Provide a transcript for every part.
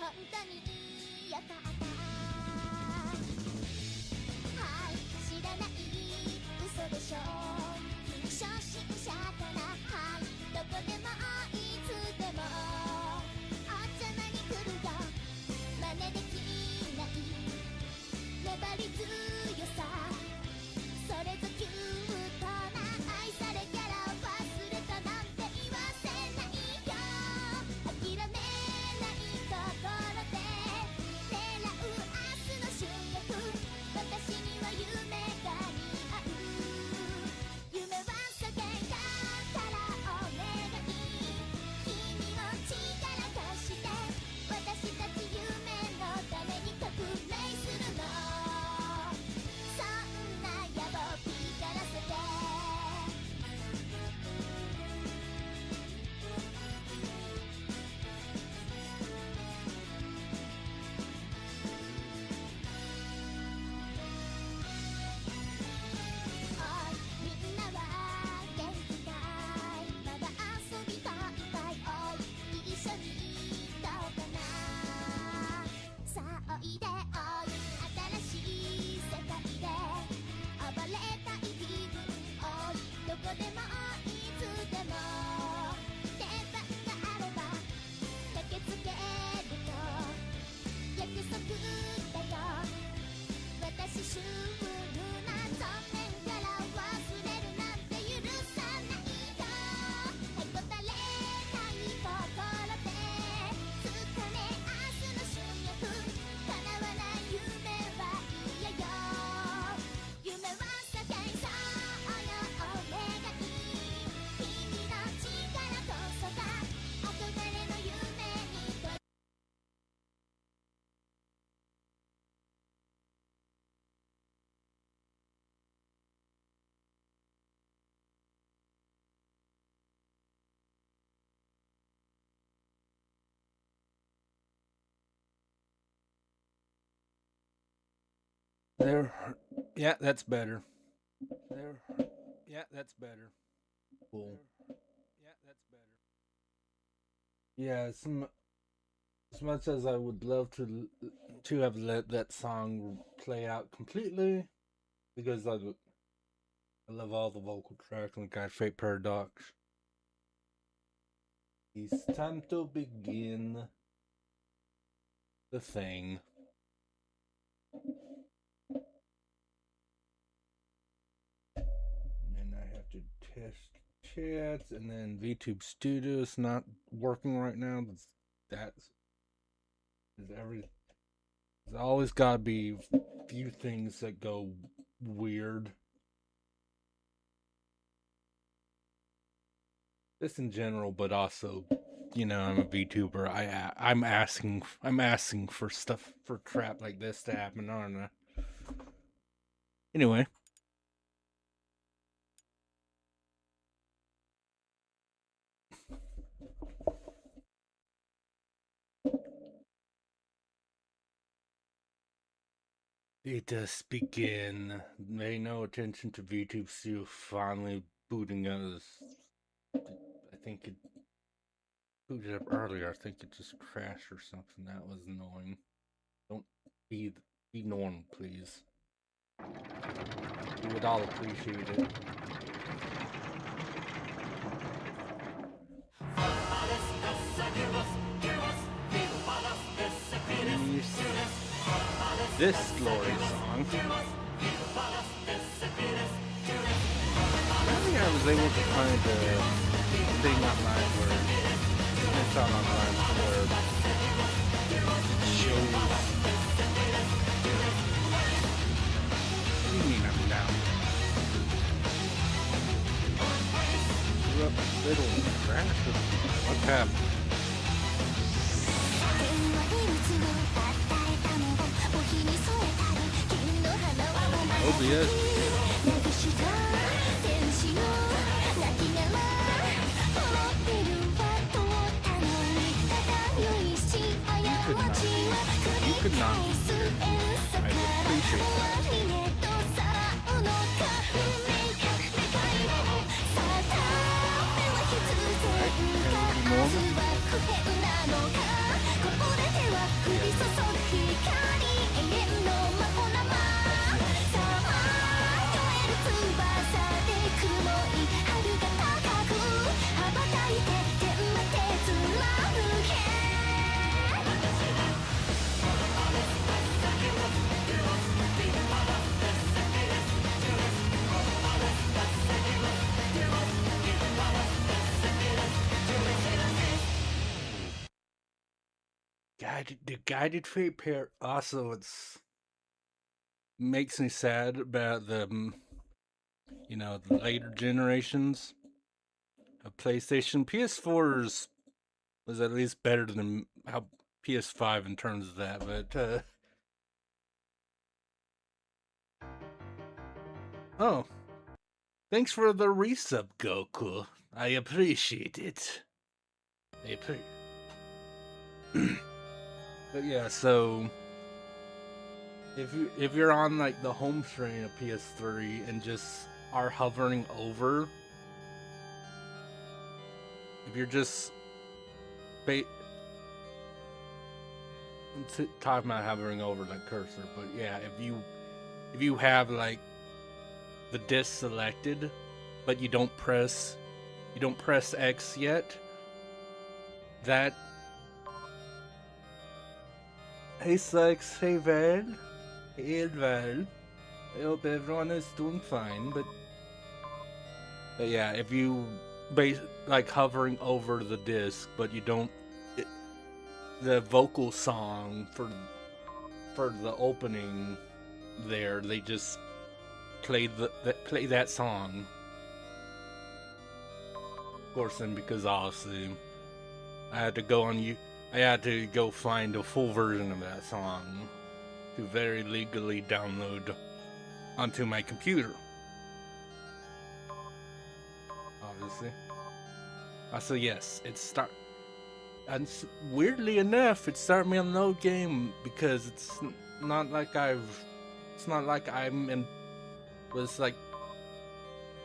本当によかったはい知らない嘘でしょ君初心者かなはいどこでもいつでもお茶間に来るよ真似できない粘り強さそれぞキュートな愛されキャラ忘れたなんて言わせないよ諦めない心で狙う明日の主役私には夢が似合う夢は世界だからお願い君も力貸して私たち夢のために革命するのそんな野望光らせておいみんなは元気かいまだ遊びたいかいおい一緒にどうかなさあおいでおい新しい世界で暴れたい気分おいどこでもいつでも出番があれば駆けつけると約束だよ私シュールな残念から忘れるなんて許さないよへこたれない心で掴め明日の主役叶わない夢は嫌よ夢は世界さよお願い君の力こそが憧れの夢にThere. Yeah, that's better. There. Yeah, that's better. Cool. Yeah, that's better. Yeah, as much as I would love to have let that song play out completely, because I love all the vocal tracks and kind of Fate Paradox. It's time to begin the thing. And I have to test chats, and then VTube Studio's not working right now. That's there's always gotta be few things that go weird. This in general, but also, I'm a VTuber. I'm asking for stuff for crap like this to happen, aren't I? Anyway. Let us begin. Pay no attention to VTube Studio finally booting us. I think it booted up earlier. I think it just crashed or something. That was annoying. Don't be normal, please. We would all appreciate it. This glory song. I think I was able to find a thing online where I found online where it shows. What do you mean I'm down? You're up little crash. What's happening? OBS. You could not be here. I would appreciate that. Right? Normal? guided fate pair also it's makes me sad about the the later generations of PlayStation. PS4's was at least better than how PS5 in terms of that, but oh, thanks for the resub, Goku. I appreciate it. But yeah, so if you're on like the home screen of PS3 and just are hovering over, if you're just talking about hovering over like cursor, but yeah, if you have like the disc selected, but you don't press X yet, that. Hey Sykes, hey Van, hey Edval. I hope everyone is doing fine, but yeah, if you like hovering over the disc, but you don't the vocal song for the opening there, they just play that song. Of course, then because obviously I had to go find a full version of that song to very legally download onto my computer. Obviously. So yes, and weirdly enough, it started me on no game because it's not like was like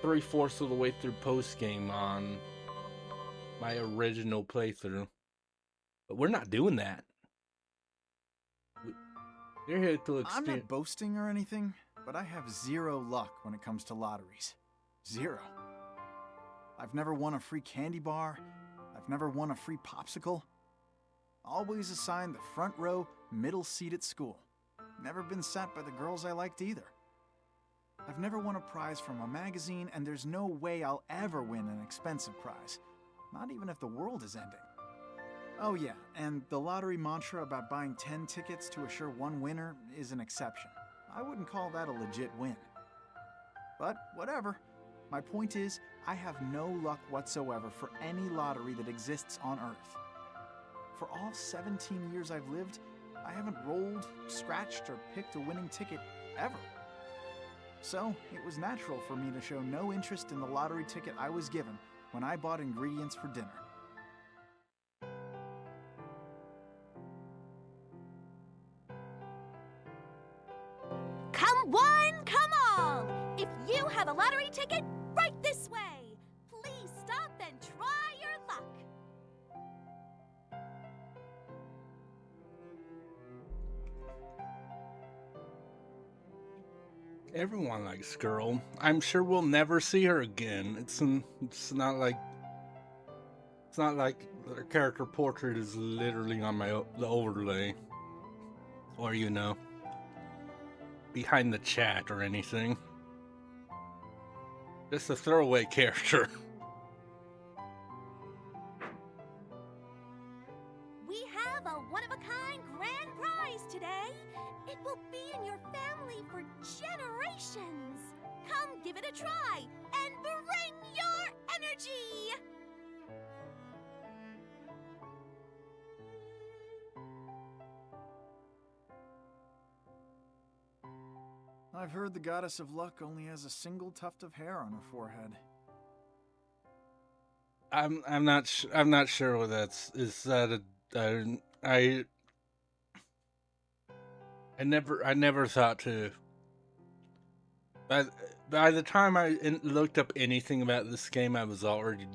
3/4 of the way through post game on my original playthrough. But we're not doing that. You're here to experience. I'm not boasting or anything, but I have zero luck when it comes to lotteries. Zero. I've never won a free candy bar. I've never won a free popsicle. Always assigned the front row, middle seat at school. Never been sat by the girls I liked either. I've never won a prize from a magazine, and there's no way I'll ever win an expensive prize. Not even if the world is ending. Oh yeah, and the lottery mantra about buying 10 tickets to assure one winner is an exception. I wouldn't call that a legit win. But whatever. My point is, I have no luck whatsoever for any lottery that exists on Earth. For all 17 years I've lived, I haven't rolled, scratched, or picked a winning ticket ever. So, it was natural for me to show no interest in the lottery ticket I was given when I bought ingredients for dinner. Come one, come all! If you have a lottery ticket, right this way! Please stop and try your luck! Everyone likes Girl. I'm sure we'll never see her again. It's not like her character portrait is literally on the overlay, or behind the chat or anything. Just a throwaway character. We have a one-of-a-kind grand prize today. It will be in your family for generations. Come give it a try and bring your energy! I've heard the goddess of luck only has a single tuft of hair on her forehead. I'm not sure what that's. Is that I never thought to. By the time I looked up anything about this game, I was already,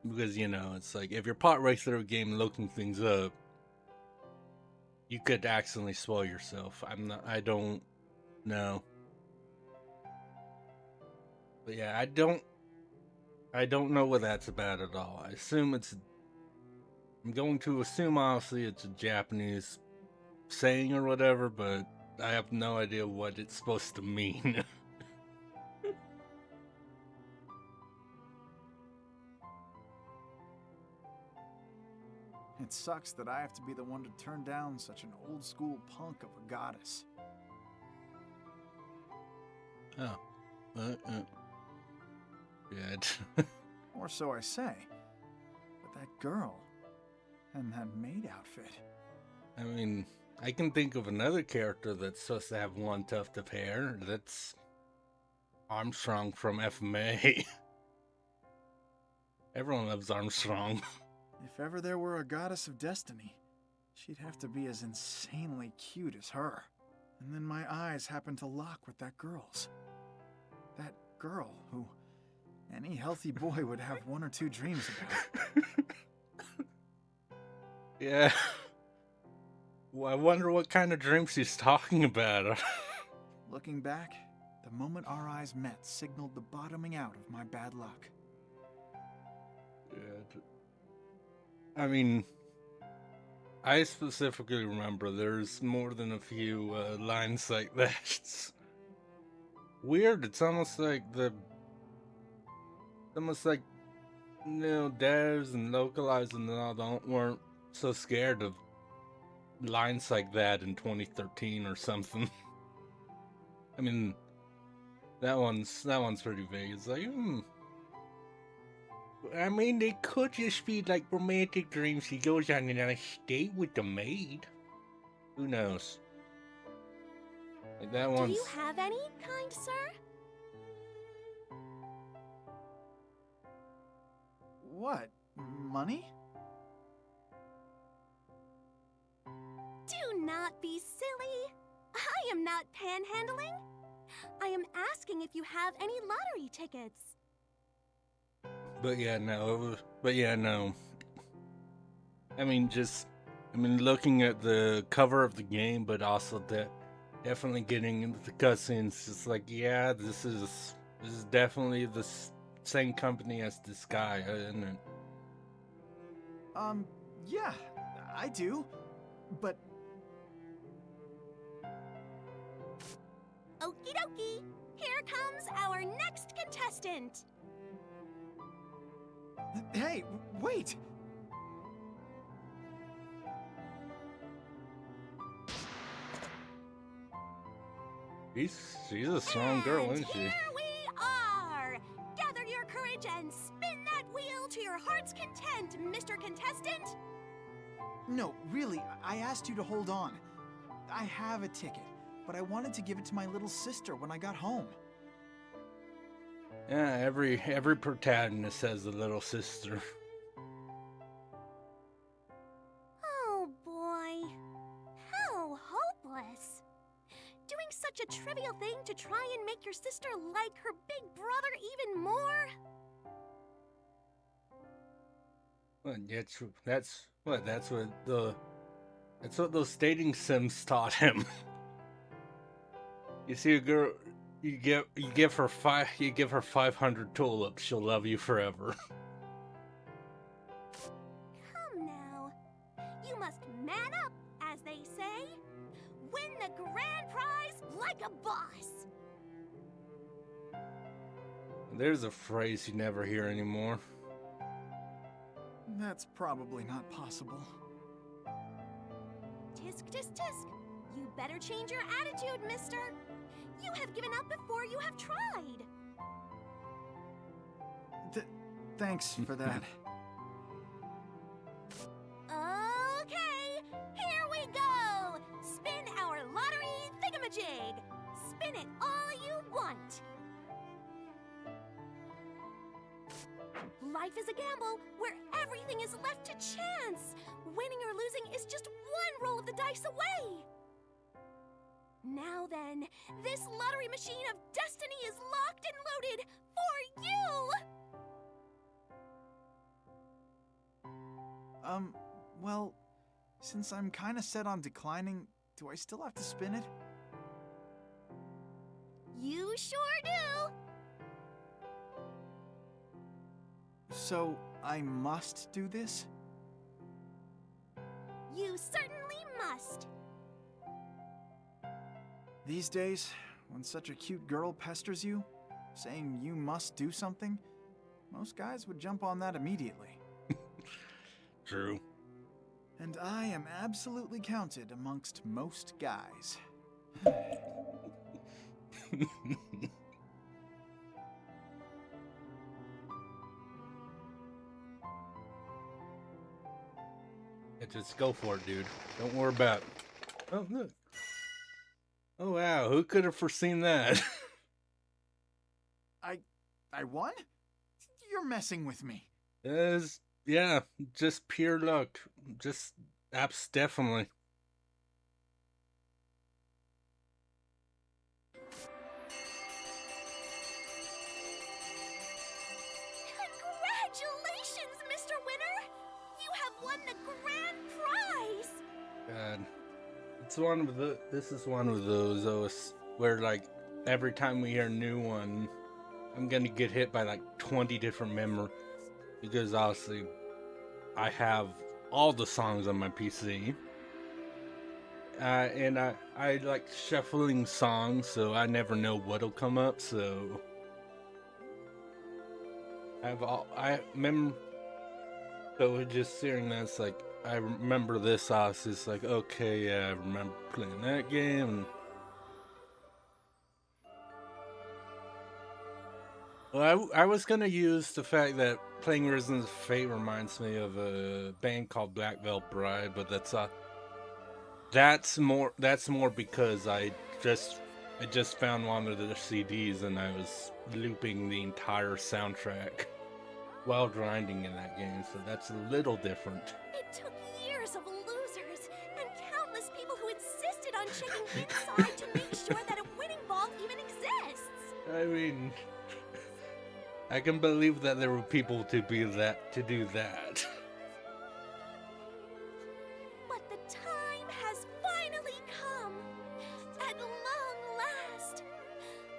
because it's like if you're partway through a game looking things up, you could accidentally spoil yourself. I don't know. But yeah, I don't know what that's about at all. I'm going to assume obviously it's a Japanese saying or whatever, but I have no idea what it's supposed to mean. It sucks that I have to be the one to turn down such an old school punk of a goddess. Oh. Good. Or so I say. But that girl and that maid outfit. I mean, I can think of another character that's supposed to have one tuft of hair. That's Armstrong from FMA. Everyone loves Armstrong. If ever there were a goddess of destiny, she'd have to be as insanely cute as her. And then my eyes happened to lock with that girl's. That girl who any healthy boy would have one or two dreams about. Yeah. Well, I wonder what kind of dream she's talking about. Looking back, the moment our eyes met signaled the bottoming out of my bad luck. Yeah. I mean, I specifically remember there's more than a few lines like that. It's weird. It's almost like devs and localized and all weren't so scared of lines like that in 2013 or something. I mean, that one's pretty vague. It's like, I mean, they could just be like romantic dreams. He goes on a date with the maid. Who knows? Like that one's. Do you have any, kind sir? What? Money? Do not be silly. I am not panhandling. I am asking if you have any lottery tickets. But yeah, no. I mean, looking at the cover of the game, but also definitely getting into the cutscenes. Just like, yeah, this is definitely the same company as this guy, isn't it? Yeah, I do. But Okie dokie. Here comes our next contestant. hey, wait! She's a strong girl, isn't she? Here we are. Gather your courage and spin that wheel to your heart's content, Mr. Contestant. No, really, I asked you to hold on. I have a ticket, but I wanted to give it to my little sister when I got home. Yeah, every protagonist has a little sister. Oh boy. How hopeless. Doing such a trivial thing to try and make your sister like her big brother even more? Well, that's what those dating sims taught him. You see a girl, you give her 500 tulips, she'll love you forever. Come now. You must man up, as they say. Win the grand prize like a boss. There's a phrase you never hear anymore. That's probably not possible. Tisk, tisk, tisk. You better change your attitude, mister. You have given up before you have tried. Thanks for that. Okay, here we go. Spin our lottery thingamajig. Spin it all you want. Life is a gamble where everything is left to chance. Winning or losing is just one roll of the dice away. Now then, this lottery machine of destiny is locked and loaded for you! Well, since I'm kinda set on declining, do I still have to spin it? You sure do! So, I must do this? You certainly must. These days, when such a cute girl pesters you, saying you must do something, most guys would jump on that immediately. True. And I am absolutely counted amongst most guys. Yeah, just go for it, dude. Don't worry about it. Oh, look. Oh, wow. Who could have foreseen that? I won? You're messing with me. Yeah, just pure luck. Just apps, definitely. Congratulations, Mr. Winner! You have won the grand prize! God. This is one of those where, like, every time we hear a new one, I'm gonna get hit by like 20 different memories, because obviously I have all the songs on my PC, and I like shuffling songs, so I never know what'll come up. So I remember. So just hearing that's like, I remember this off. It's like, okay, yeah, I remember playing that game. And well, I was gonna use the fact that playing Risen of Fate reminds me of a band called Black Veil Bride, but that's more because I just found one of their CDs and I was looping the entire soundtrack while grinding in that game, so that's a little different. It took years of losers and countless people who insisted on checking inside to make sure that a winning vault even exists. I mean, I can believe that there were people to do that. But the time has finally come. At long last,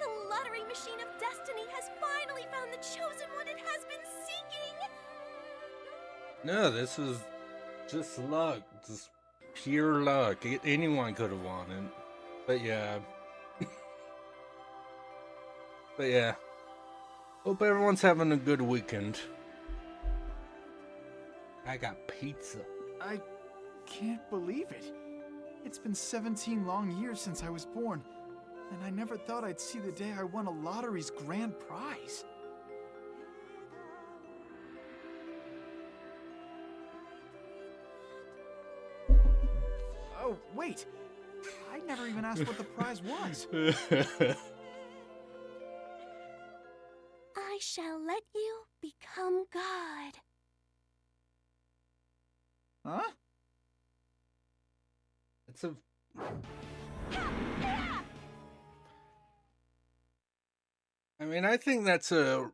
the lottery machine of destiny has finally found the chosen one it has been seeking. No, this was just luck, just pure luck. Anyone could have won it, but yeah. But yeah. Hope everyone's having a good weekend. I got pizza. I can't believe it. It's been 17 long years since I was born, and I never thought I'd see the day I won a lottery's grand prize. Oh, wait. I never even asked what the prize was. I shall let you become God. Huh? It's a... I mean, I think that's a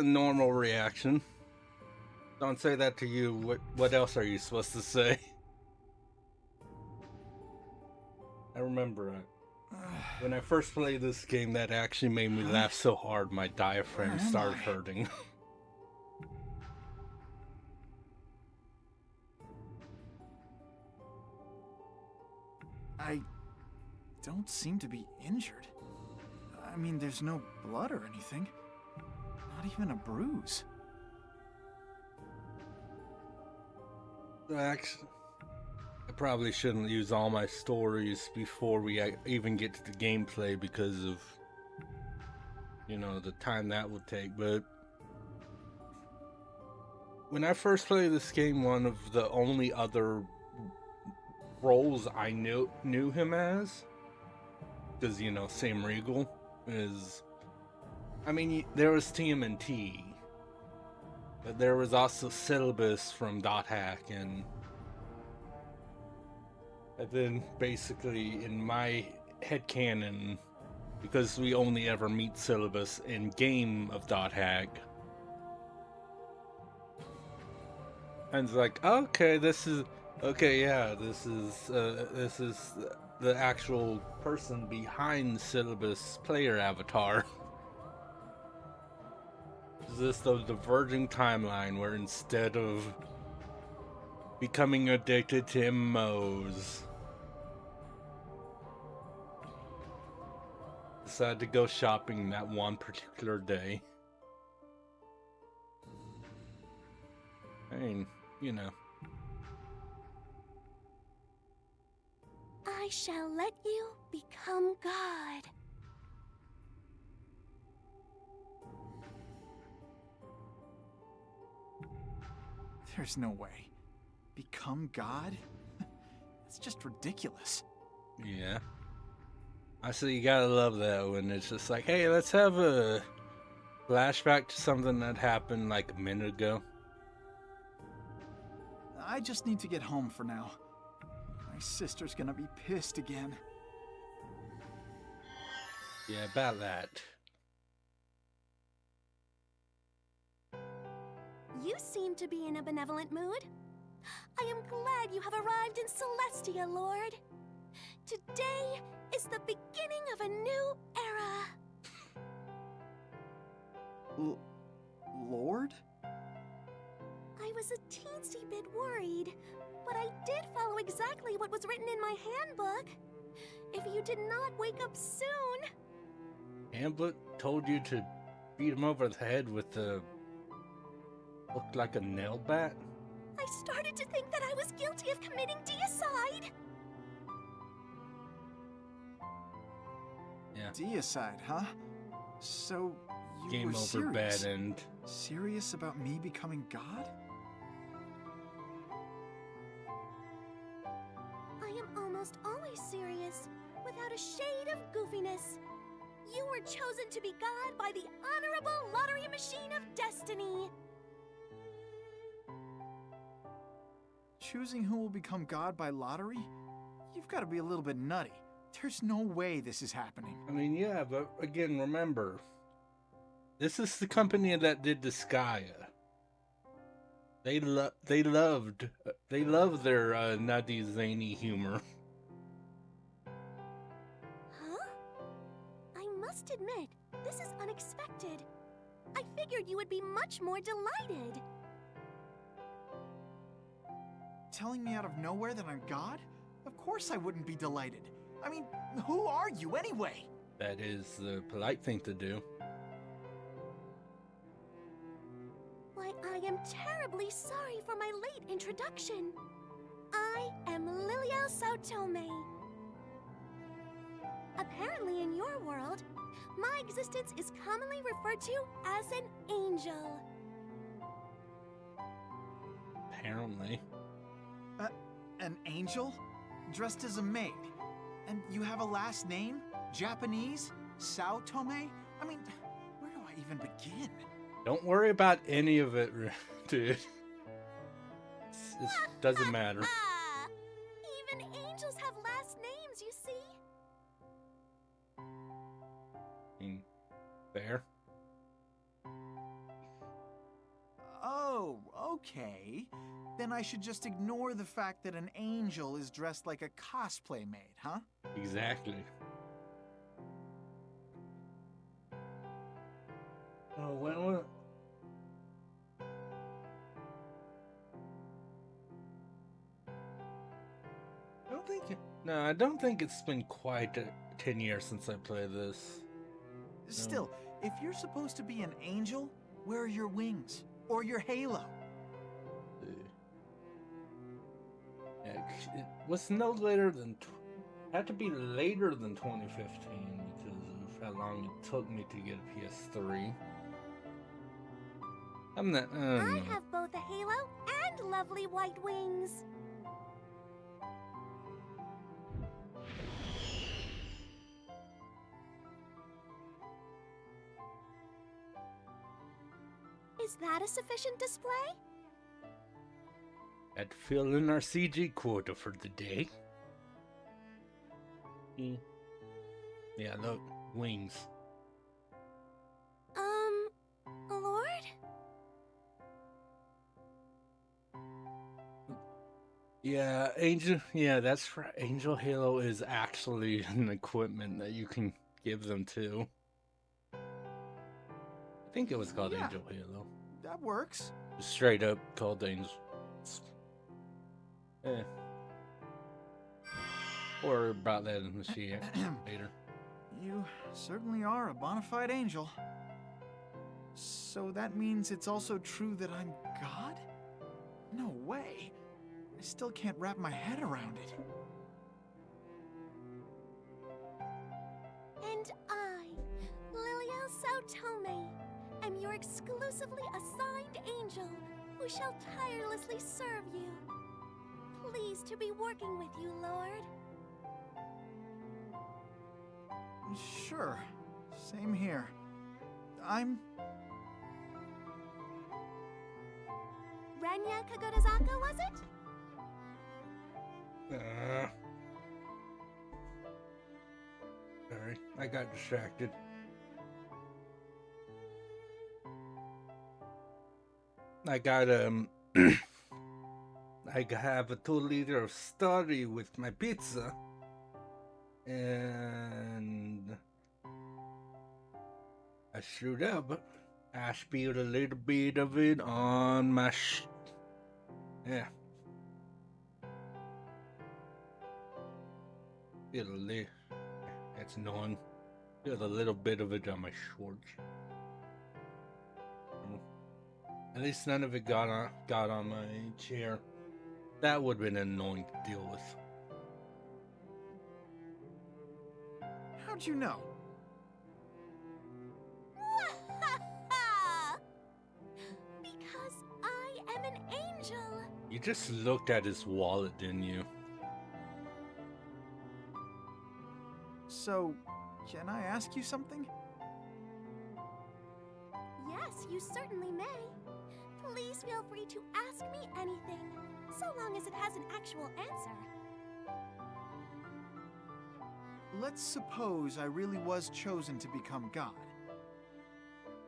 normal reaction. Don't say that to you. What else are you supposed to say? I remember when I first played this game, that actually made me laugh so hard my diaphragm started hurting. I don't seem to be injured. I mean, there's no blood or anything. Not even a bruise. Actually, I probably shouldn't use all my stories before we even get to the gameplay because of, the time that would take. But when I first played this game, one of the only other roles I knew him as, because, Sam Riegel is, I mean, there was TMNT, but there was also Syllabus from Dot Hack, and then basically in my headcanon, because we only ever meet Syllabus in game of Dot Hack, and it's like, okay, this is the actual person behind Syllabus player avatar. Is this the diverging timeline where instead of becoming addicted to MMOs, decided to go shopping that one particular day? I mean, I shall let you become God. There's no way. Become God? It's just ridiculous. Yeah. I say you gotta love that when it's just like, hey, let's have a flashback to something that happened like a minute ago. I just need to get home for now. My sister's gonna be pissed again. Yeah, about that. You seem to be in a benevolent mood. I am glad you have arrived in Celestia, Lord. Today is the beginning of a new era. Lord? I was a teensy bit worried, but I did follow exactly what was written in my handbook. If you did not wake up soon... Handbook told you to beat him over the head with the... looked like a nail bat? I started to think that I was guilty of committing deicide. Yeah. Deicide, huh? So, you Game were over, serious? bad end. Serious about me becoming God? I am almost always serious, without a shade of goofiness. You were chosen to be God by the honorable lottery machine of destiny. Choosing who will become God by lottery? You've got to be a little bit nutty. There's no way this is happening. I mean, yeah, but again, remember, this is the company that did Disgaea. They love their nutty, zany humor. Huh? I must admit, this is unexpected. I figured you would be much more delighted. Telling me out of nowhere that I'm God? Of course I wouldn't be delighted. I mean, who are you anyway? That is the polite thing to do. Why, I am terribly sorry for my late introduction. I am Liliel Saotome. Apparently in your world, my existence is commonly referred to as an angel. Apparently. An angel? Dressed as a maid? And you have a last name? Japanese? Sao Tome? I mean, where do I even begin? Don't worry about any of it, dude. It doesn't matter. Even angels have last names, you see. I mean, fair. Oh, okay. Then I should just ignore the fact that an angel is dressed like a cosplay maid, huh? Exactly. Oh, well. I don't think it's been quite 10 years since I played this. Still, if you're supposed to be an angel, where are your wings? Or your halo? Yeah, it was no later than... had to be later than 2015 because of how long it took me to get a PS3. I'm not... I have both a halo and lovely white wings. Is that a sufficient display? Had to fill in our CG quota for the day. Yeah, look, wings. Lord? Yeah, Angel. Yeah, that's right. Angel Halo is actually an equipment that you can give them to. I think it was called Yeah. Angel Halo. That works. Straight up called Angel. Eh. Or about that in the sheet later. You certainly are a bona fide angel. So that means it's also true that I'm God? No way. I still can't wrap my head around it. And I, Liliel Sautome, am your exclusively assigned angel who shall tirelessly serve you. Pleased to be working with you, Lord. Sure. Same here. I'm... Renya Kagodazaka, was it? Sorry, I got distracted. I got I have a 2 liter of Starry with my pizza, and I screwed up. I spilled a little bit of it on my yeah. That's annoying. Spilled a little bit of it on my shorts. At least none of it got on my chair. That would have been annoying to deal with. How'd you know? Because I am an angel. You just looked at his wallet, didn't you? So, can I ask you something? Yes, you certainly may. Please feel free to ask me anything, so long as it has an actual answer. Let's suppose I really was chosen to become God.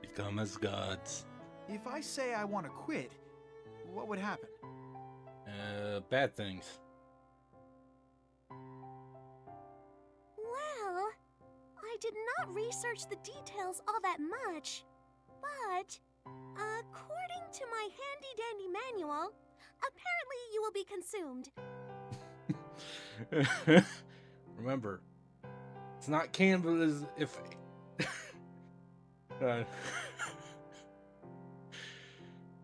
Become as gods. If I say I want to quit, what would happen? Bad things. Well, I did not research the details all that much, but according to my handy-dandy manual, apparently you will be consumed. Remember, it's not cannibalism if...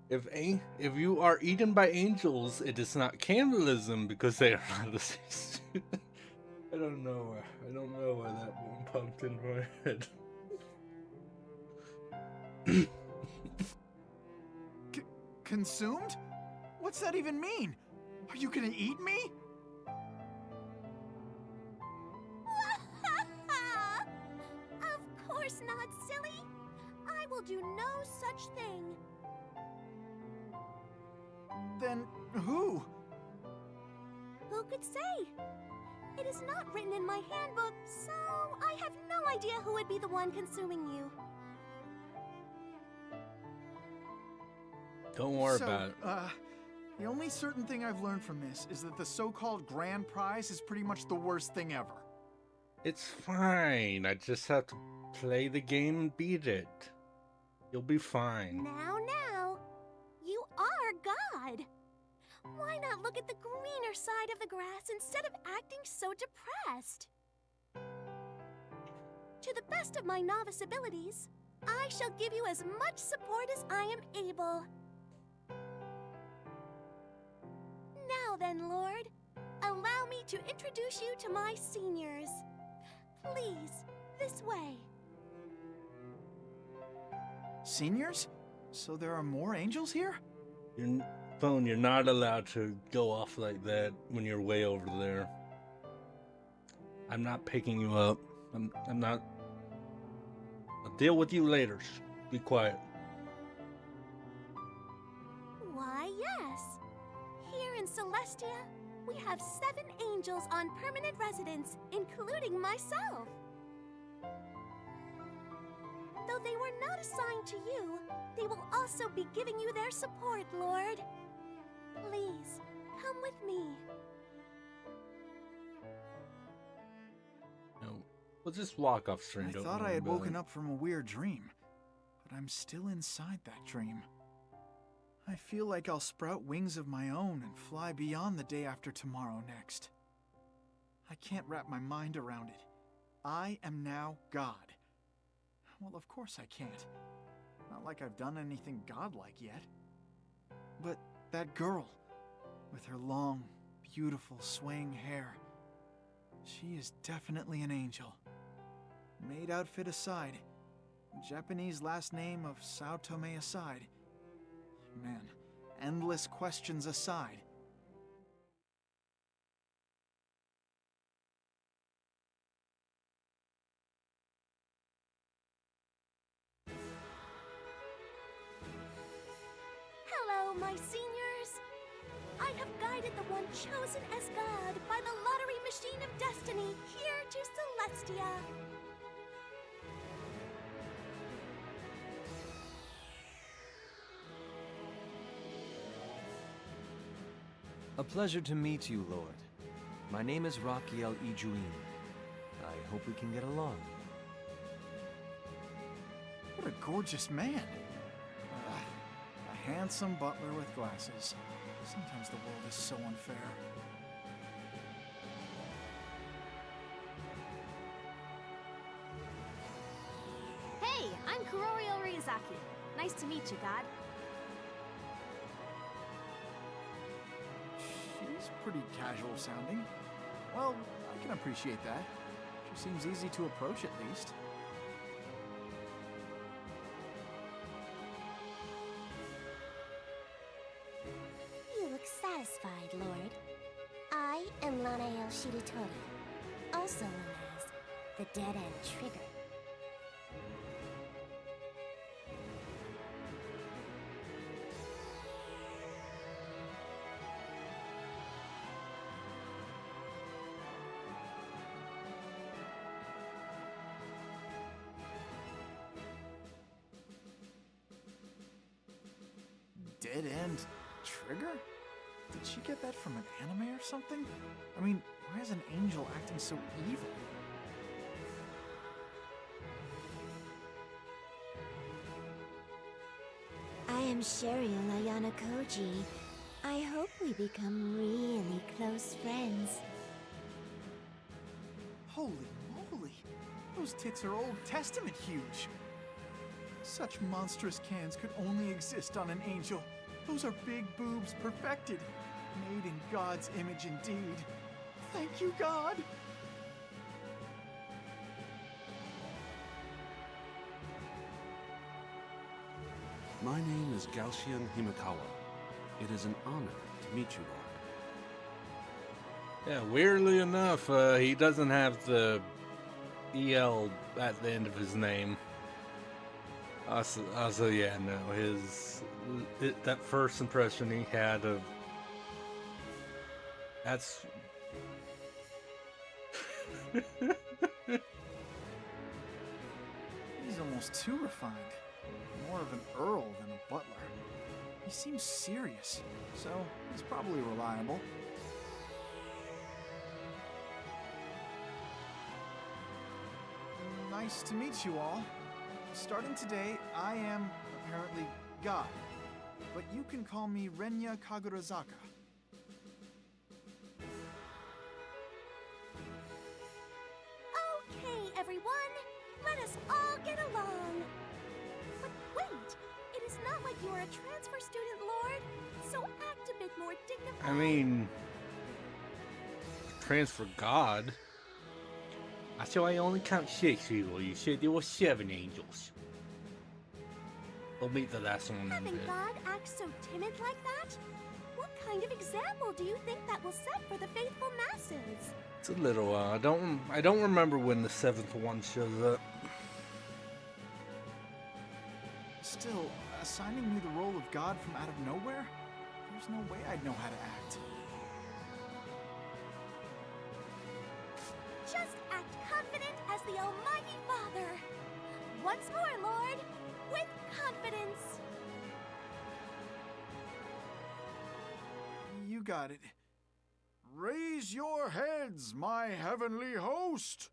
If you are eaten by angels, it is not cannibalism because they are not the same. I don't know why that one pumped in my head. Consumed? What's that even mean? Are you gonna eat me? Of course not, silly. I will do no such thing. Then who? Who could say? It is not written in my handbook, so I have no idea who would be the one consuming you. Don't worry about it. The only certain thing I've learned from this is that the so-called grand prize is pretty much the worst thing ever. It's fine. I just have to play the game and beat it. You'll be fine. Now, you are God. Why not look at the greener side of the grass instead of acting so depressed? To the best of my novice abilities, I shall give you as much support as I am able. Now then, Lord, allow me to introduce you to my seniors. Please, this way. Seniors? So there are more angels here? You're not allowed to go off like that when you're way over there. I'm not picking you up. I'm not... I'll deal with you later. Shh, be quiet. Why, yes. Here in Celestia, we have 7 angels on permanent residence, including myself. Though they were not assigned to you, they will also be giving you their support, Lord. Please, come with me. No, we'll just walk off stream. I Don't thought worry I had about woken it. up from a weird dream, but I'm still inside that dream. I feel like I'll sprout wings of my own and fly beyond the day after tomorrow next. I can't wrap my mind around it. I am now God. Well, of course I can't. Not like I've done anything godlike yet. But that girl, with her long, beautiful swaying hair, she is definitely an angel. maid outfit aside, Japanese last name of Sao Tome aside, man, endless questions aside. Hello, my seniors. I have guided the one chosen as God by the lottery machine of destiny here to Celestia. A pleasure to meet you, Lord. My name is Rakiel Ijuin. I hope we can get along. What a gorgeous man. A handsome butler with glasses. Sometimes the world is so unfair. Hey, I'm Kurorio Ryuzaki. Nice to meet you, God. She's pretty casual sounding. Well, I can appreciate that. She seems easy to approach at least. You look satisfied, Lord. I am Lanael Shiritori, also known as the Dead End Trigger. Dead End Trigger? Did she get that from an anime or something? I mean, why is an angel acting so evil? I am Sheryl Ayana Koji. I hope we become really close friends. Holy moly! Those tits are Old Testament huge! Such monstrous cans could only exist on an angel. Those are big boobs perfected. Made in God's image indeed. Thank you, God! My name is Galshian Himakawa. It is an honor to meet you, Lord. Yeah, weirdly enough, he doesn't have the EL at the end of his name. Also, yeah, no, that first impression he had of that's He's almost too refined. More of an earl than a butler. He seems serious, so he's probably reliable. Nice to meet you all. Starting today, I am apparently God, but you can call me Renya Kagurazaka. Okay, everyone, let us all get along. But wait, it is not like you are a transfer student, Lord, so act a bit more dignified. I mean, transfer God. So I only count 6 people. You said there were 7 angels. We'll meet the last one in a Having bit. God act so timid like that? What kind of example do you think that will set for the faithful masses? It's a little while. I don't remember when the 7th one shows up. Still, assigning me the role of God from out of nowhere? There's no way I'd know how to act. Just act confident as the Almighty Father. Once more, Lord, with confidence. You got it. Raise your heads, my heavenly host!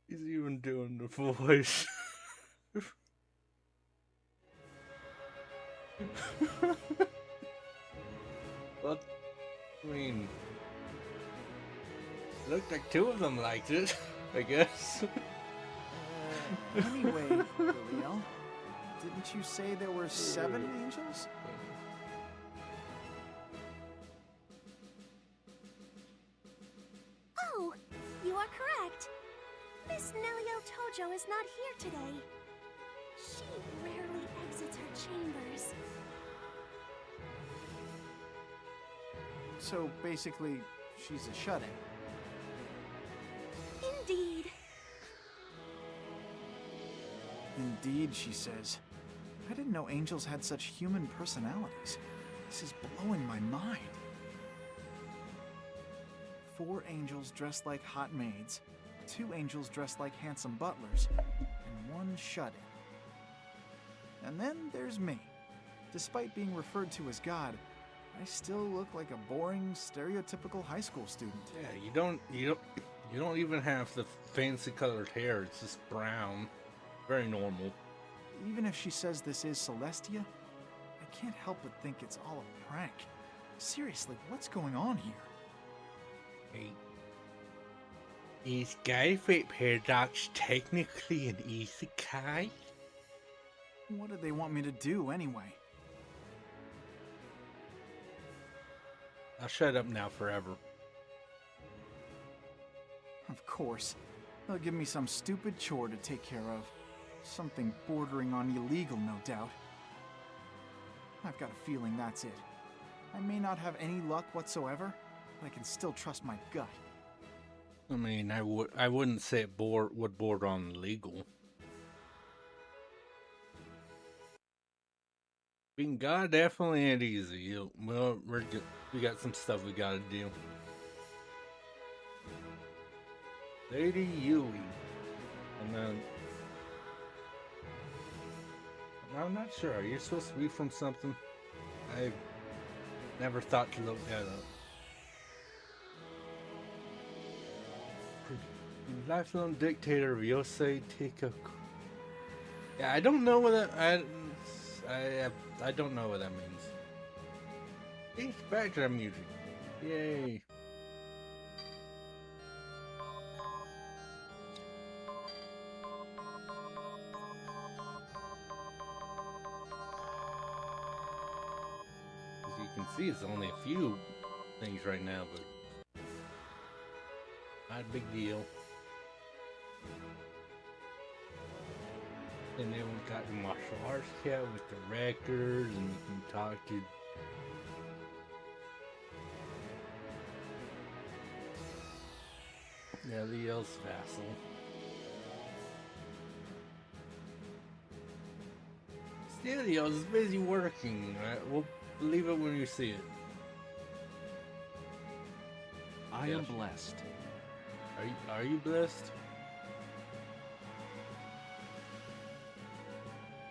He's even doing the voice. Well, I mean, looked like 2 of them liked it, I guess. Anyway, Liliel, didn't you say there were 7 angels? Oh, you are correct. Miss Nelio Tojo is not here today. She rarely exits her chambers. So basically, she's a shut-in. Indeed. Indeed, she says. I didn't know angels had such human personalities. This is blowing my mind. 4 angels dressed like hot maids, 2 angels dressed like handsome butlers, and 1 shut-in. And then there's me. Despite being referred to as God, I still look like a boring, stereotypical high school student. Yeah, you don't even have the fancy colored hair. It's just brown. Very normal. Even if she says this is Celestia, I can't help but think it's all a prank. Seriously, what's going on here? Hey. Is Gallifrey Paradox technically an isekai? What do they want me to do anyway? I'll shut up now forever. Of course. They'll give me some stupid chore to take care of. Something bordering on illegal, no doubt. I've got a feeling that's it. I may not have any luck whatsoever, but I can still trust my gut. I mean, I wouldn't say it would border on illegal. Being God definitely ain't easy. Well, we got some stuff we gotta do. Lady Yui. And then... I'm not sure. Are you supposed to be from something? I never thought to look that up. Lifelong dictator of Yosei Teikaku. Yeah, I don't know what that... I don't know what that means. It's background music. Yay. As you can see, it's only a few things right now, but not a big deal. And then we got the martial arts cat with the records, and we can talk to Nelio's vassal. Nelio's busy working. Right? We'll believe it when you see it. I am blessed. Are you blessed?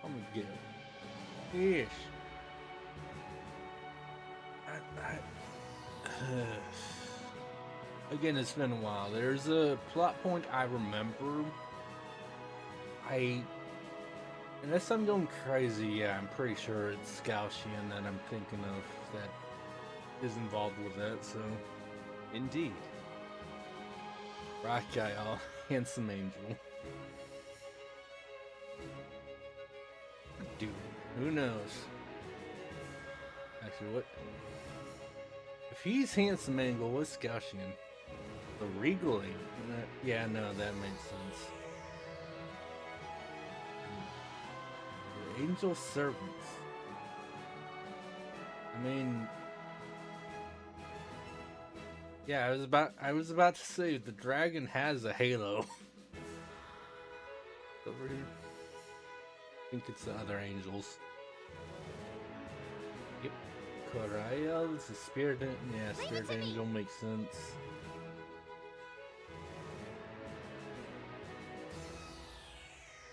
Let me get it. Yes. Again, it's been a while. There's a plot point I remember. Unless I'm going crazy, yeah, I'm pretty sure it's Scoutian that I'm thinking of that is involved with that, so. Indeed. Raphael, handsome angel. Dude, who knows? Actually, what? If he's handsome angel, what's Scoutian? The regal angel? Yeah, no, that makes sense. The angel servants. I mean, yeah, I was about to say the dragon has a halo. Over here. I think it's the other angels. Yep. Corael is a spirit. Yeah, spirit angel makes sense.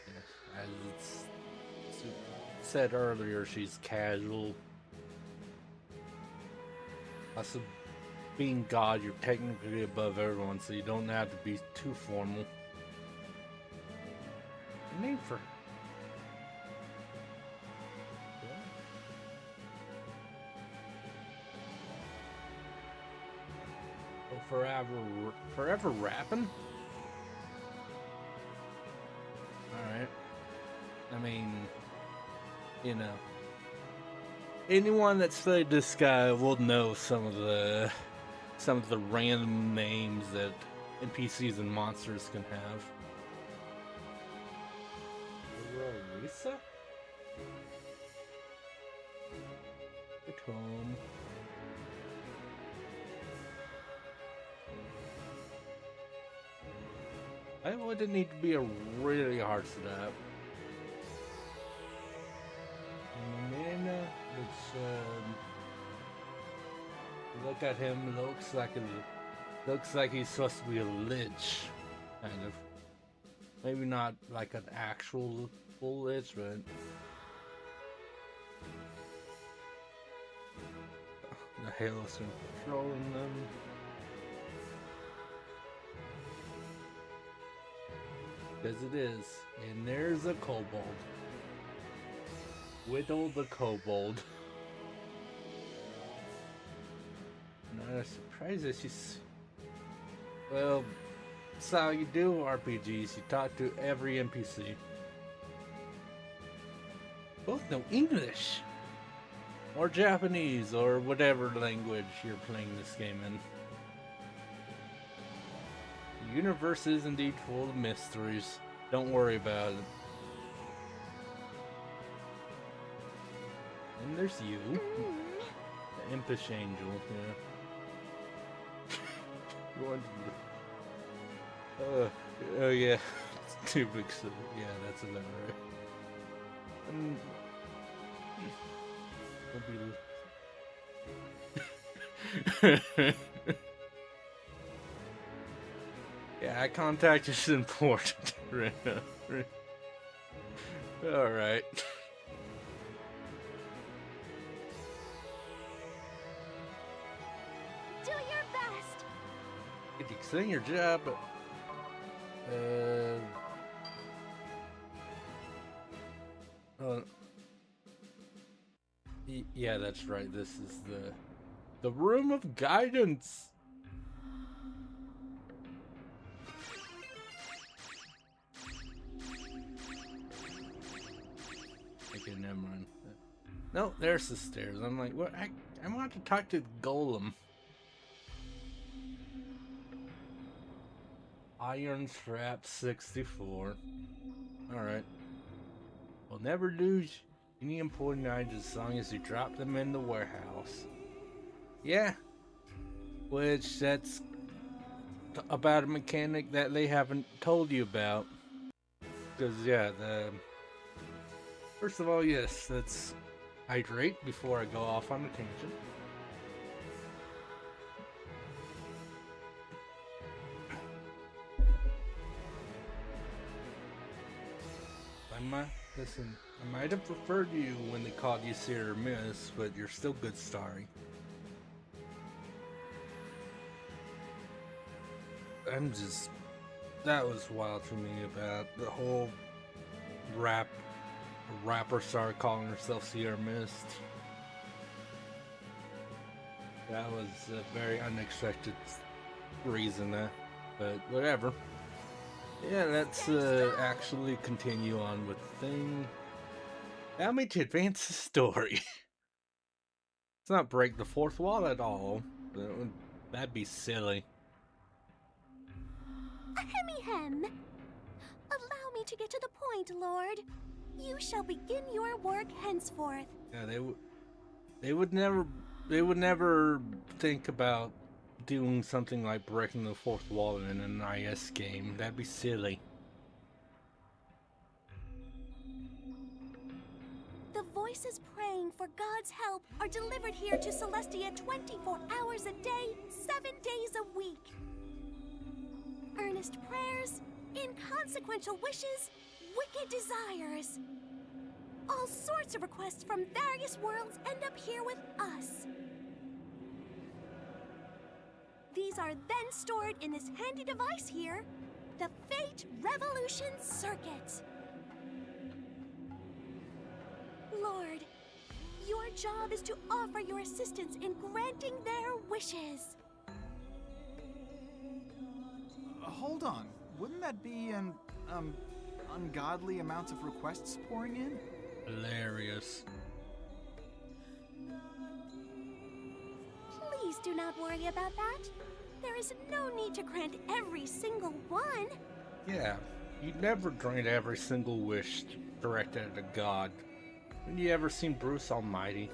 Yeah, as it's said earlier, she's casual. Also, being God, you're technically above everyone, so you don't have to be too formal. Name for forever rapping? Alright. I mean, you know, anyone that's studied this guy will know some of the random names that NPCs and monsters can have. Lisa? At home. I wouldn't need to be a really hard step. Man, look at him. Looks like he's supposed to be a lich, kind of. Maybe not like an actual full lich, but the Halos are controlling them. Because it is. And there's a kobold. Whittle the kobold. Not a surprise that she's... Well, that's how you do RPGs. You talk to every NPC. Both know English. Or Japanese, or whatever language you're playing this game in. The universe is indeed full of mysteries. Don't worry about it. And there's you. The impish angel, yeah. Oh yeah. It's too big, so yeah, that's about right. Yeah, eye contact is important. Alright. Do your best. If you sing your job, yeah, that's right. This is the room of guidance. Okay, never mind. No, there's the stairs. I'm like, what? I want to talk to Golem. Iron Strap 64. Alright. We'll never lose any important items as long as you drop them in the warehouse. Yeah. Which, that's about a mechanic that they haven't told you about. Because, yeah, first of all, yes, let's hydrate before I go off on a tangent. Listen, I might have preferred you when they called you Sir Miss, but you're still good starry. That was wild to me about the whole rapper started calling herself Sierra Mist. That was a very unexpected reason, but whatever. Yeah, let's actually continue on with the thing. Allow me to advance the story. Let's not break the fourth wall at all. That'd be silly. Ahem. Allow me to get to the point, Lord. You shall begin your work henceforth. Yeah, they would never think about doing something like breaking the fourth wall in an IS game. That'd be silly. The voices praying for God's help are delivered here to Celestia 24 hours a day, 7 days a week. Earnest prayers, inconsequential wishes, wicked desires. All sorts of requests from various worlds end up here with us. These are then stored in this handy device here, the Fate Revolution Circuit. Lord, your job is to offer your assistance in granting their wishes. Hold on. Wouldn't that be an, ungodly amount of requests pouring in? Hilarious. Please do not worry about that. There is no need to grant every single one. Yeah, you'd never grant every single wish directed at a god. Have you ever seen Bruce Almighty?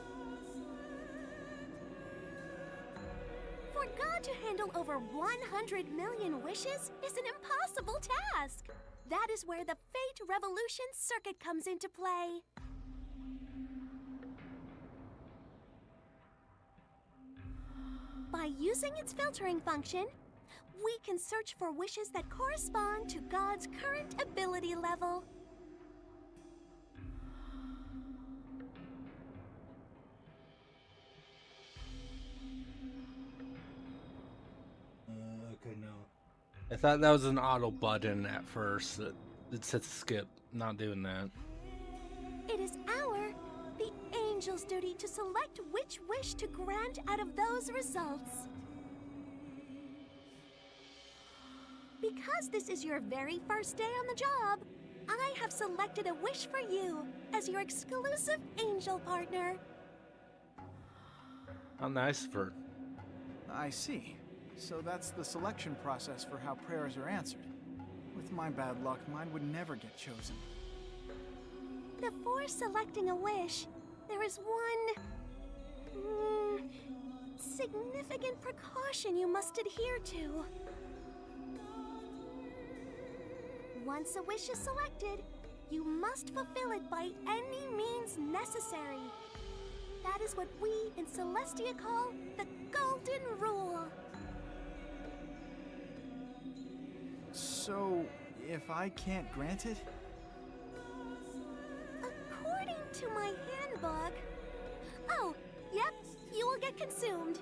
For God to handle over 100 million wishes is an impossible task. That is where the Fate Revolution circuit comes into play. By using its filtering function, we can search for wishes that correspond to God's current ability level. Okay, no. I thought that was an auto button at first. It said skip. Not doing that. It is the angel's duty to select which wish to grant out of those results. Because this is your very first day on the job, I have selected a wish for you as your exclusive angel partner. How nice of her. I see. So that's the selection process for how prayers are answered. With my bad luck, mine would never get chosen. Before selecting a wish, there is one significant precaution you must adhere to. Once a wish is selected, you must fulfill it by any means necessary. That is what we in Celestia call the Golden Rule. So, if I can't grant it? According to my handbook... Oh, yep, you will get consumed.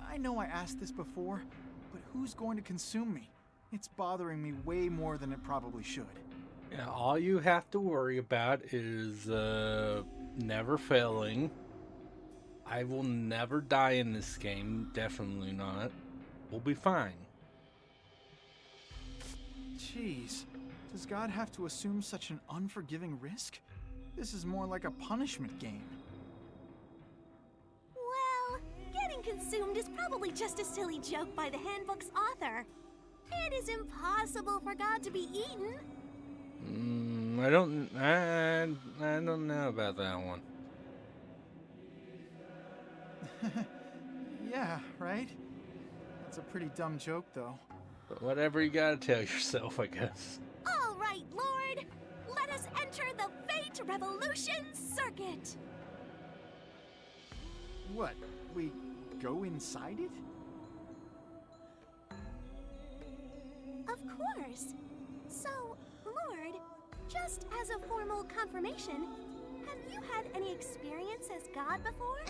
I know I asked this before, but who's going to consume me? It's bothering me way more than it probably should. Yeah, all you have to worry about is never failing. I will never die in this game. Definitely not. We'll be fine. Jeez, does God have to assume such an unforgiving risk? This is more like a punishment game. Well, getting consumed is probably just a silly joke by the handbook's author. It is impossible for God to be eaten. I don't know about that one. Yeah, right? That's a pretty dumb joke, though. But whatever you gotta tell yourself, I guess. All right, Lord. Let us enter the Fate Revolution circuit. What? We go inside it? Of course. So, Lord, just as a formal confirmation, have you had any experience as God before?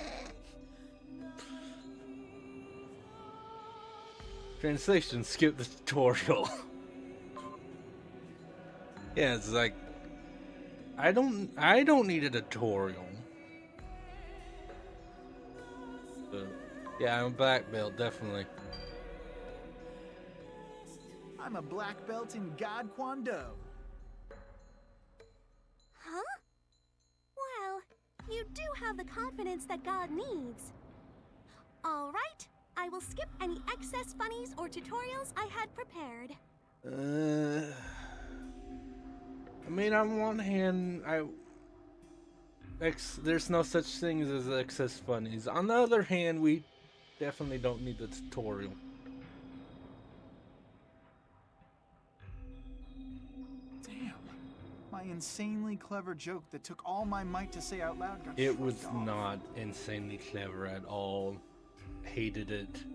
Translation, skip the tutorial. Yeah, it's like I don't need a tutorial. But, yeah, I'm a black belt, definitely. I'm a black belt in God Kwon-Do. Huh? Well, you do have the confidence that God needs. All right, I will skip any excess funnies or tutorials I had prepared. I mean, on one hand, there's no such thing as excess funnies. On the other hand, we definitely don't need the tutorial. Damn. My insanely clever joke that took all my might to say out loud got It shrugged was off. not insanely clever at all. Hated it.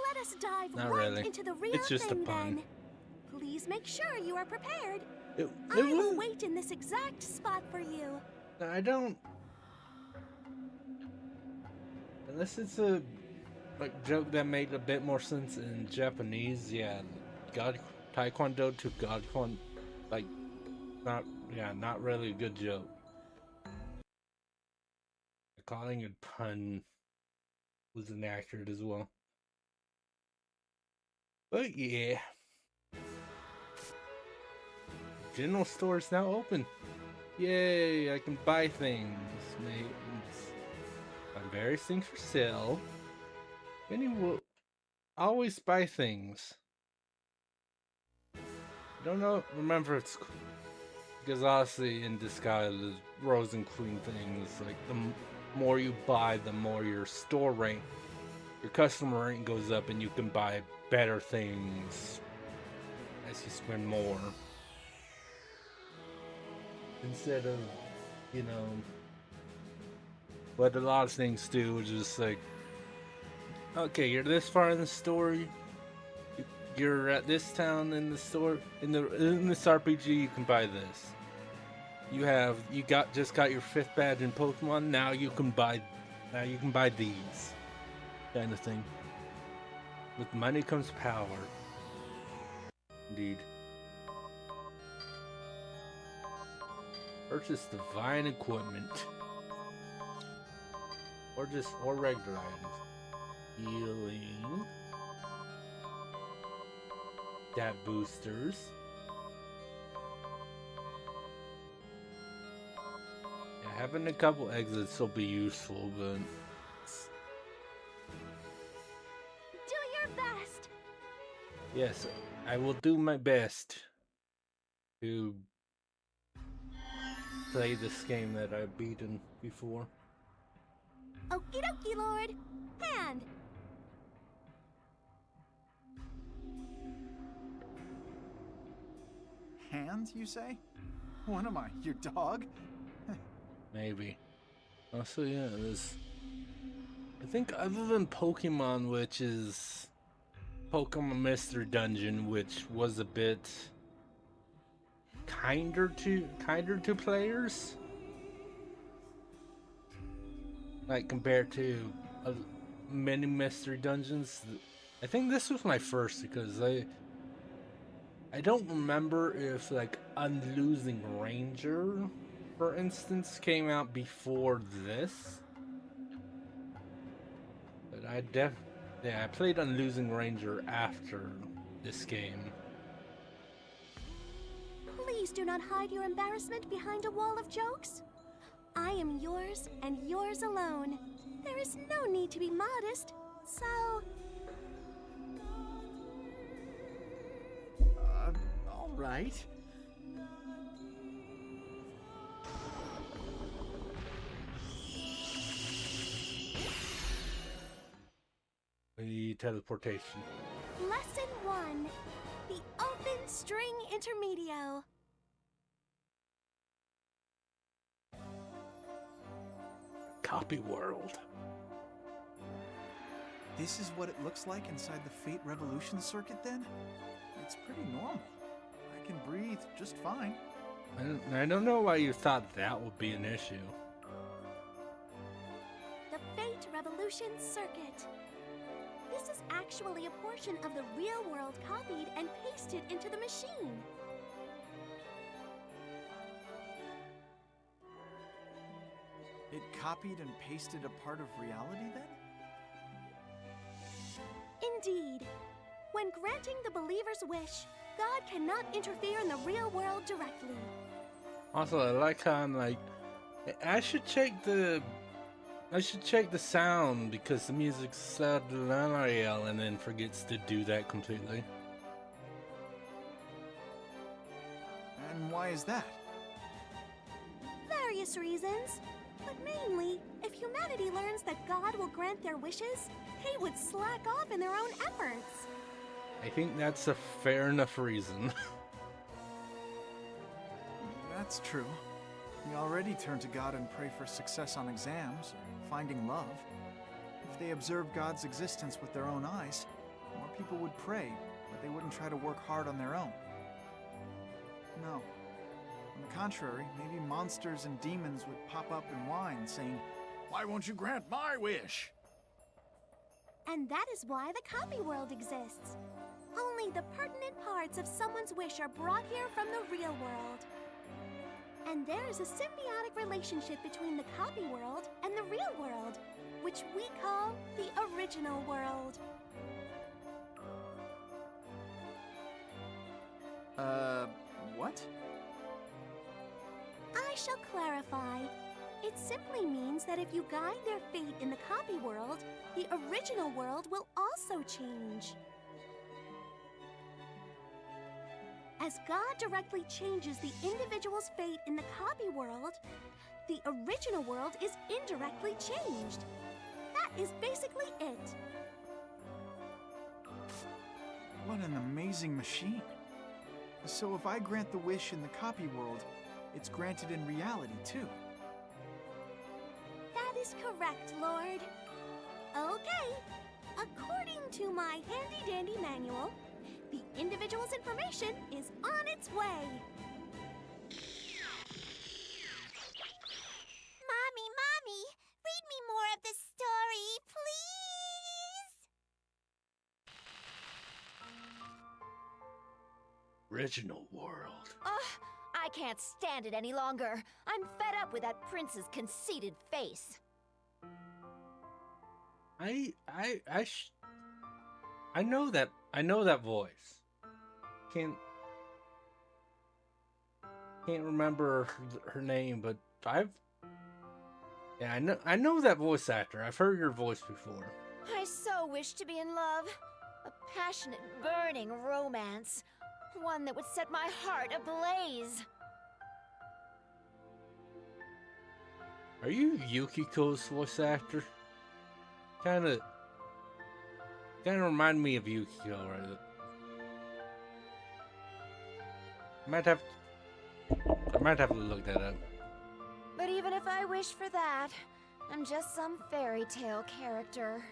Let us dive Not right really. into the real It's just a thing pun. then. Please make sure you are prepared. It I will was. wait in this exact spot for you. I don't. Unless it's a joke that made a bit more sense in Japanese, yeah. God Taekwondo to God Kwon, not really a good joke. Calling it pun was inaccurate as well. But yeah. General store is now open. Yay, I can buy things. Find various things for sale. Many will always buy things. I don't know. Remember, it's because honestly, in Disgaea, the Rosen Queen thing is like the more you buy, the more your store rank, your customer rank goes up, and you can buy better things as you spend more. Instead of, you know, what a lot of things do, is just like, okay, you're this far in the story. You're at this town in the store in this RPG. You can buy this. You just got your 5th badge in Pokemon. Now you can buy these kind of thing. With money comes power. Indeed. Purchase divine equipment. Or regular items. Healing. Stat boosters. Yeah, having a couple exits will be useful, but Do your best. yes, I will do my best to play this game that I've beaten before. Okie dokie, Lord. Hand. Hand, you say? What am I, your dog? Maybe. Also, yeah, I think other than Pokemon, which is Pokemon Mystery Dungeon, which was a bit kinder to players, like compared to many Mystery Dungeons. I think this was my first because I don't remember if like Unlosing Ranger, for instance, came out before this. But I played Unlosing Ranger after this game. Please do not hide your embarrassment behind a wall of jokes. I am yours and yours alone. There is no need to be modest, so... All right. The teleportation. Lesson 1. The Open String Intermedio. Copy World. This is what it looks like inside the Fate Revolution circuit, then? It's pretty normal. I can breathe just fine. I don't know why you thought that would be an issue. The Fate Revolution circuit. This is actually a portion of the real world copied and pasted into the machine. It copied and pasted a part of reality, then? Indeed. When granting the believer's wish, God cannot interfere in the real world directly. Also, I like how I'm like, I should check the sound because the music's so L'Oreal, and then forgets to do that completely. And why is that? Various reasons. But mainly, if humanity learns that God will grant their wishes, they would slack off in their own efforts. I think that's a fair enough reason. That's true. We already turn to God and pray for success on exams, or finding love. If they observed God's existence with their own eyes, more people would pray, but they wouldn't try to work hard on their own. No. On the contrary, maybe monsters and demons would pop up and whine, saying, "Why won't you grant my wish?" And that is why the copy world exists. Only the pertinent parts of someone's wish are brought here from the real world. And there is a symbiotic relationship between the copy world and the real world, which we call the original world. What? I shall clarify. It simply means that if you guide their fate in the copy world, the original world will also change. As God directly changes the individual's fate in the copy world, the original world is indirectly changed. That is basically it. What an amazing machine. So if I grant the wish in the copy world, it's granted in reality too. That is correct, Lord. Okay. According to my handy-dandy manual, the individual's information is on its way. Mommy, read me more of the story, please. Original world. Ugh, I can't stand it any longer. I'm fed up with that prince's conceited face. I know that voice. Can't remember her name, but I know that voice actor. I've heard your voice before. I so wish to be in love. A passionate, burning romance. One that would set my heart ablaze. Are you Yukiko's voice actor? Kinda remind me of Yukiko, right? I might have to look that up. But even if I wish for that, I'm just some fairy tale character.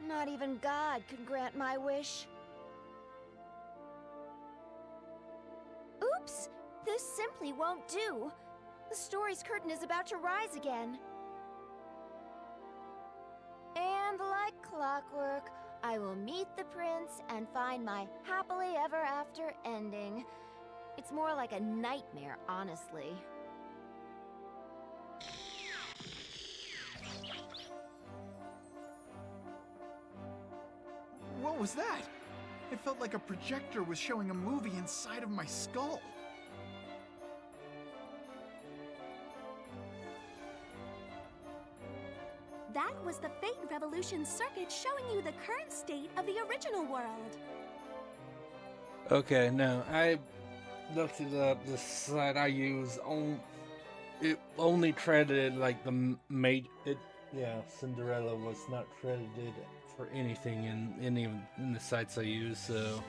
Not even God could grant my wish. Oops! This simply won't do. The story's curtain is about to rise again. And like clockwork, I will meet the prince and find my happily ever after ending. It's more like a nightmare, honestly. What was that? It felt like a projector was showing a movie inside of my skull. That was the Fate Revolution circuit showing you the current state of the original world. Okay, now I looked it up. The site I use it only credited like the Cinderella was not credited for anything in the sites I use. So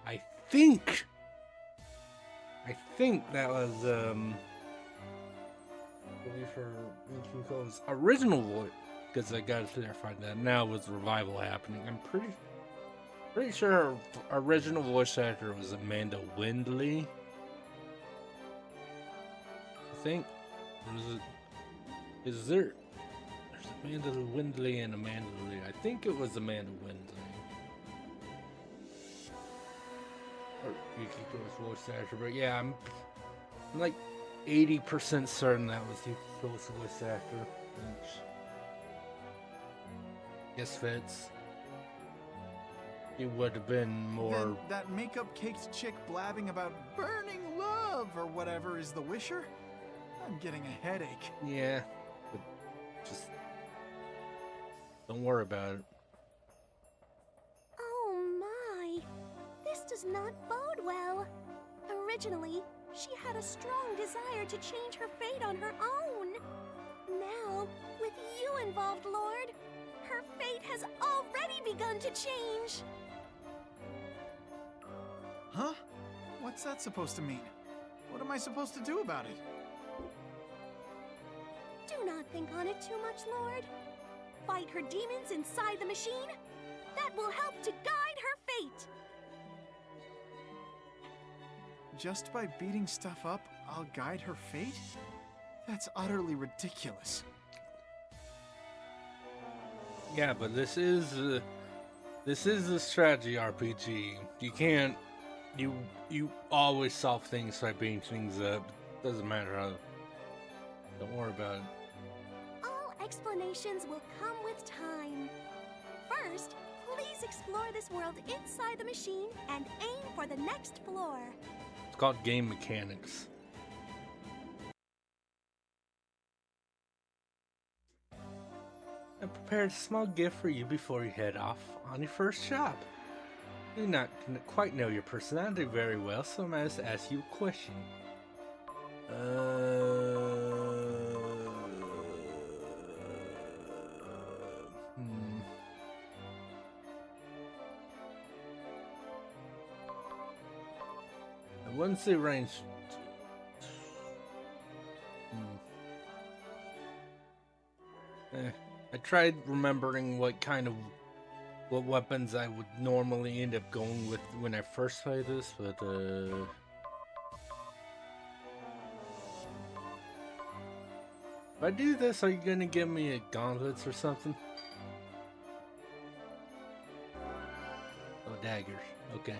I think that was for Yukiko's original voice, because I gotta clarify that now with revival happening. I'm pretty sure her original voice actor was Amanda Windley. I think there's Amanda Windley and Amanda Lee. I think it was Amanda Windley. Or Yukiko's voice actor, but yeah, I'm like 80% certain that was Yukiko's voice actor. Which I guess fits. It would have been more. Then that makeup-caked chick blabbing about burning love or whatever is the Wisher? I'm getting a headache. Yeah, but just don't worry about it. Oh my! This does not bode well. Originally, she had a strong desire to change her fate on her own. Now, with you involved, Lord, her fate has already begun to change. Huh? What's that supposed to mean? What am I supposed to do about it? Do not think on it too much, Lord. Fight her demons inside the machine. That will help to guide her fate. Just by beating stuff up, I'll guide her fate? That's utterly ridiculous. Yeah, but this is a strategy RPG. You can't. You always solve things by beating things up. Doesn't matter how. Don't worry about it. All explanations will come with time. First, please explore this world inside the machine and aim for the next floor. called game mechanics. I prepared a small gift for you before you head off on your first shop. I do not quite know your personality very well, so I must ask you a question. I wouldn't say range. I tried remembering what weapons I would normally end up going with when I first played this, but if I do this, are you gonna give me a gauntlets or something? Oh, daggers. Okay.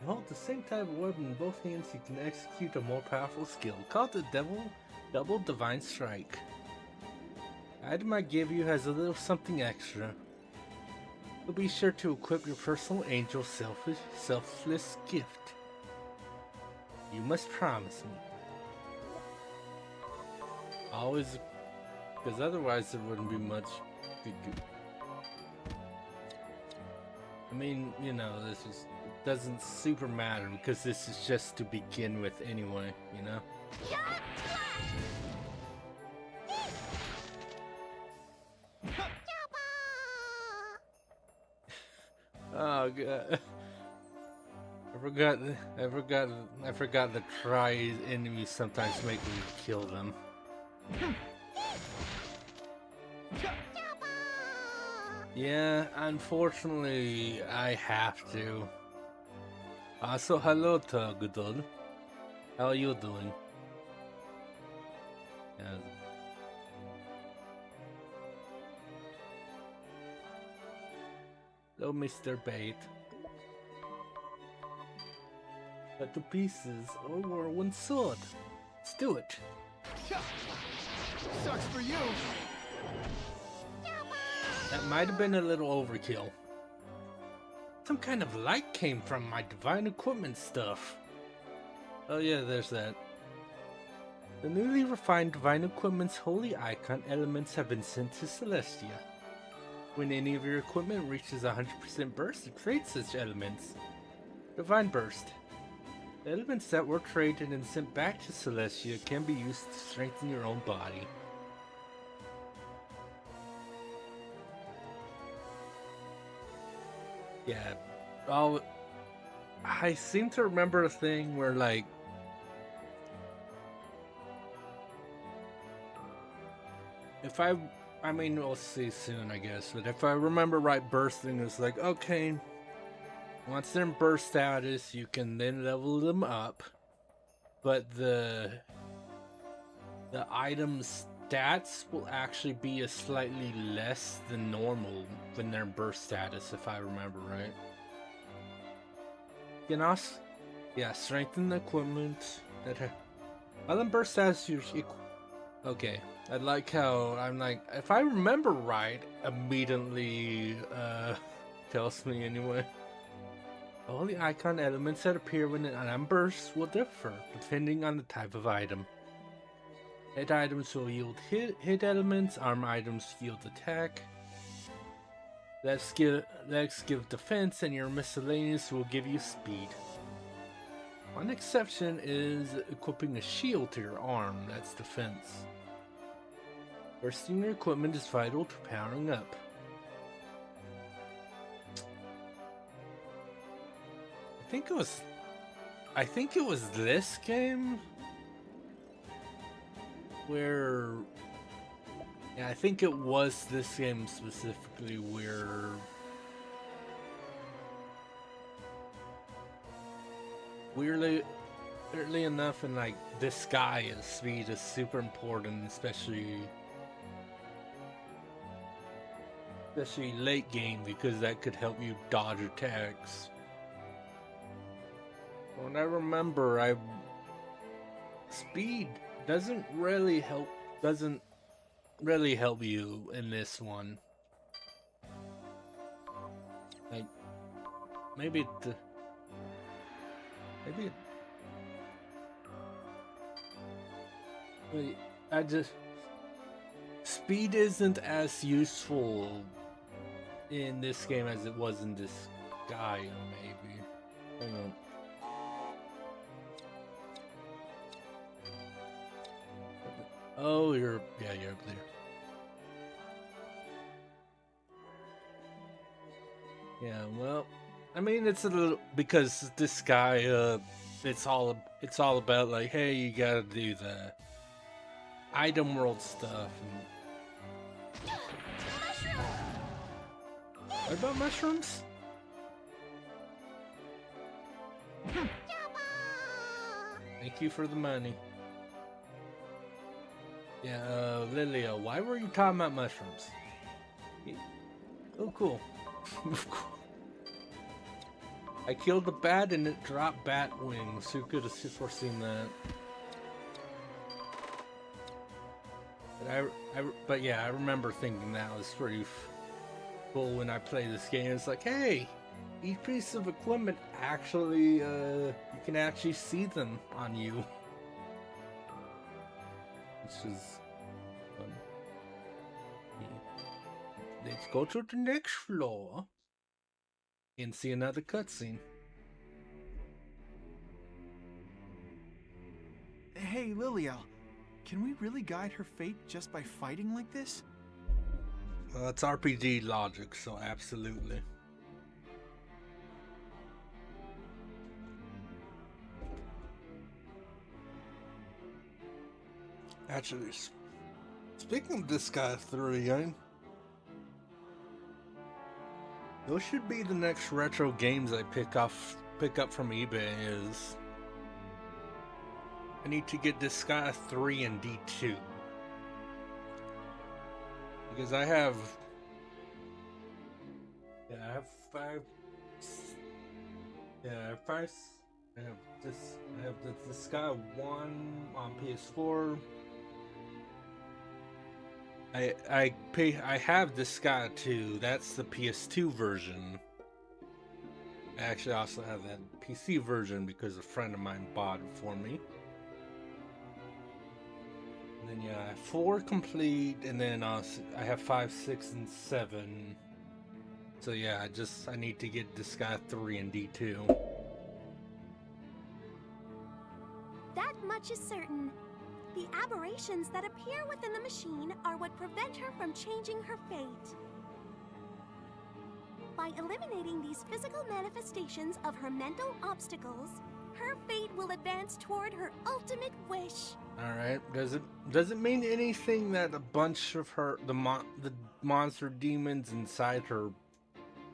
You hold the same type of weapon in both hands, you can execute a more powerful skill, called the Double Divine Strike. The item I give you has a little something extra. So be sure to equip your personal angel selfless gift. You must promise me. Always, because otherwise there wouldn't be much good. I mean, you know, doesn't super matter because this is just to begin with anyway, you know? Oh god. I forgot the try enemies sometimes make me kill them. Yeah, unfortunately, I have to. So hello, Tugudul. How are you doing? Yeah. Hello, Mr. Bait. Cut to pieces or whirlwind sword. Let's do it. Sucks for you. That might have been a little overkill. Some kind of light came from my divine equipment stuff. Oh yeah, there's that. The newly refined divine equipment's holy icon elements have been sent to Celestia. When any of your equipment reaches 100% burst, it creates such elements. Divine Burst. The elements that were traded and sent back to Celestia can be used to strengthen your own body. Yeah, I seem to remember a thing where, like, I mean, we'll see soon, I guess, but if I remember right, bursting is like, okay, once they're in burst status, you can then level them up, but the item's stats will actually be a slightly less than normal when they're in burst status, if I remember right. You know, yeah, strengthen the equipment that while in burst status, okay. I like how I'm like, if I remember right, immediately tells me anyway. All the icon elements that appear when an item bursts will differ depending on the type of item. Hit items will yield hit elements, arm items yield attack. Legs give defense, and your miscellaneous will give you speed. One exception is equipping a shield to your arm, that's defense. Bursting your equipment is vital to powering up. I think it was this game where, yeah, I think it was this game specifically where weirdly enough, and like this guy, speed is super important, especially late game, because that could help you dodge attacks. When I remember, speed doesn't really help you in this one. Like, maybe Maybe. Wait, I just. Speed isn't as useful in this game as it was in Disgaea, maybe. Hang on. Oh, you're up there. Yeah, well, I mean, it's a little because this guy, it's all about like, hey, you gotta do the item world stuff. And... What about mushrooms? Thank you for the money. Yeah, Lilia, why were you talking about mushrooms? Oh, cool. I killed the bat and it dropped bat wings. Who could have foreseen that? But yeah, I remember thinking that was pretty cool when I played this game. It's like, hey, each piece of equipment actually, you can actually see them on you. Which is fun. Let's go to the next floor and see another cutscene. Hey, Liliel, can we really guide her fate just by fighting like this? Well, it's RPG logic, so absolutely. Actually, speaking of Disgaea 3, those should be the next retro games I pick up from eBay. Is I need to get Disgaea 3 and D2 because I have five. Yeah, I have five. I have the Disgaea 1 on PS4. I have Disgaea 2. That's the PS2 version. I actually also have that PC version because a friend of mine bought it for me. And then yeah, I have 4 complete, and then I have 5, 6, and 7. So yeah, I need to get Disgaea 3 and D2. That much is certain. The aberrations that appear within the machine are what prevent her from changing her fate. By eliminating these physical manifestations of her mental obstacles, her fate will advance toward her ultimate wish. Alright, does it mean anything that a bunch of the monster demons inside her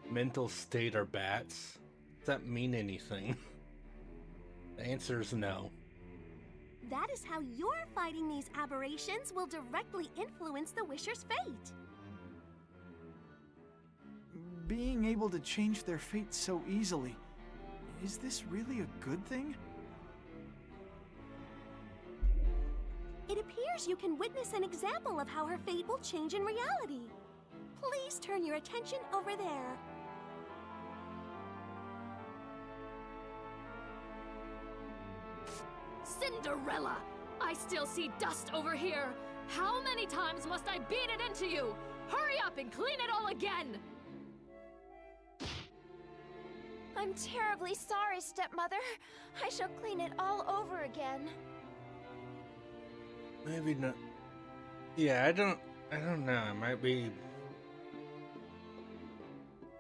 mental state are bats? Does that mean anything? The answer is no. That is how your fighting these aberrations will directly influence the Wisher's fate. Being able to change their fate so easily, is this really a good thing? It appears you can witness an example of how her fate will change in reality. Please turn your attention over there. Cinderella! I still see dust over here! How many times must I beat it into you? Hurry up and clean it all again! I'm terribly sorry, stepmother. I shall clean it all over again. Maybe not. Yeah, I don't know. It might be.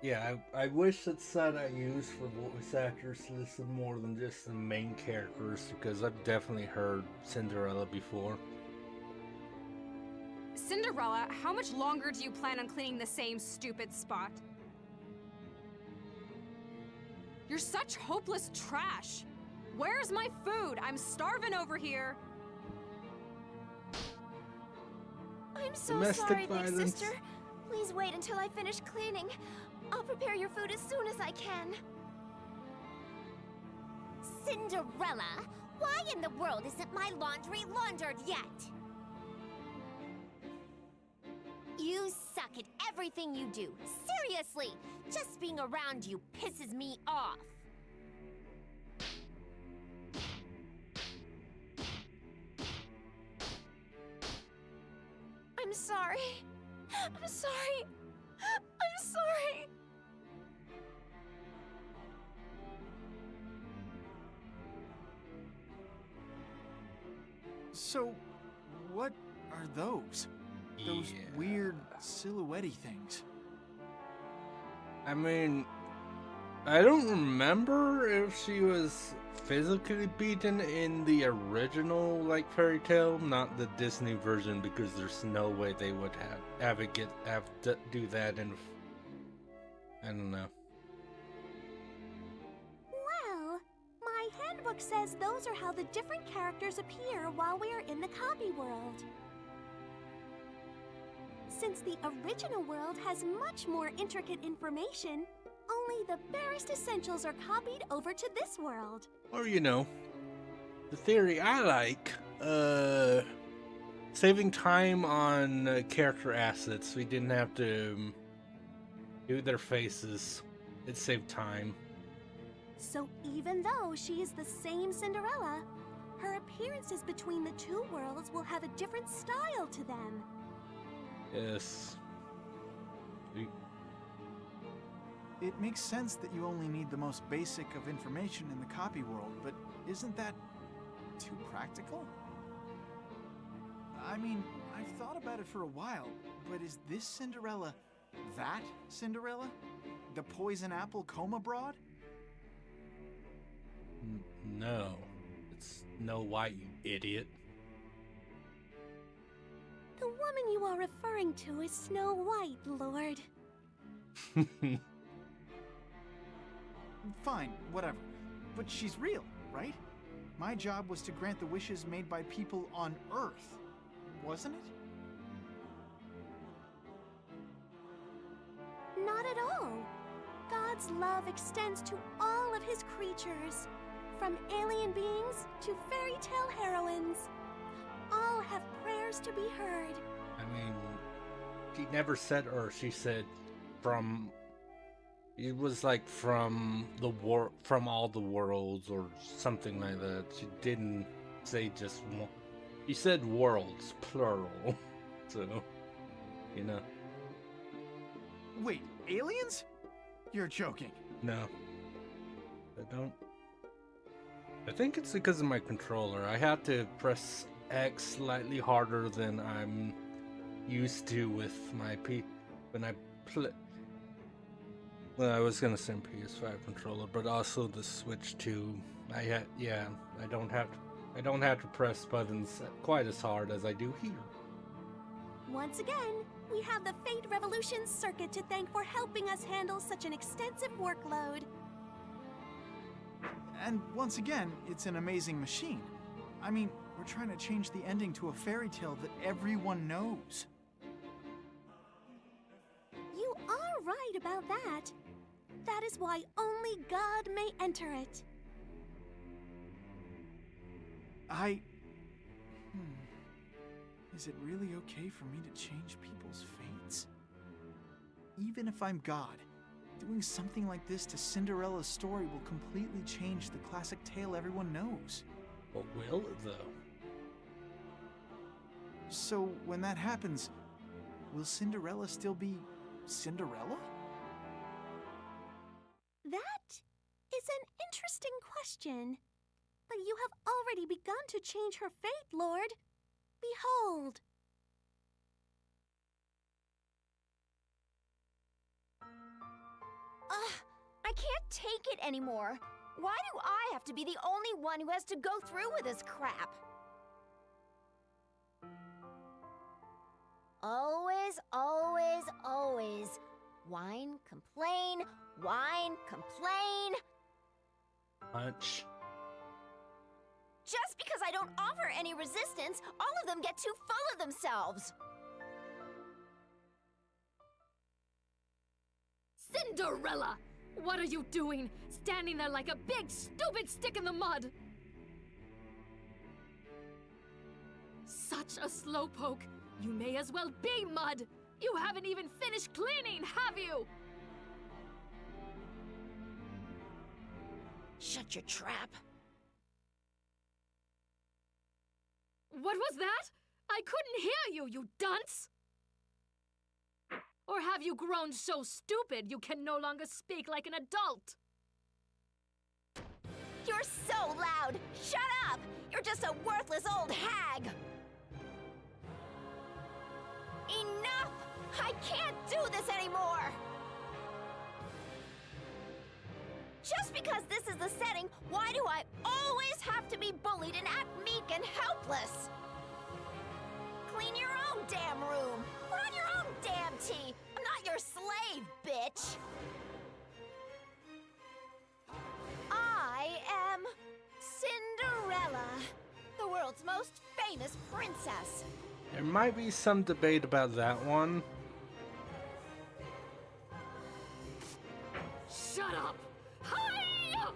Yeah, I wish that set I used for voice actors listed more than just the main characters, because I've definitely heard Cinderella before. Cinderella, how much longer do you plan on cleaning the same stupid spot? You're such hopeless trash! Where's my food? I'm starving over here! I'm so Domestic sorry, violence. big sister. Please wait until I finish cleaning. I'll prepare your food as soon as I can. Cinderella, why in the world isn't my laundry laundered yet? You suck at everything you do. Seriously, just being around you pisses me off. sorry. I'm sorry. So, what are those? Those Yeah. weird silhouette-y things. I mean, I don't remember if she was physically beaten in the original like fairy tale, not the Disney version, because there's no way they would have to do that in. I don't know. Well, my handbook says those are how the different characters appear while we are in the copy world. Since the original world has much more intricate information, only the barest essentials are copied over to this world. Or the theory I like, saving time on character assets. We didn't have to do their faces. It saved time. So even though she is the same Cinderella, her appearances between the two worlds will have a different style to them. Yes. It makes sense that you only need the most basic of information in the copy world, but isn't that too practical? I mean, I've thought about it for a while, but is this Cinderella that Cinderella? The poison apple coma broad? No. It's Snow White, you idiot. The woman you are referring to is Snow White, Lord. Fine, whatever. But she's real, right? My job was to grant the wishes made by people on Earth, wasn't it? Not at all. God's love extends to all of his creatures, from alien beings to fairy tale heroines. All have prayers to be heard. I mean, she never said Earth. She said from. It was like from from all the worlds or something like that. She didn't say just one. She said worlds, plural. So, Wait, aliens? You're joking. No. I don't. I think it's because of my controller. I had to press X slightly harder than I'm used to with my when I play. Well, I was gonna say PS5 controller, but also the Switch 2. I don't have to press buttons quite as hard as I do here. Once again, we have the Fate Revolution Circuit to thank for helping us handle such an extensive workload. And once again, it's an amazing machine. I mean, we're trying to change the ending to a fairy tale that everyone knows. You are right about that. That is why only God may enter it. Is it really okay for me to change people's fates? Even if I'm God, doing something like this to Cinderella's story will completely change the classic tale everyone knows. But will it, though? So, when that happens, will Cinderella still be Cinderella? That is an interesting question. But you have already begun to change her fate, Lord. Behold. I can't take it anymore. Why do I have to be the only one who has to go through with this crap? Always, always, always. Whine, complain, whine, complain. Punch. Just because I don't offer any resistance, all of them get too full of themselves. Cinderella! What are you doing? Standing there like a big, stupid stick in the mud! Such a slowpoke! You may as well be mud! You haven't even finished cleaning, have you? Shut your trap. What was that? I couldn't hear you, you dunce! have you grown so stupid you can no longer speak like an adult? You're so loud! Shut up! You're just a worthless old hag! Enough! I can't do this anymore! Just because this is the setting, why do I always have to be bullied and act meek and helpless? Clean your own damn room! Put on your own damn tea! I'm not your slave, bitch! I am Cinderella, the world's most famous princess. There might be some debate about that one. Shut up! Hi-ya!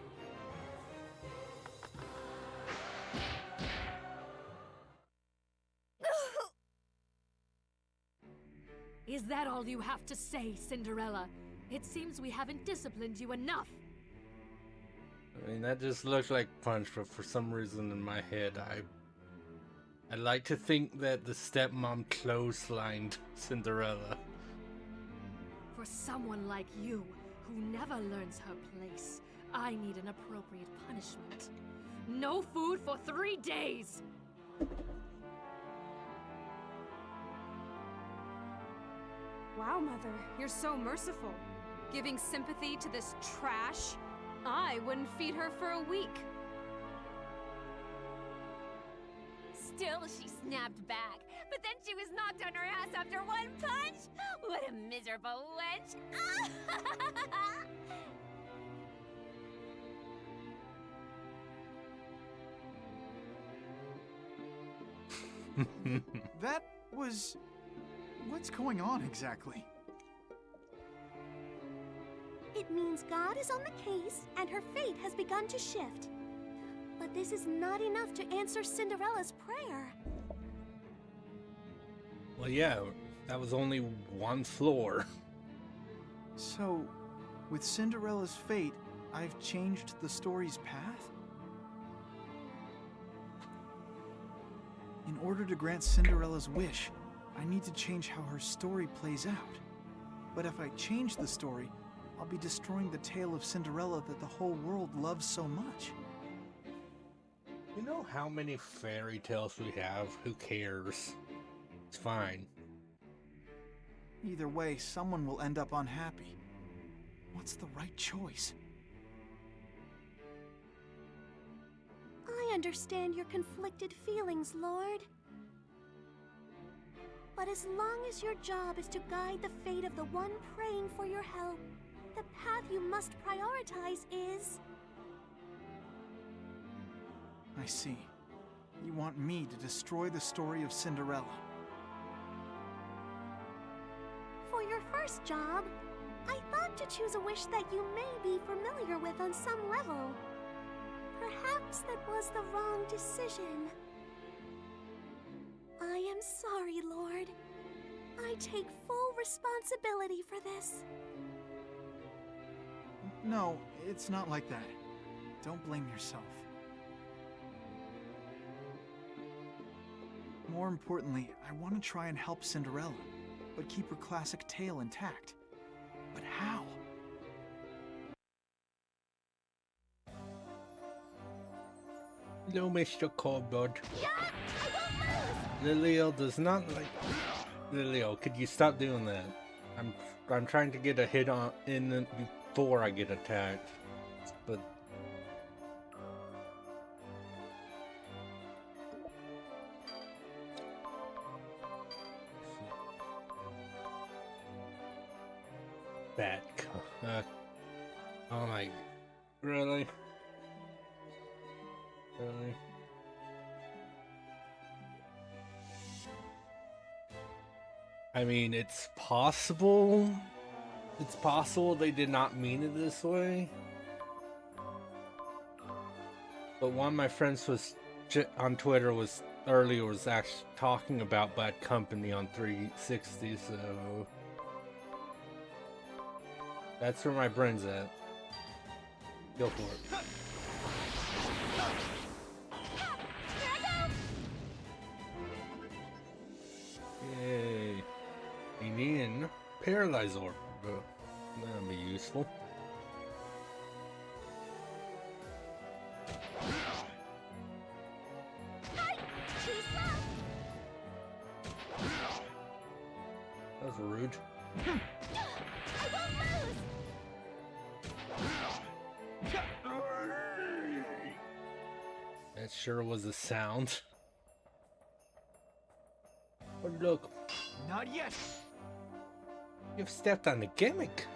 Is that all you have to say, Cinderella? It seems we haven't disciplined you enough. I mean, that just looks like punch, but for some reason in my head, I like to think that the stepmom clotheslined Cinderella. For someone like you, who never learns her place, I need an appropriate punishment. No food for 3 days! Wow, Mother, you're so merciful. Giving sympathy to this trash? I wouldn't feed her for a week. Still, she snapped back. But then she was knocked on her ass after one punch? What a miserable wench! That was... What's going on exactly? It means God is on the case and her fate has begun to shift. But this is not enough to answer Cinderella's prayer. Well, yeah, that was only one floor. So, with Cinderella's fate, I've changed the story's path? In order to grant Cinderella's wish, I need to change how her story plays out. But if I change the story, I'll be destroying the tale of Cinderella that the whole world loves so much. You know how many fairy tales we have? Who cares? It's fine. Either way, someone will end up unhappy. What's the right choice? I understand your conflicted feelings, Lord. But as long as your job is to guide the fate of the one praying for your help, the path you must prioritize is... I see. You want me to destroy the story of Cinderella. For your first job, I thought to choose a wish that you may be familiar with on some level. Perhaps that was the wrong decision. I am sorry, Lord. I take full responsibility for this. No, it's not like that. Don't blame yourself. More importantly, I want to try and help Cinderella, but keep her classic tale intact. But how? No, Mr. Coldblood. Yeah, I won't lose! Lilio does not like... Lilio, could you stop doing that? I'm trying to get a hit on in before I get attacked. But... That... oh my... Really? Really? I mean, it's possible. It's possible they did not mean it this way. But one of my friends was on Twitter was earlier was actually talking about Bad Company on 360, so that's where my brain's at. Go for it. Yay. In Paralyze orb. That'll be useful. Hi, choose left. That was rude. I won't lose. That sure was a sound. Oh, look. Not yet. You've stepped on a gimmick.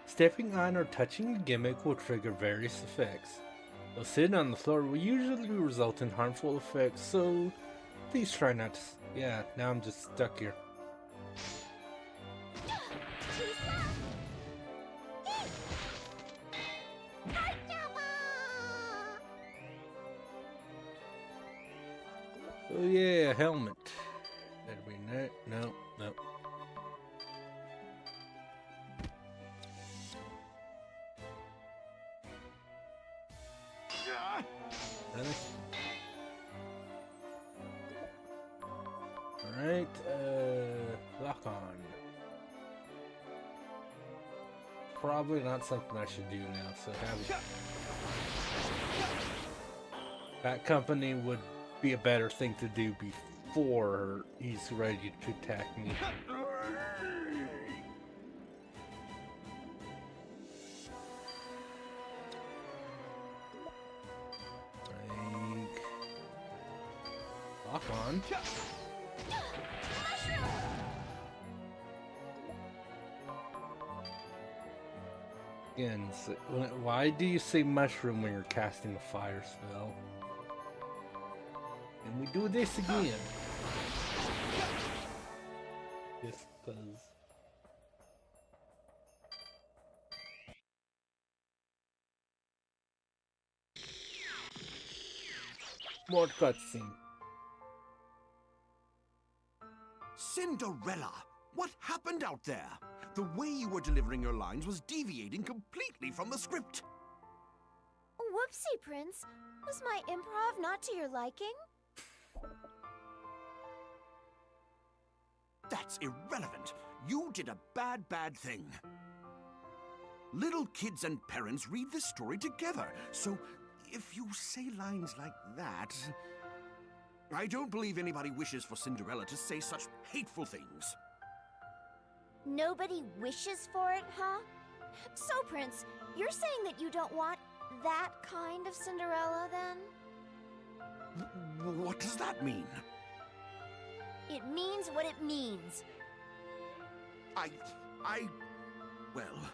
Stepping on or touching a gimmick will trigger various effects. Though sitting on the floor will usually result in harmful effects, so please try not to. Yeah, now I'm just stuck here. Choose left. Hi, Jabba. Oh yeah, helmet. That'd be no. Really? Alright, lock on. Probably not something I should do now, so have it. That company would be a better thing to do before he's ready to attack me. Lock on. Again, why do you say mushroom when you're casting a fire spell? And we do this again. Just because. More cutscene. Cinderella! What happened out there? The way you were delivering your lines was deviating completely from the script. Whoopsie, Prince. Was my improv not to your liking? That's irrelevant. You did a bad thing. Little kids and parents read this story together, so if you say lines like that... I don't believe anybody wishes for Cinderella to say such hateful things. Nobody wishes for it, huh? So, Prince, you're saying that you don't want that kind of Cinderella, then? What does that mean? It means what it means. Well...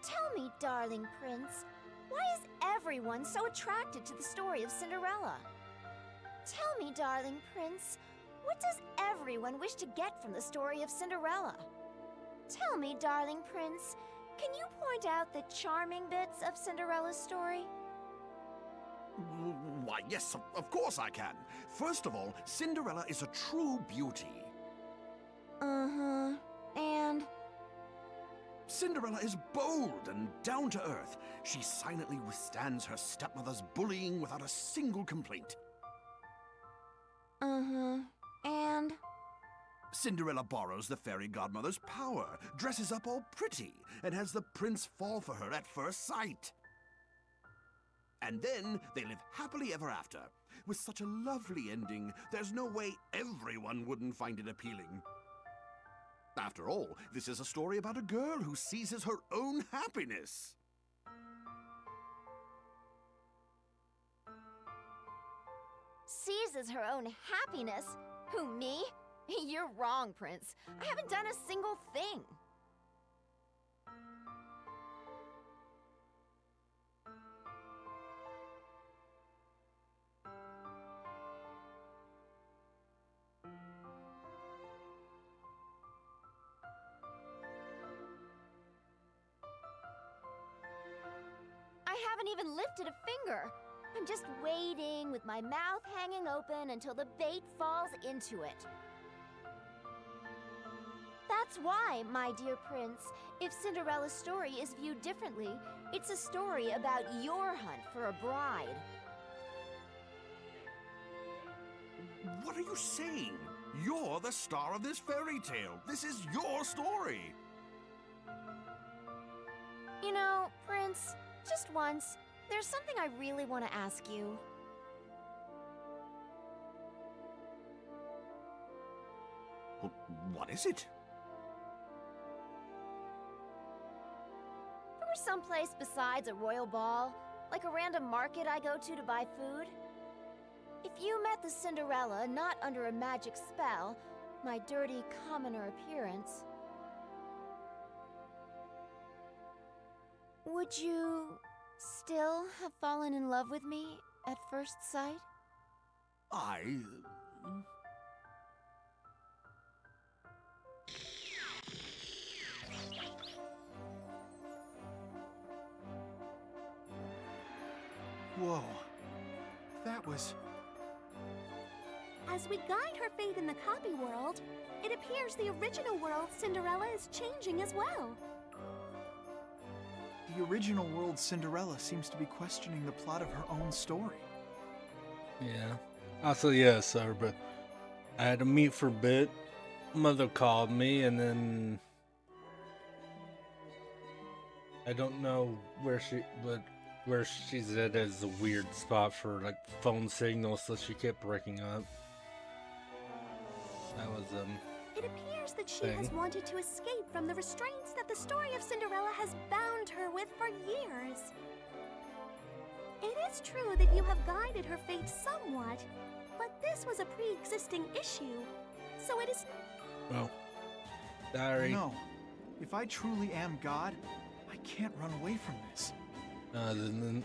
Tell me, darling Prince, why is everyone so attracted to the story of Cinderella? Tell me, darling Prince, what does everyone wish to get from the story of Cinderella? Tell me, darling Prince, can you point out the charming bits of Cinderella's story? Why, yes, of course I can. First of all, Cinderella is a true beauty. Uh-huh. And? Cinderella is bold and down to earth. She silently withstands her stepmother's bullying without a single complaint. Uh-huh. And? Cinderella borrows the fairy godmother's power, dresses up all pretty, and has the prince fall for her at first sight. And then they live happily ever after. With such a lovely ending, there's no way everyone wouldn't find it appealing. After all, this is a story about a girl who seizes her own happiness. Seizes her own happiness? Who, me? You're wrong, Prince. I haven't done a single thing. I haven't even lifted a finger. I'm just waiting with my mouth hanging open until the bait falls into it. That's why, my dear Prince, if Cinderella's story is viewed differently, it's a story about your hunt for a bride. What are you saying? You're the star of this fairy tale. This is your story. You know, Prince, just once, there's something I really want to ask you. What is it? Or someplace besides a royal ball, like a random market I go to buy food. If you met the Cinderella not under a magic spell, my dirty commoner appearance, would you still have fallen in love with me at first sight? Whoa. That was... As we guide her fate in the copy world, it appears the original world Cinderella is changing as well. The original world Cinderella seems to be questioning the plot of her own story. Yeah. Also, yeah, sir, but I had to meet for a bit. Mother called me, and then I don't know where she's at is a weird spot for like phone signals, so she kept breaking up. That was It appears that she has wanted to escape from the restraints that the story of Cinderella has bound her with for years. It is true that you have guided her fate somewhat, but this was a pre-existing issue, so it is... Oh. Sorry. No. If I truly am God, I can't run away from this. Then,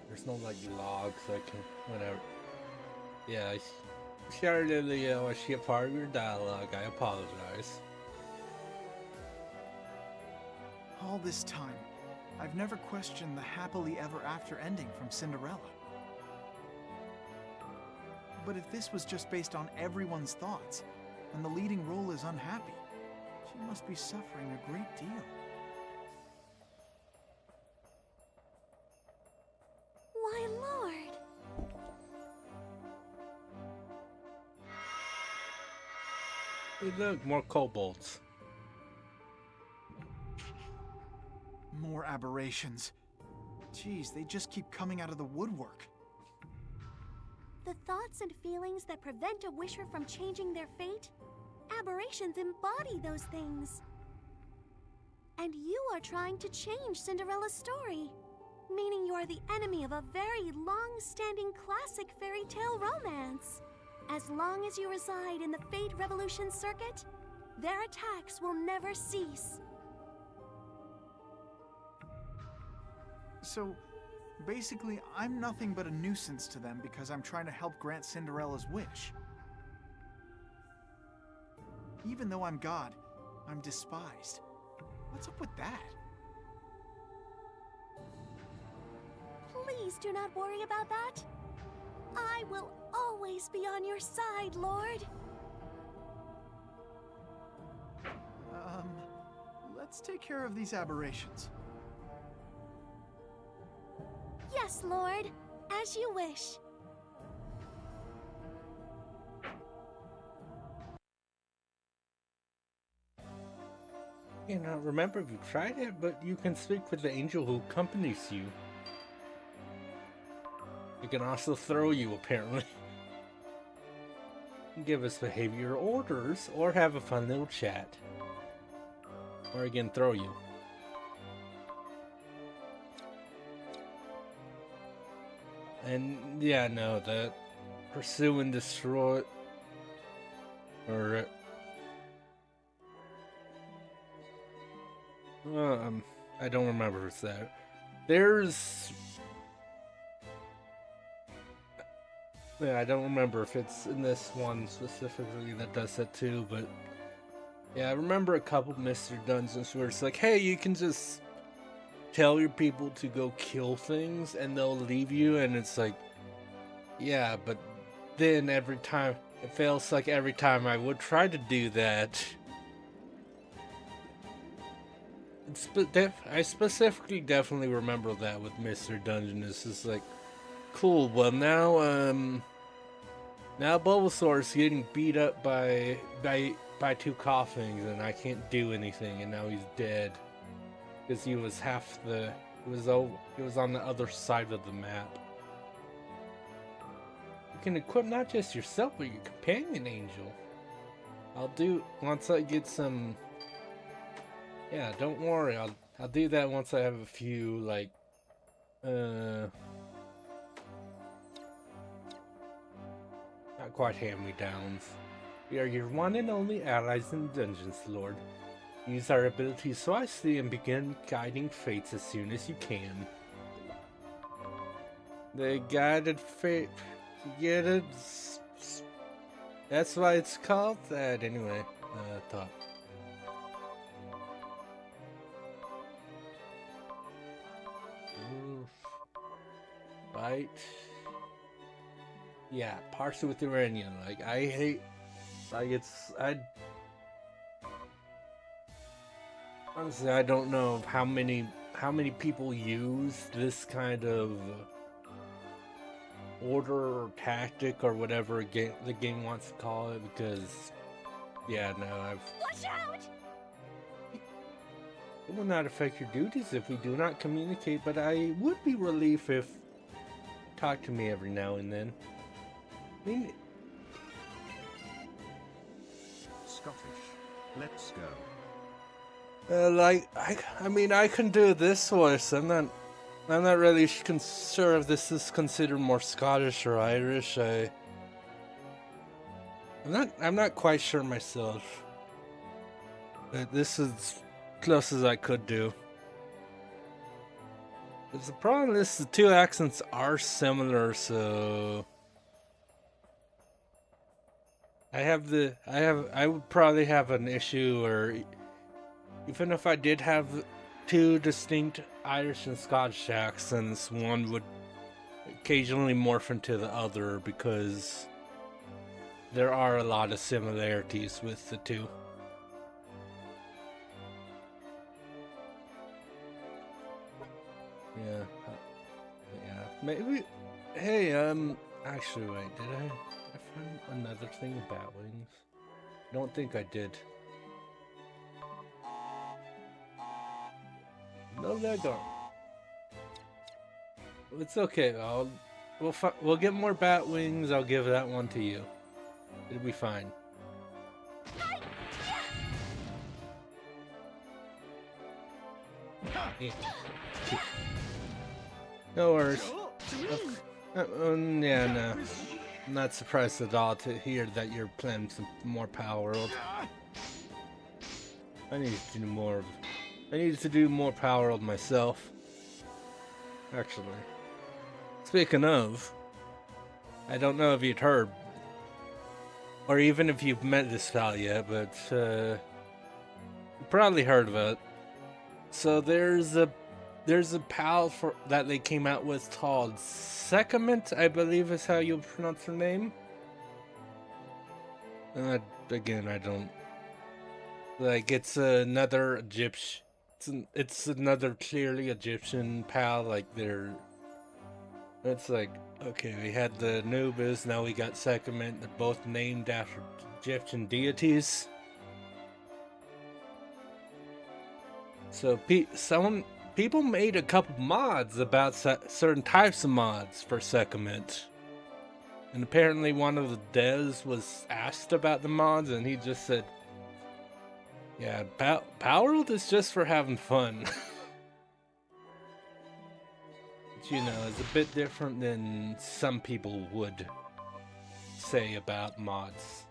there's no like logs I can, whatever. Yeah, sorry Lily, I skip part of your dialogue. I apologize. All this time, I've never questioned the happily ever after ending from Cinderella. But if this was just based on everyone's thoughts, and the leading role is unhappy, she must be suffering a great deal. Why, Lord! Hey, look, more kobolds. More aberrations. Geez, they just keep coming out of the woodwork. The thoughts and feelings that prevent a wisher from changing their fate? Aberrations embody those things. And you are trying to change Cinderella's story, meaning you are the enemy of a very long-standing classic fairy tale romance. As long as you reside in the Fate Revolution circuit, their attacks will never cease. So, basically, I'm nothing but a nuisance to them because I'm trying to help grant Cinderella's wish. Even though I'm God, I'm despised. What's up with that? Please do not worry about that. I will always be on your side, Lord. Let's take care of these aberrations. Yes, Lord. As you wish. You know, remember you tried it, but you can speak with the angel who accompanies you. It can also throw you, apparently. Give us behavioral orders, or have a fun little chat. Or again, throw you. And yeah, no, that pursue and destroy, or I don't remember if it's that. There's, yeah, I don't remember if it's in this one specifically that does that too, but yeah, I remember a couple Mr. Dungeons where it's like, hey, you can just tell your people to go kill things and they'll leave you, and it's like, yeah, but then every time, it feels like every time I would try to do that, I specifically definitely remember that with Mr. Dungeon. It's just like, cool, well now, Now Bulbasaur's getting beat up by two coughings, and I can't do anything, and now he's dead because he was he was on the other side of the map. You can equip not just yourself but your companion angel. I'll do once I get some. Yeah, don't worry. I'll do that once I have a few like not quite hand-me-downs. We are your one and only allies in Dungeons, Lord. Use our abilities wisely and begin guiding fates as soon as you can. The guided fate. You get it? That's why it's called that anyway. Thought. Oof. Right. Yeah, partially with Iranian. Like, I hate. Like, honestly, I don't know how many people use this kind of order or tactic or whatever the game wants to call it, because yeah, no, Watch out! It will not affect your duties if we do not communicate, but I would be relieved if you talk to me every now and then. I mean, Scottish. Let's go. I mean, I can do this voice. I'm not really sure if this is considered more Scottish or Irish. I'm not quite sure myself. But this is close as I could do. But the problem is the two accents are similar, so I would probably have an issue, or even if I did have two distinct Irish and Scottish accents, one would occasionally morph into the other because there are a lot of similarities with the two. Yeah. Maybe. Hey, actually, wait, did I find another thing about wings? I don't think I did. No, they're gone. It's okay. We'll get more bat wings. I'll give that one to you. It'll be fine. Yeah. No worries. Yeah, no. I'm not surprised at all to hear that you're playing some more Power World. I need to do more. I need to do more Power World myself. Actually. Speaking of, I don't know if you'd heard, or even if you've met this fella yet, but you probably heard of it. So there's a PAL that they came out with called Sekhmet, I believe is how you pronounce her name. Again, I don't like. It's another Egyptian. It's another clearly Egyptian PAL. Like it's like, okay, we had the Anubis, now we got Sekhmet. They're both named after Egyptian deities. So people made a couple mods about certain types of mods for Sekhmet. And apparently one of the devs was asked about the mods, and he just said, yeah, Power World is just for having fun. Which, you know, is a bit different than some people would say about mods.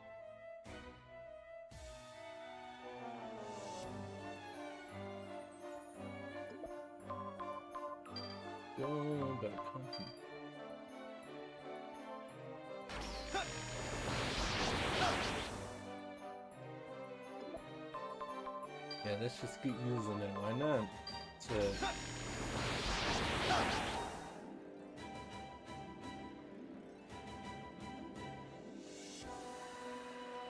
Yeah, let's just keep using it. Why not?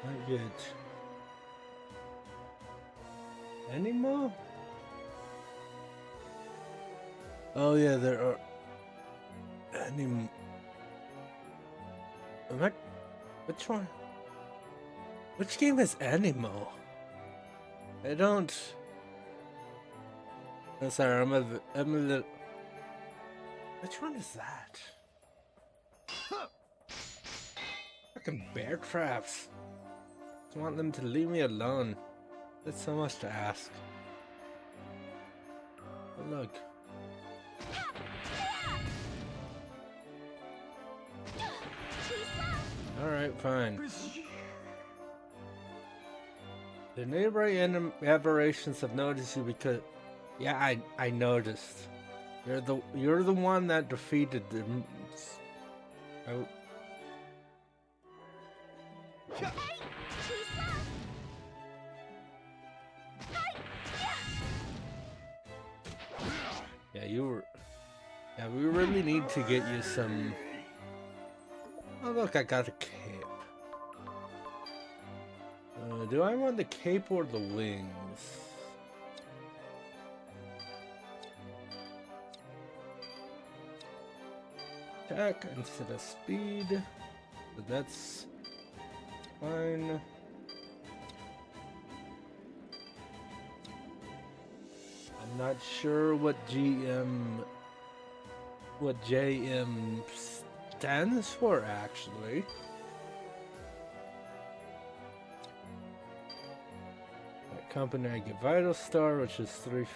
Not yet. Any more? Oh yeah, there are. Which one? Which game is Animo? I don't. I'm sorry, I'm a little. Which one is that? Fucking bear traps. Just want them to leave me alone. That's so much to ask. But look. Alright, fine. The neighboring aberrations have noticed you because... Yeah, I noticed. You're the one that defeated them. Oh. Yeah, you were... Yeah, we really need to get you some... Oh look, I got a cape. Do I want the cape or the wings? Attack instead of speed. But that's fine. I'm not sure what JM stands for, actually. That company I get Vital Star, which is 3.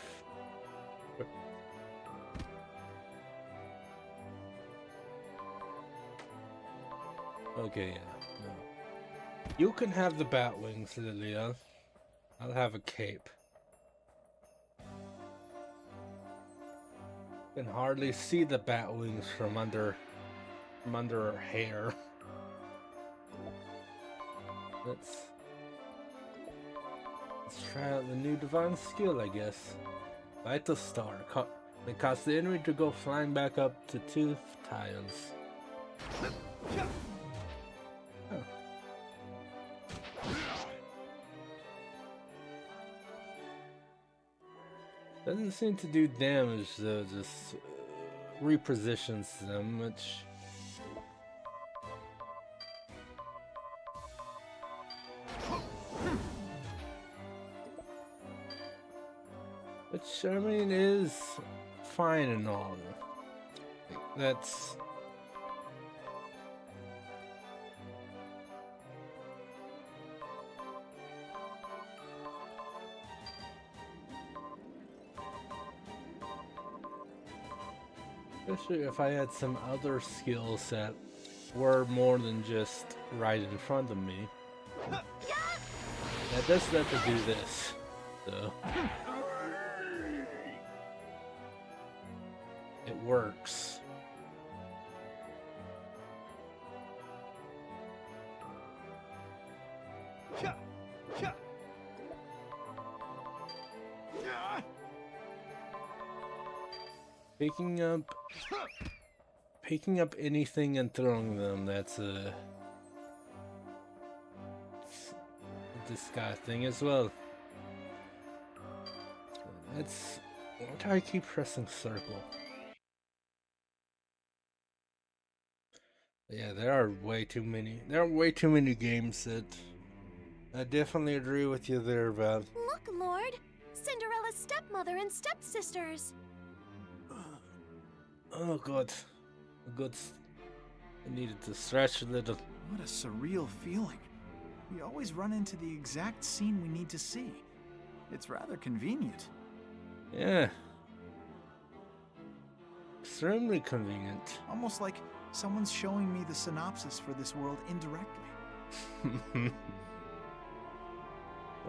Okay, yeah. No. You can have the bat wings, Lilia. I'll have a cape. Can hardly see the bat wings from under her hair. Let's try out the new divine skill, I guess. Vital Star. It caused the enemy to go flying back up to 2 tiles. Oh. Doesn't seem to do damage though, just repositions them, which... Which, I mean, is fine and all. That's... Especially if I had some other skills that were more than just right in front of me. That does that to do this, so... It works. Picking up anything and throwing them, that's a this guy thing as well. That's why do I keep pressing circle? Yeah, there are way too many. There are way too many games that I definitely agree with you there, Val. Look, Lord! Cinderella's stepmother and stepsisters! Oh god. Good. I needed to stretch a little. What a surreal feeling. We always run into the exact scene we need to see. It's rather convenient. Yeah. Extremely convenient. Almost like someone's showing me the synopsis for this world indirectly.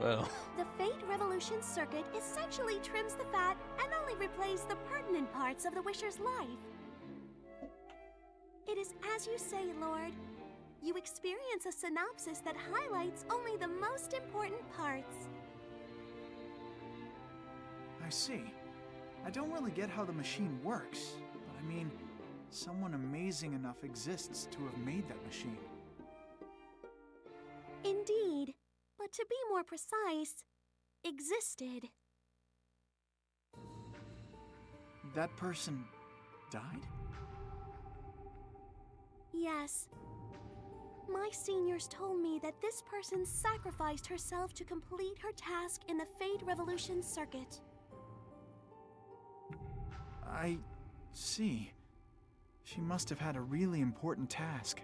Well. The Fate Revolution circuit essentially trims the fat and only replays the pertinent parts of the Wisher's life. It is as you say, Lord. You experience a synopsis that highlights only the most important parts. I see. I don't really get how the machine works, but I mean, someone amazing enough exists to have made that machine. Indeed, but to be more precise, existed. That person died? Yes. My seniors told me that this person sacrificed herself to complete her task in the Fate Revolution circuit. I see. She must have had a really important task.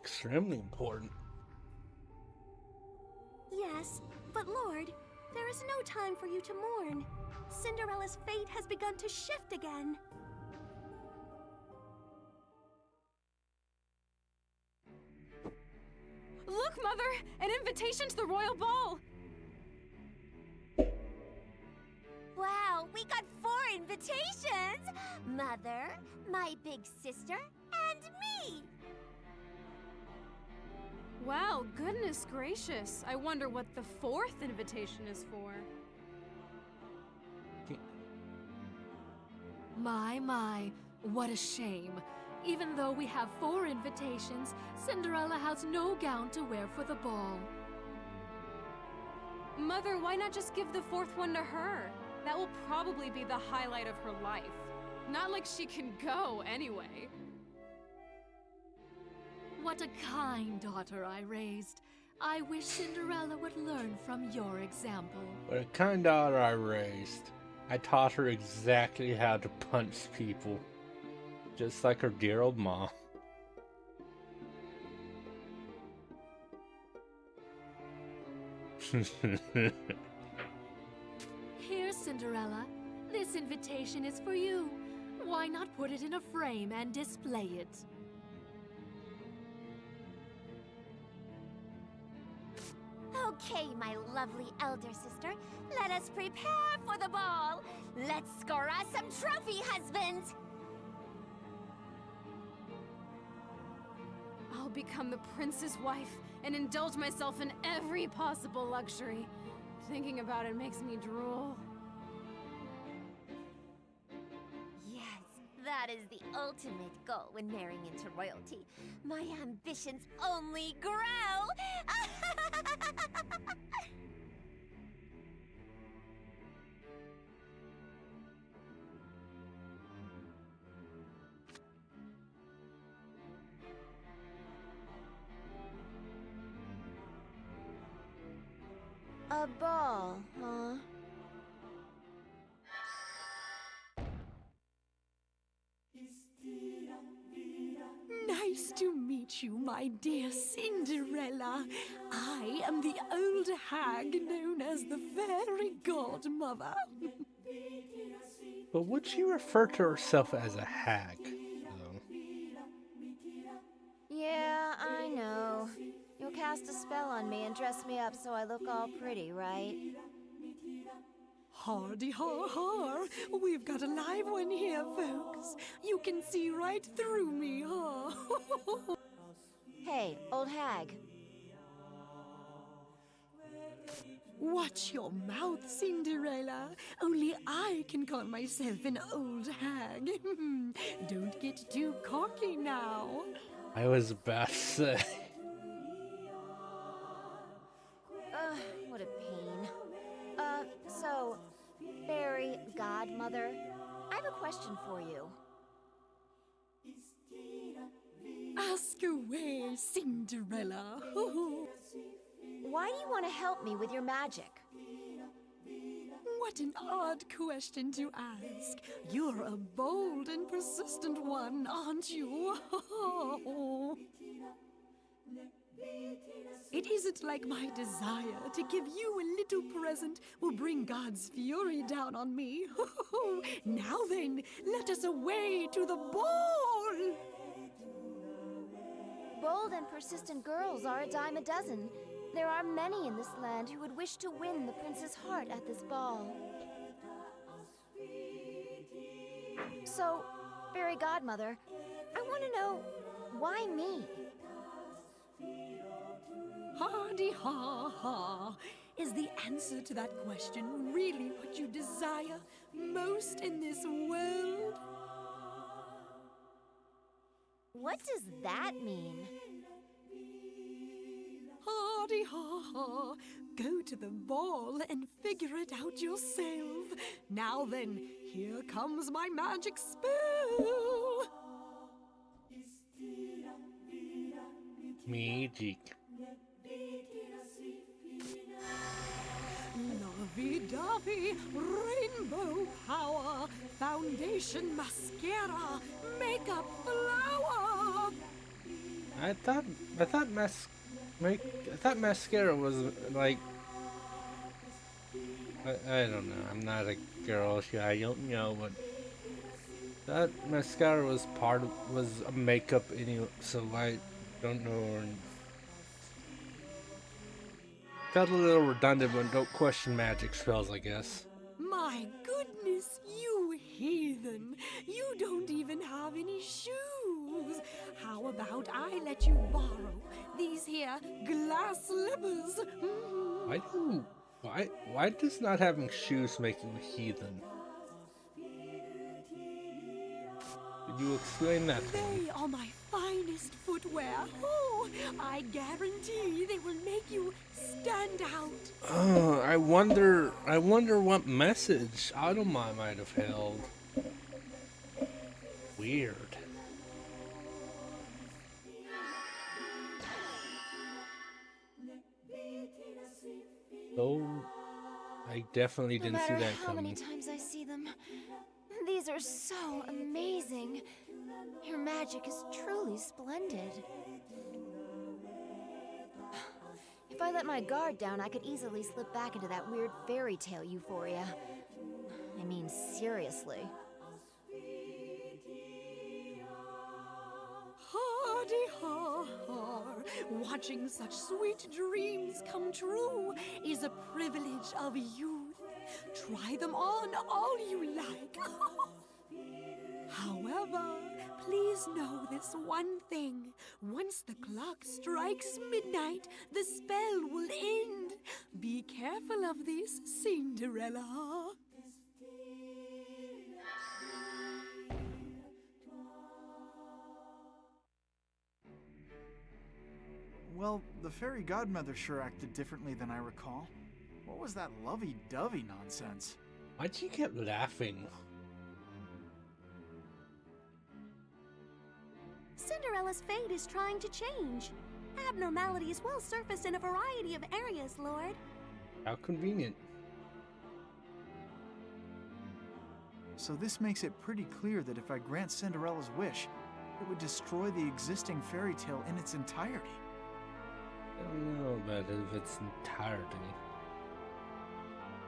Extremely important. Yes, but Lord, there is no time for you to mourn. Cinderella's fate has begun to shift again. Look, Mother! An invitation to the royal ball! Wow, we got 4 invitations! Mother, my big sister, and me! Wow, goodness gracious. I wonder what the 4th invitation is for. My, what a shame. Even though we have 4 invitations, Cinderella has no gown to wear for the ball. Mother, why not just give the 4th one to her? That will probably be the highlight of her life. Not like she can go, anyway. What a kind daughter I raised. I wish Cinderella would learn from your example. What a kind daughter I raised. I taught her exactly how to punch people. Just like her dear old mom. Here, Cinderella. This invitation is for you. Why not put it in a frame and display it? Okay, my lovely elder sister, let us prepare for the ball. Let's score us some trophy husbands. I'll become the prince's wife and indulge myself in every possible luxury. Thinking about it makes me drool. Yes, that is the ultimate goal when marrying into royalty. My ambitions only grow. A ball, huh? Nice to meet you, my dear Cinderella. I am the old hag known as the Fairy Godmother. But would she refer to herself as a hag, though? Yeah, I know. You'll cast a spell on me and dress me up so I look all pretty, right? Hardy har har, we've got a live one here, folks. You can see right through me, huh? Hey, old hag. Watch your mouth, Cinderella. Only I can call myself an old hag. Don't get too cocky now. I was about to say. What a pain. So, Fairy Godmother, I have a question for you. Ask away, Cinderella. Why do you want to help me with your magic? What an odd question to ask. You're a bold and persistent one, aren't you? It isn't like my desire to give you a little present will bring God's fury down on me. Now then, let us away to the ball! Bold and persistent girls are a dime a dozen. There are many in this land who would wish to win the prince's heart at this ball. So, Fairy Godmother, I want to know, why me? Hardy ha ha. Is the answer to that question really what you desire most in this world? What does that mean? Hardy ha ha. Go to the ball and figure it out yourself. Now then, here comes my magic spell. Magic. Lovey-dovey, rainbow power, foundation mascara, makeup flower. I thought mascara was like I don't know. I'm not a girl, so I don't know, but that mascara was was a makeup anyway, so I don't know. Felt a little redundant, but don't question magic spells, I guess. My goodness, you heathen! You don't even have any shoes! How about I let you borrow these here glass slippers? Why does not having shoes make you a heathen? Could you explain that to me? They are my finest footwear. Oh, I guarantee they will make you stand out. I wonder what message Automai might have held. Weird. Oh, I definitely didn't see that How coming. many times I see them, these are so amazing. Your magic is truly splendid. If I let my guard down, I could easily slip back into that weird fairy tale euphoria. I mean, seriously. Hardy har har. Watching such sweet dreams come true is a privilege of youth. Try them on all you like. However, please know this one thing. Once the clock strikes midnight, the spell will end. Be careful of this, Cinderella. Well, the fairy godmother sure acted differently than I recall. What was that lovey-dovey nonsense? Why'd she keep laughing? Cinderella's fate is trying to change. Abnormalities will surface in a variety of areas, Lord. How convenient. So this makes it pretty clear that if I grant Cinderella's wish, it would destroy the existing fairy tale in its entirety. I don't know about it if it's entirety.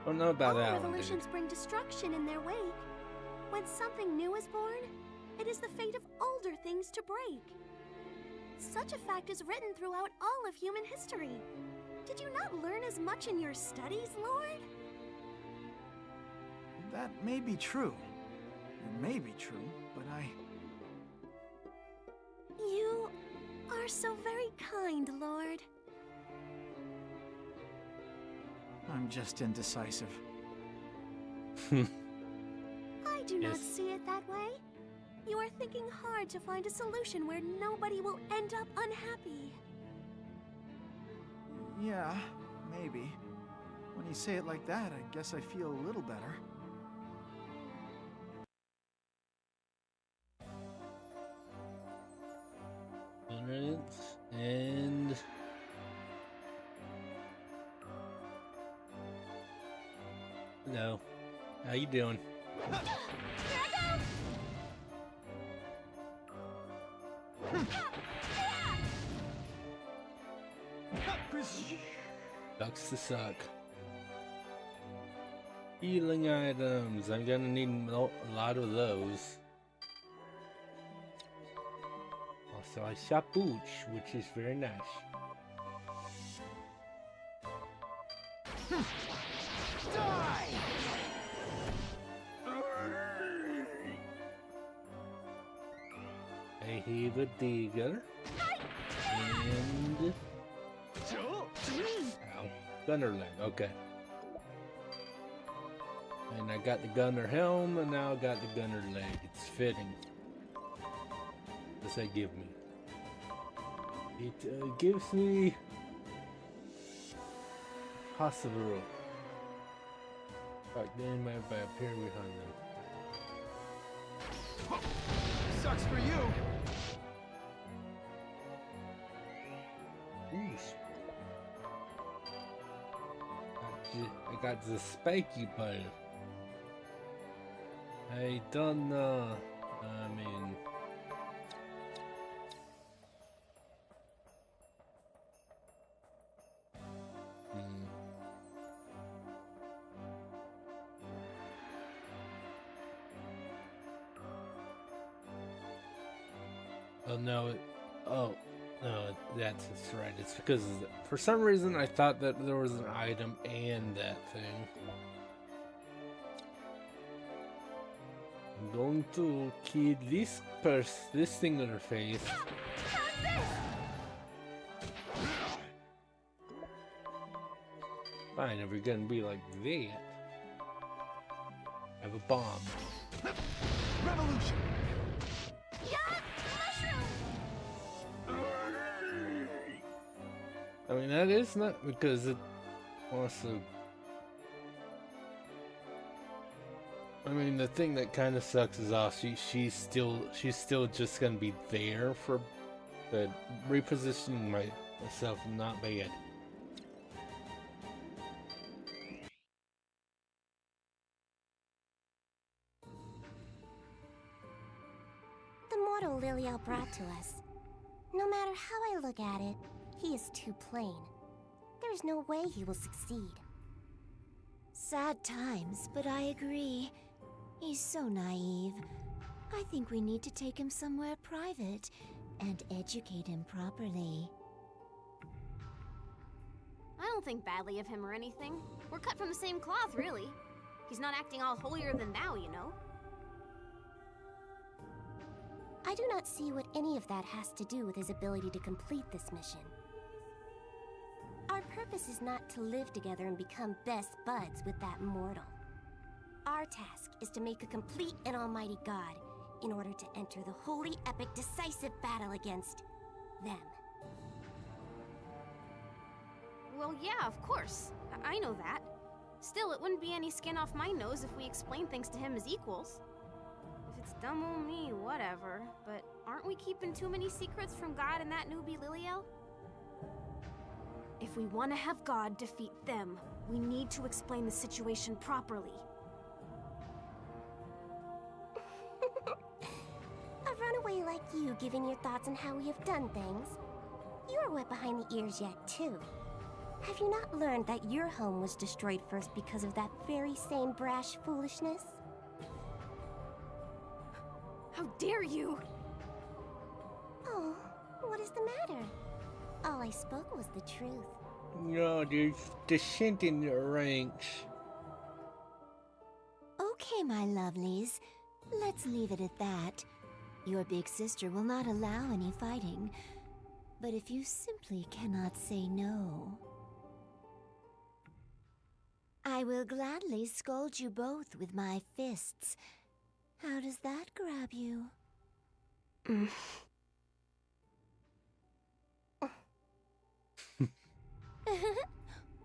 Don't know about All that one, revolutions dude. bring destruction in their wake. When something new is born, it is the fate of older things to break. Such a fact is written throughout all of human history. Did you not learn as much in your studies, Lord? That may be true. It may be true, but You are so very kind, Lord. I'm just indecisive. I do not Yes. see it that way. You are thinking hard to find a solution where nobody will end up unhappy. Yeah, maybe. When you say it like that, I guess I feel a little better. Alright, and hello. How you doing? Sucks to suck. Healing items. I'm gonna need a lot of those. Also, a Shapuch, which is very nice. Die! I have a digger. And ow, gunner leg. Okay. And I got the gunner helm, and now I got the gunner leg. It's fitting. What does that give me? It gives me possible. Alright, then my appear behind them. Sucks for you! got the spiky ball. I don't know. I mean, oh no! Oh no! That's right. It's because for some reason I thought that there was an item and that thing. I'm going to kill this thing in her face. Fine, if you're gonna be like that. I have a bomb. Revolution! I mean, that is not because it wants to. I mean, the thing that kind of sucks is off. She's still just gonna be there for, but repositioning myself not bad. The mortal Liliel brought to us. No matter how I look at it, he is too plain. There is no way he will succeed. Sad times, but I agree. He's so naive. I think we need to take him somewhere private and educate him properly. I don't think badly of him or anything. We're cut from the same cloth, really. He's not acting all holier than thou, you know. I do not see what any of that has to do with his ability to complete this mission. Our purpose is not to live together and become best buds with that mortal. Our task is to make a complete and almighty god in order to enter the holy, epic, decisive battle against them. Well, yeah, of course. I know that. Still, it wouldn't be any skin off my nose if we explained things to him as equals. If it's dumb old me, whatever. But aren't we keeping too many secrets from God and that newbie Liliel? If we want to have God defeat them, we need to explain the situation properly. A runaway like you giving your thoughts on how we have done things. You are wet behind the ears yet, too. Have you not learned that your home was destroyed first because of that very same brash foolishness? How dare you! Oh, what is the matter? All I spoke was the truth. No, there's dissent in the ranks. Okay, my lovelies. Let's leave it at that. Your big sister will not allow any fighting. But if you simply cannot say no, I will gladly scold you both with my fists. How does that grab you?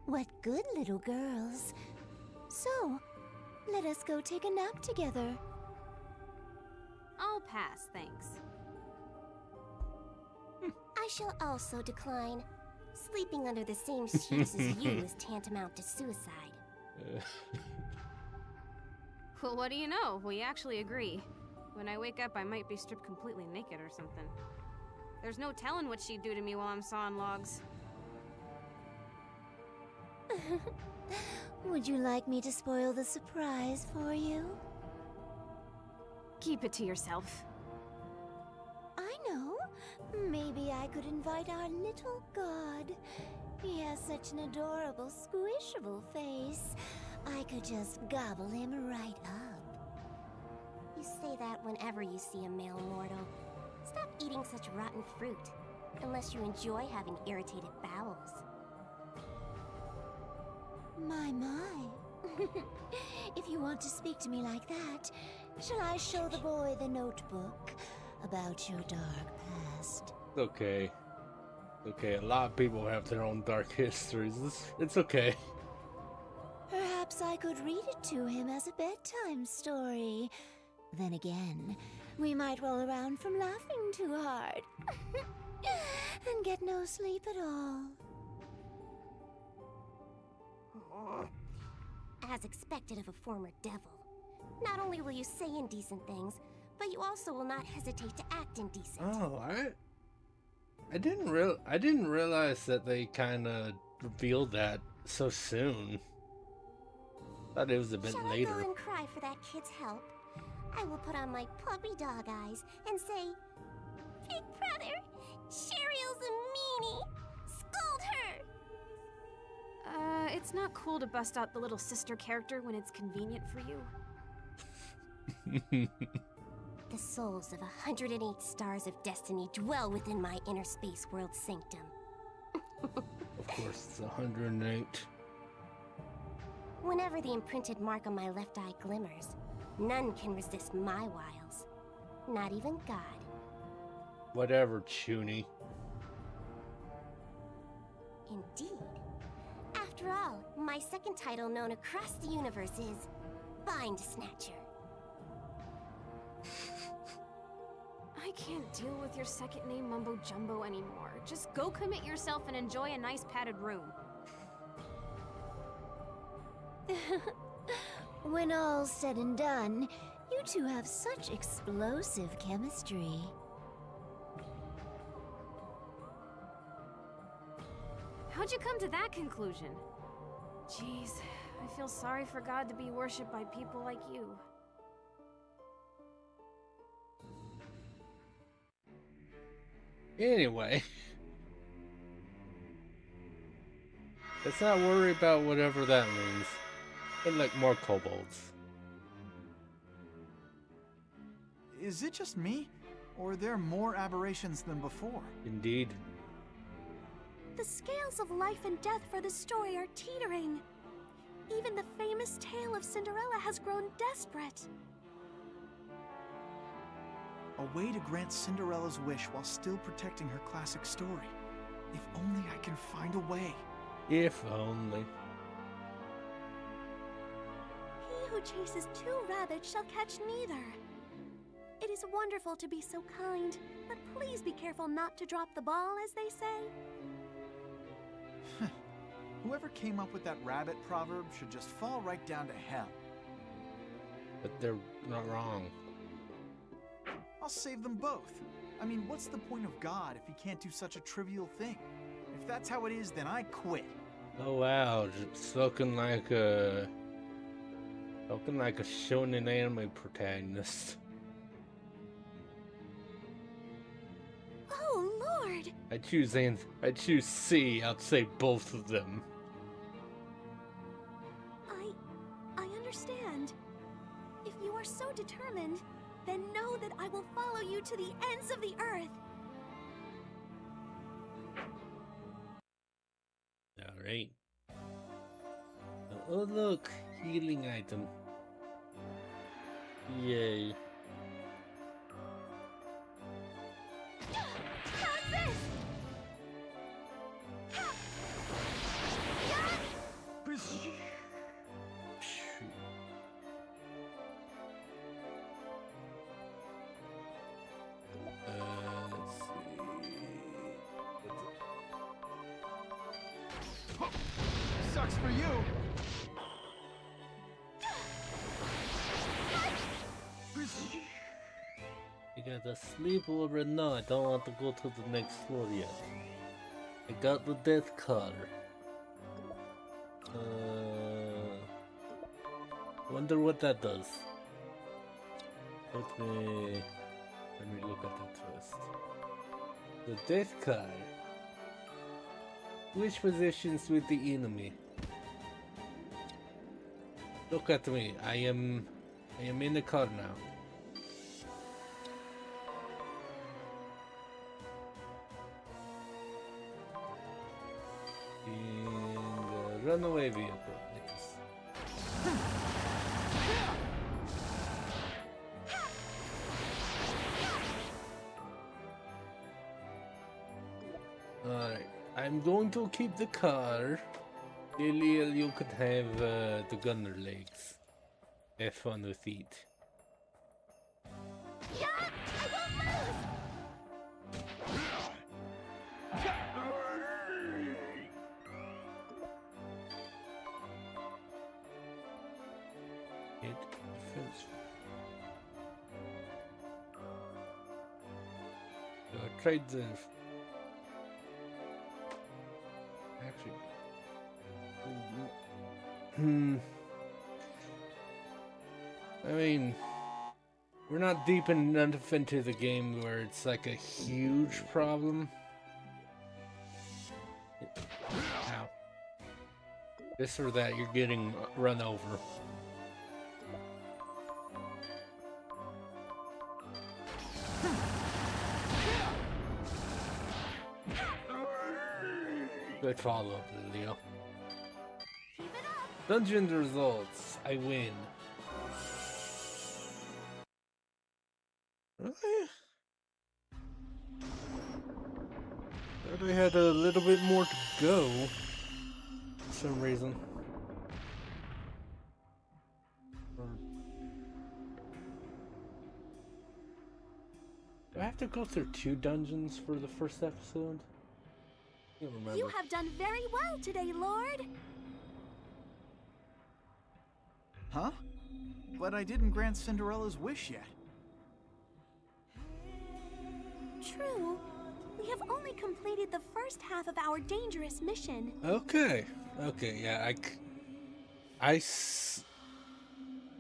What good little girls. So, let us go take a nap together. I'll pass, thanks. I shall also decline. Sleeping under the same sheets as you is tantamount to suicide. Well, what do you know? We actually agree. When I wake up, I might be stripped completely naked or something. There's no telling what she'd do to me while I'm sawing logs. Would you like me to spoil the surprise for you? Keep it to yourself. I know. Maybe I could invite our little god. He has such an adorable, squishable face. I could just gobble him right up. You say that whenever you see a male mortal. Stop eating such rotten fruit. Unless you enjoy having irritated bowels. My. If you want to speak to me like that, shall I show the boy the notebook about your dark past? It's okay. Okay, a lot of people have their own dark histories. It's okay. Perhaps I could read it to him as a bedtime story. Then again, we might roll around from laughing too hard. And get no sleep at all. as expected of a former devil. Not only will you say indecent things, but you also will not hesitate to act indecent. Oh, I didn't realize that they kind of revealed that so soon. Thought it was a bit Shall later. I go and cry for that kid's help? I will put on my puppy dog eyes and say, Big brother, Cheryl,'s a meanie. Scold her. It's not cool to bust out the little sister character when it's convenient for you. The souls of 108 stars of destiny dwell within my inner space world sanctum. Of course, it's 108. Whenever the imprinted mark on my left eye glimmers, none can resist my wiles. Not even God. Whatever, Chuny. Indeed. After all, my second title known across the universe is Bind Snatcher. I can't deal with your second name mumbo jumbo anymore. Just go commit yourself and enjoy a nice padded room. When all's said and done, you two have such explosive chemistry. How'd you come to that conclusion? Jeez, I feel sorry for God to be worshipped by people like you. Anyway. Let's not worry about whatever that means. I'd like more kobolds. Is it just me? Or are there more aberrations than before? Indeed. The scales of life and death for the story are teetering. Even the famous tale of Cinderella has grown desperate. A way to grant Cinderella's wish while still protecting her classic story. If only I can find a way. If only. He who chases two rabbits shall catch neither. It is wonderful to be so kind, but please be careful not to drop the ball, as they say. Whoever came up with that rabbit proverb should just fall right down to hell. But they're not wrong. I'll save them both. I mean, what's the point of God if he can't do such a trivial thing? If that's how it is, then I quit. Oh wow, just looking like a shonen anime protagonist. Oh, Lord! I choose C. I'd say both of them. I understand. If you are so determined, then know that I will follow you to the ends of the earth. Alright. Oh look, healing item. Yay. Sucks for you. You gotta sleep over? No, I don't want to go to the next floor yet. I got the death card. Wonder what that does. Let me look at that first. The death card. Switch positions with the enemy. Look at me. I am in the car now. In the runaway vehicle. Yes. Alright. I'm going to keep the car. Liliel, you could have the gunner legs. Have fun with it. Yeah, I won't lose! It defense. So I trade the. Actually. I mean, we're not deep enough into the game where it's like a huge problem. Ow. This or that, you're getting run over. Good follow-up, Leo. Dungeon results. I win. Really? Thought I had a little bit more to go. For some reason. Do I have to go through 2 dungeons for the first episode? I can't remember. You have done very well today, Lord. Huh? But I didn't grant Cinderella's wish yet. True. We have only completed the first half of our dangerous mission. Okay. Okay, yeah,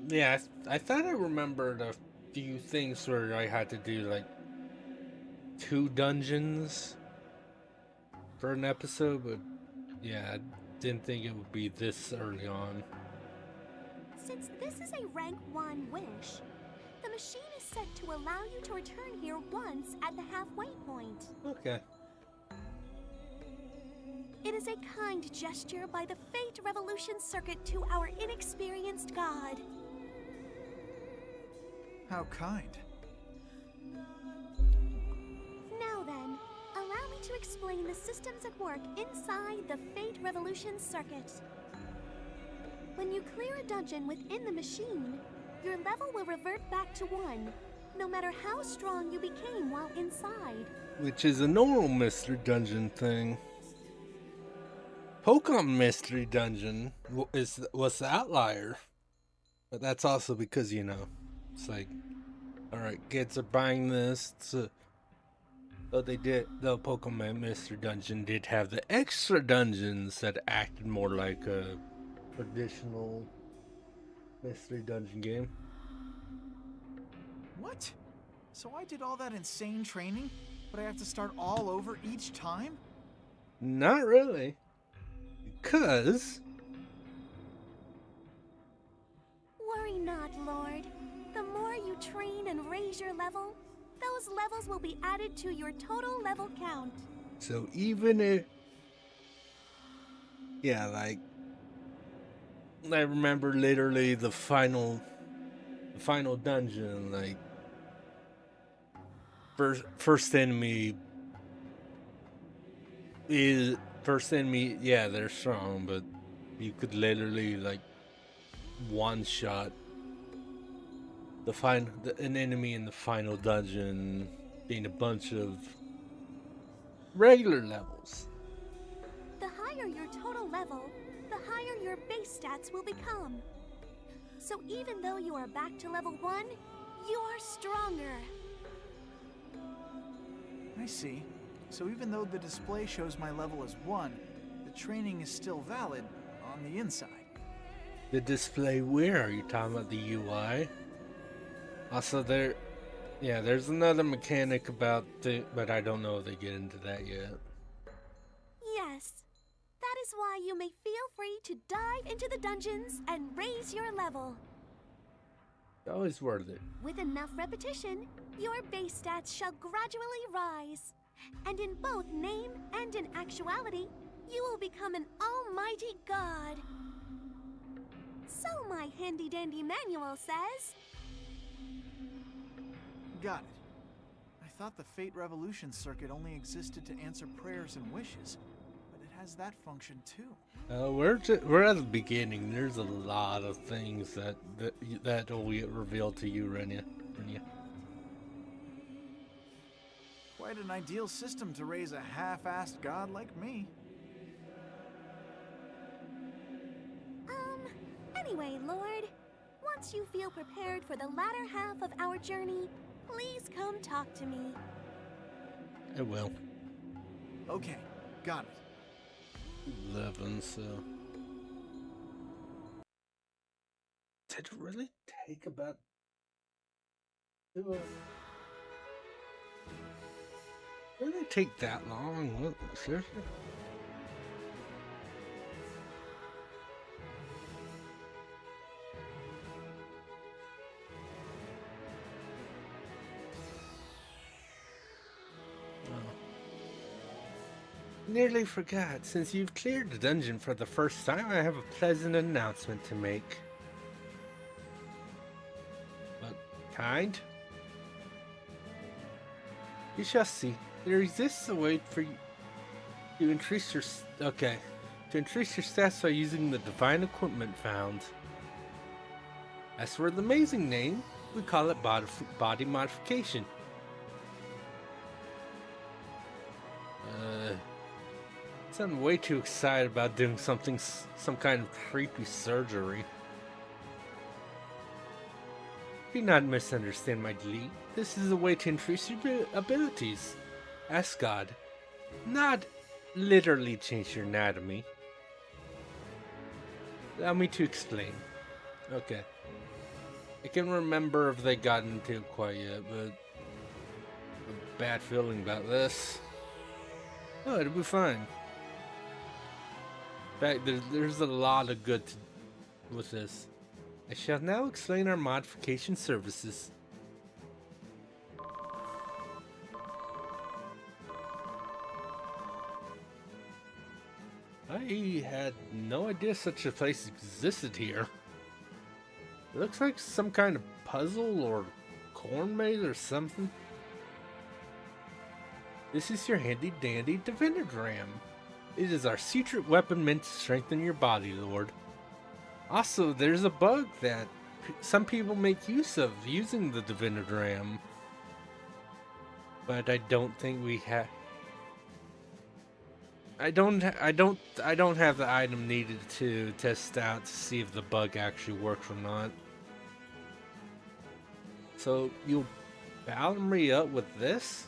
yeah, I thought I remembered a few things where I had to do like 2 dungeons for an episode, but yeah, I didn't think it would be this early on. Since this is a rank 1 wish, the machine is set to allow you to return here once at the halfway point. Okay. It is a kind gesture by the Fate Revolution Circuit to our inexperienced god. How kind. Now then, allow me to explain the systems at work inside the Fate Revolution Circuit. When you clear a dungeon within the machine, your level will revert back to 1, no matter how strong you became while inside. Which is a normal mystery dungeon thing. Pokemon Mystery Dungeon was the outlier. But that's also because, you know, it's like, alright, kids are buying this. Though the Pokemon Mystery Dungeon did have the extra dungeons that acted more like a traditional Mystery Dungeon game. What? So I did all that insane training, but I have to start all over each time? Not really. Because... Worry not, Lord. The more you train and raise your level, those levels will be added to your total level count. So even if... Yeah, like... I remember literally the final dungeon, like... First enemy... yeah, they're strong, but you could literally, like, one-shot an enemy in the final dungeon being a bunch of regular levels. The higher your total level, the higher your base stats will become. So even though you are back to level 1, you are stronger. I see. So even though the display shows my level as 1, the training is still valid on the inside. The display where? Are you talking about the UI? Also, there's another mechanic about but I don't know if they get into that yet. Yes. That is why you may feel free to dive into the dungeons and raise your level. Always worth it. With enough repetition, your base stats shall gradually rise. And in both name and in actuality, you will become an almighty god. So my handy-dandy manual says. Got it. I thought the Fate Revolution Circuit only existed to answer prayers and wishes, but it has that function too. We're at the beginning. There's a lot of things that will get revealed to you, Renia. Quite an ideal system to raise a half-assed god like me. Anyway, Lord, once you feel prepared for the latter half of our journey, please come talk to me. I will. Okay, got it. 11, so... Did it really take about... Did it take that long? What? Seriously? Nearly forgot. Since you've cleared the dungeon for the first time, I have a pleasant announcement to make. What kind? You shall see. There exists a way for you to increase your stats by using the divine equipment found. As for the amazing name, we call it body modification. I'm way too excited about doing some kind of creepy surgery. Do not misunderstand my delete. This is a way to increase your abilities. Ask God. Not literally change your anatomy. Allow me to explain. Okay. I can't remember if they got into it quite yet, but a bad feeling about this. Oh, it'll be fine. In fact, there's a lot of good with this. I shall now explain our modification services. I had no idea such a place existed here. It looks like some kind of puzzle or corn maze or something. This is your handy dandy Divinogram. It is our secret weapon meant to strengthen your body, Lord. Also, there's a bug that some people make use of using the Divinogram. But I don't think we have... I don't have the item needed to test out to see if the bug actually works or not. So, you'll balance me up with this?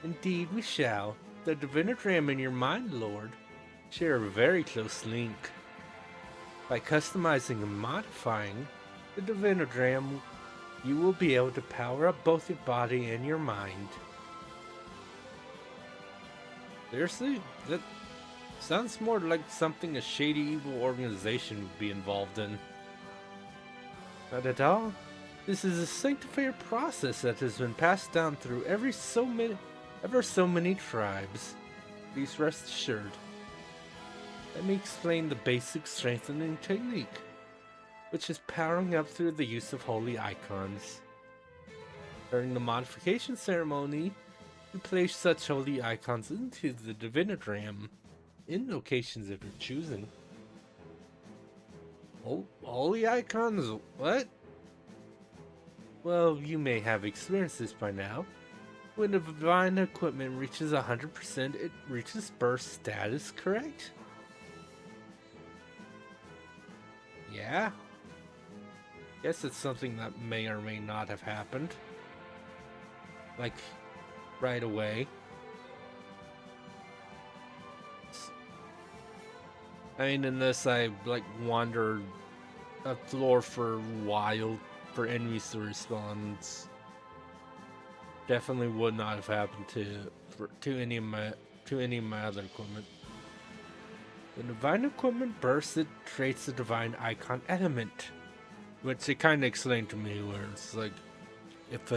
Indeed we shall. The Divinogram and your mind, Lord, share a very close link. By customizing and modifying the Divinogram, you will be able to power up both your body and your mind. Seriously? That sounds more like something a shady evil organization would be involved in. Not at all. This is a sanctified process that has been passed down through ever so many tribes. Please rest assured. Let me explain the basic strengthening technique, which is powering up through the use of holy icons. During the modification ceremony, you place such holy icons into the Divinogram, in locations of your choosing. Oh, holy icons? What? Well, you may have experienced this by now. When the divine equipment reaches 100%, it reaches burst status, correct? Yeah? Guess it's something that may or may not have happened. Like, right away. I mean, in this, I, like, wandered a floor for a while for enemies to respawn. Definitely would not have happened to any of my other equipment. When divine equipment bursts, it creates the divine icon element, which it kind of explained to me, where it's like if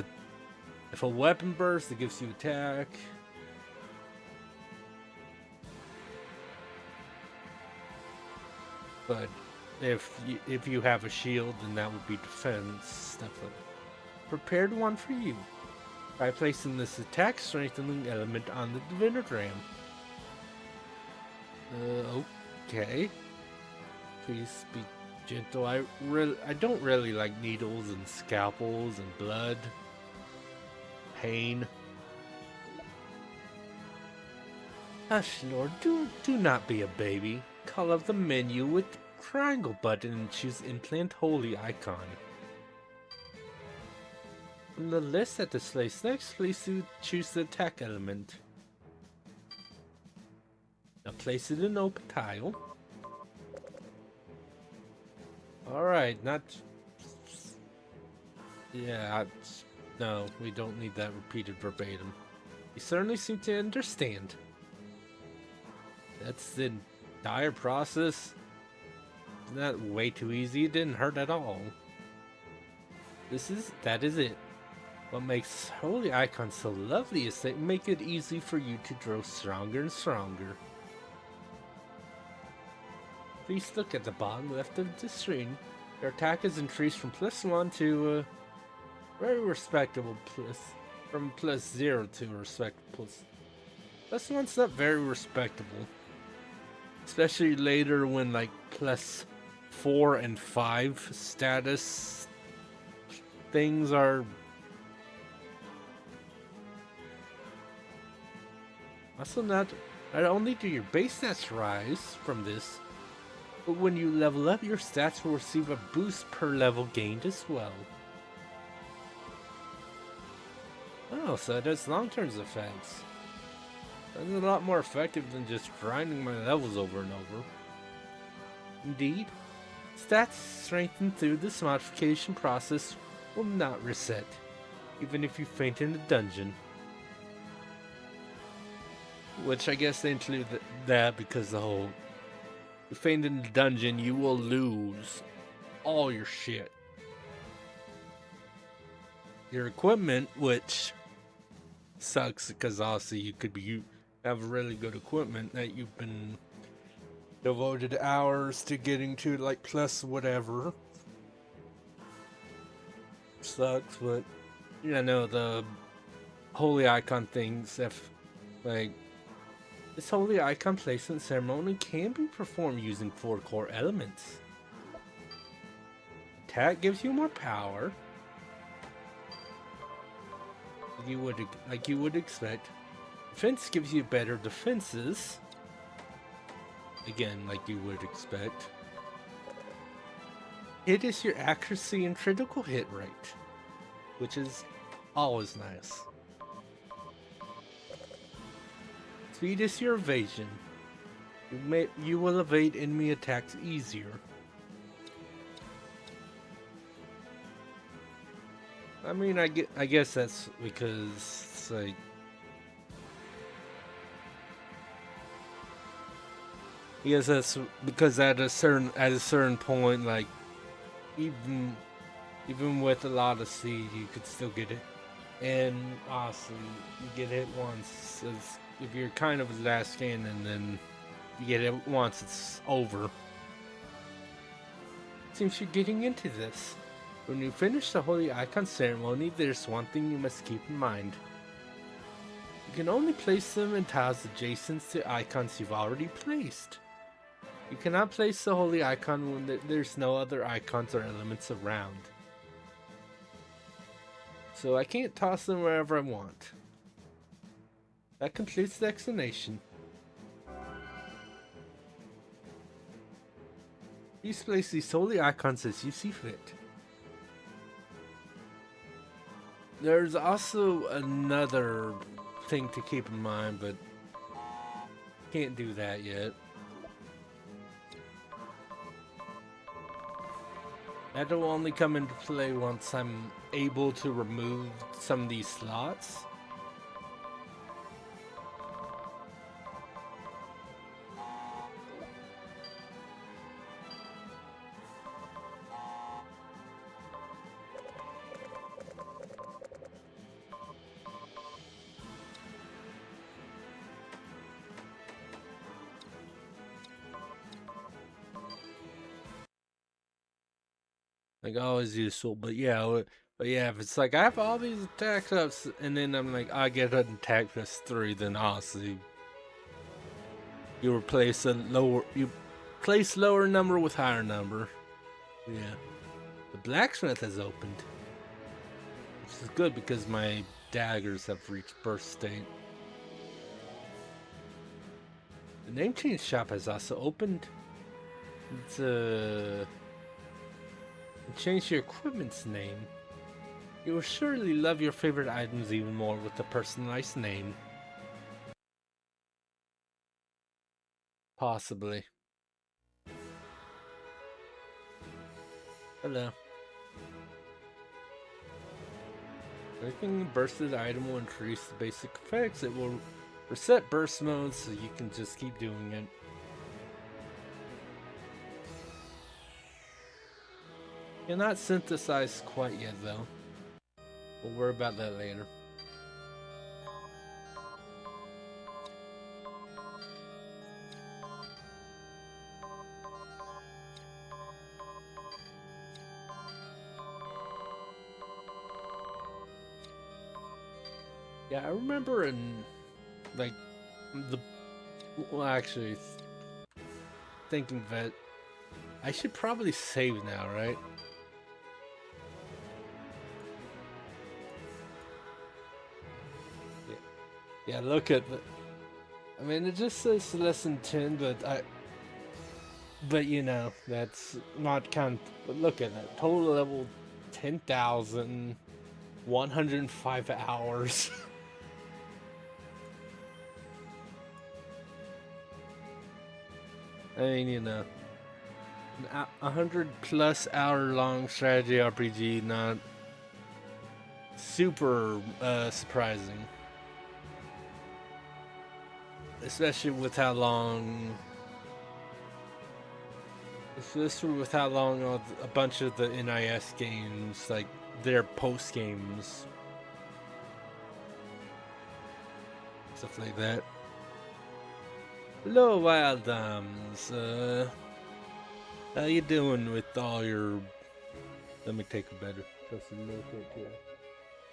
a weapon bursts, it gives you attack. But if you have a shield, then that would be defense. Stuff like that. Prepared one for you by placing this attack strengthening element on the Divinogram. Okay. Please be gentle. I don't really like needles and scalpels and blood. Pain. Hush, Lord, do not be a baby. Call up the menu with triangle button and choose Implant Holy Icon. From the list that displays next, please choose the attack element. Now place it in an open tile. Alright, not... Yeah, no, we don't need that repeated verbatim. You certainly seem to understand. That's the entire process. Isn't that way too easy? It didn't hurt at all. That is it. What makes Holy Icons so lovely is they make it easy for you to grow stronger and stronger. Please look at the bottom left of the screen. Your attack is increased from +1 to very respectable from +0 to respectable. +1's not very respectable. Especially later when like +4 and 5 status things are also not only do your base stats rise from this, but when you level up, your stats will receive a boost per level gained as well. Oh, so it has long-term effects. That's a lot more effective than just grinding my levels over and over. Indeed, stats strengthened through this modification process will not reset, even if you faint in a dungeon. Which I guess they include that because the whole, if you faint in the dungeon, you will lose all your shit. Your equipment, which sucks because also you could have really good equipment that you've been devoted hours to getting to, like plus whatever. Sucks, but yeah, no, the Holy Icon things, if like this Holy Icon placement ceremony can be performed using 4 core elements. Attack gives you more power, like you would expect. Defense gives you better defenses, again, like you would expect. Hit is your accuracy and critical hit rate, which is always nice. Speed is your evasion. You will evade enemy attacks easier. I mean, I guess that's because it's like I guess that's because at a certain point, like even with a lot of seed, you could still get it. And honestly, you get hit once. If you're kind of last scan, and then you get it once, it's over. Seems you're getting into this. When you finish the Holy Icon ceremony, there's one thing you must keep in mind. You can only place them in tiles adjacent to icons you've already placed. You cannot place the Holy Icon when there's no other icons or elements around. So I can't toss them wherever I want. That completes the explanation. Please place these Holy Icons as you see fit. There's also another thing to keep in mind, but can't do that yet. That will only come into play once I'm able to remove some of these slots. Like always useful, but yeah, if it's like I have all these attack ups and then I'm like I get an attack +3, then honestly you place lower number with higher number. Yeah, the blacksmith has opened, which is good because my daggers have reached burst state. The name change shop has also opened. change your equipment's name. You will surely love your favorite items even more with a personalized name. Possibly. Hello. Clicking bursted item will increase the basic effects. It will reset burst mode so you can just keep doing it. You're not synthesized quite yet though. We'll worry about that later. Yeah, I remember in, like, actually, thinking that I should probably save now, right? Yeah, look at the, I mean, it just says lesson 10, but you know, that's not count, but look at that, total level 10,105 hours. I mean, you know, 100+ hour long strategy RPG, not super surprising. Especially with how long a bunch of the NIS games, like their post games, stuff like that. Hello, Wildams. How you doing with all your? Let me take a better closer look at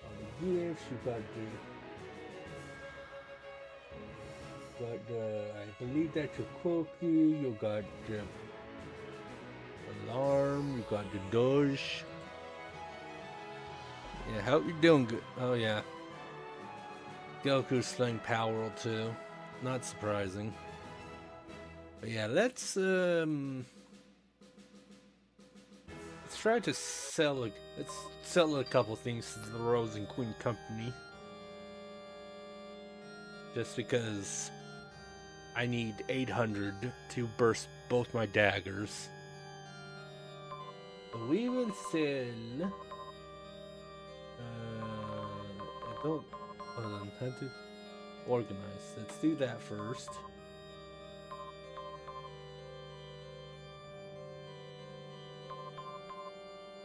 all the gifts you got. I believe that's your cookie. You got the alarm. You got the Doge. Yeah, hope you're doing good. Oh yeah, Goku's playing Power World too. Not surprising. But yeah, let's try to sell a couple things to the Rose and Queen Company. Just because I need 800 to burst both my daggers. But we will sell. I don't. Hold on, how to organize. Let's do that first.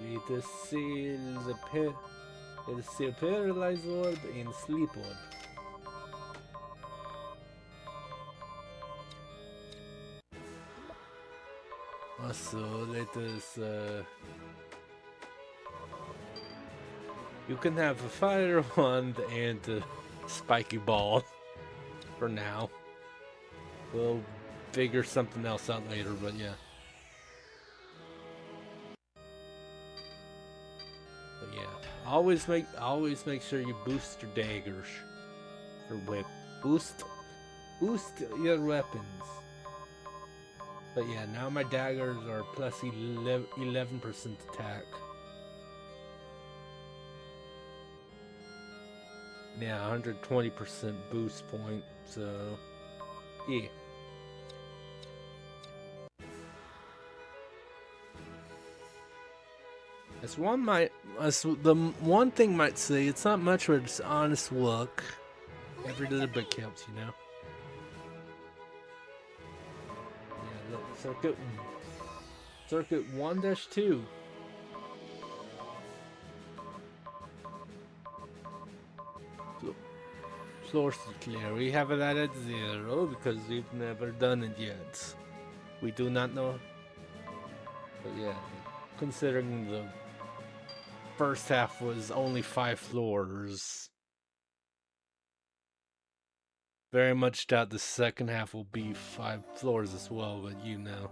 Need to seal the paralyzed orb and sleep orb. Also, let us, you can have a fire wand and a spiky ball for now. We'll figure something else out later, but yeah. But yeah, always make sure you boost your daggers, boost your weapons. But yeah, now my daggers are plus 11% attack. Yeah, 120% boost point, so yeah. The one thing might say, it's not much, but it's honest work. Every little bit counts, you know. Circuit 1-2. Floors to clear. We have it at 0 because we've never done it yet. We do not know. But yeah, considering the first half was only 5 floors, very much doubt the second half will be 5 floors as well, but you know.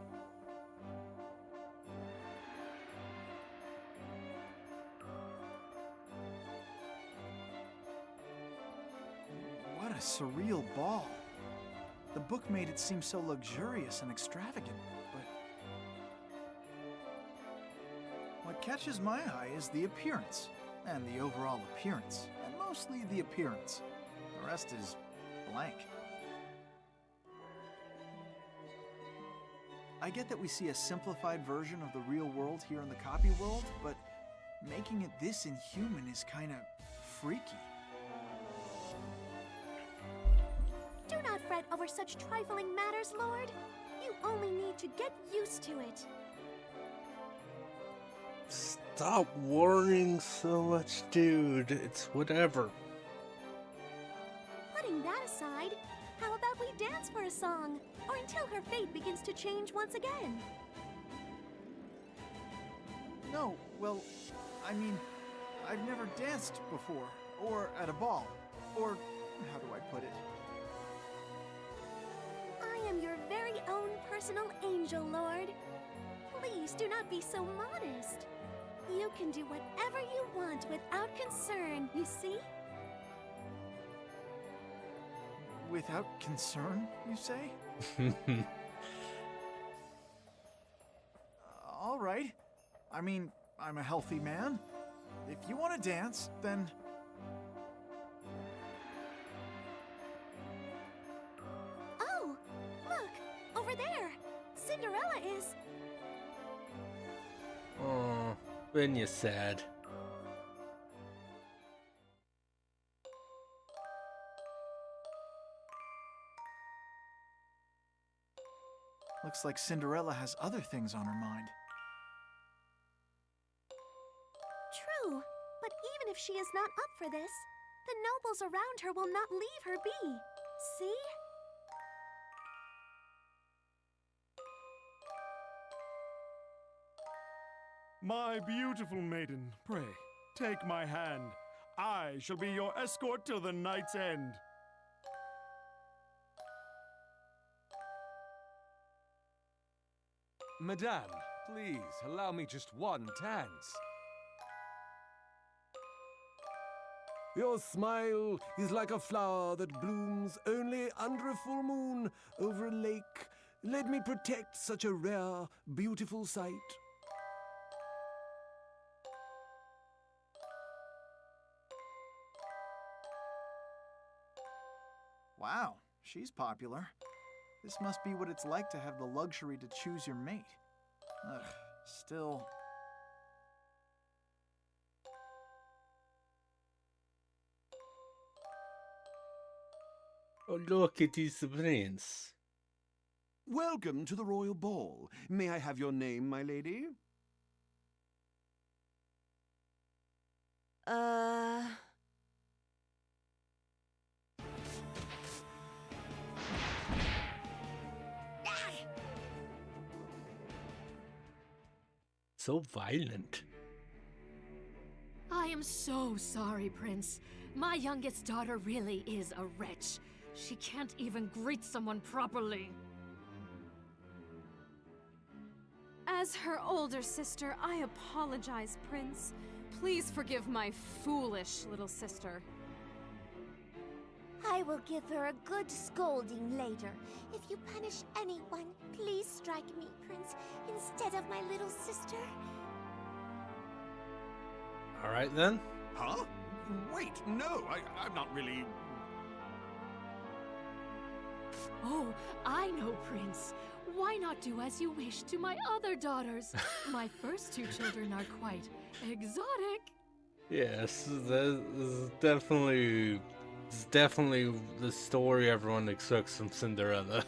What a surreal ball. The book made it seem so luxurious and extravagant, but catches my eye is the appearance, and the overall appearance, and mostly the appearance. The rest is blank. I get that we see a simplified version of the real world here in the copy world, but making it this inhuman is kind of freaky. Do not fret over such trifling matters, Lord. You only need to get used to it. Stop worrying so much, dude. It's whatever. Putting that aside, how about we dance for a song? Or until her fate begins to change once again? No, well, I mean, I've never danced before, or at a ball, or how do I put it? I am your very own personal angel, Lord. Please do not be so modest. You can do whatever you want without concern, you see? Without concern, you say? All right. I mean, I'm a healthy man. If you want to dance, then... Oh, look, over there. Cinderella is... Oh, when you're sad. Looks like Cinderella has other things on her mind. True, but even if she is not up for this, the nobles around her will not leave her be. See? My beautiful maiden, pray, take my hand. I shall be your escort till the night's end. Madame, please, allow me just one dance. Your smile is like a flower that blooms only under a full moon over a lake. Let me protect such a rare, beautiful sight. Wow, she's popular. This must be what it's like to have the luxury to choose your mate. Ugh, still... Oh, look, it is the prince. Welcome to the royal ball. May I have your name, my lady? So violent. I am so sorry, Prince. My youngest daughter really is a wretch. She can't even greet someone properly. As her older sister, I apologize, Prince. Please forgive my foolish little sister. I will give her a good scolding later. If you punish anyone, please strike me, Prince, instead of my little sister. All right, then. Huh? Wait, no, I'm not really... Oh, I know, Prince. Why not do as you wish to my other daughters? My first two children are quite exotic. Yes, that is definitely... It's definitely the story everyone expects from Cinderella.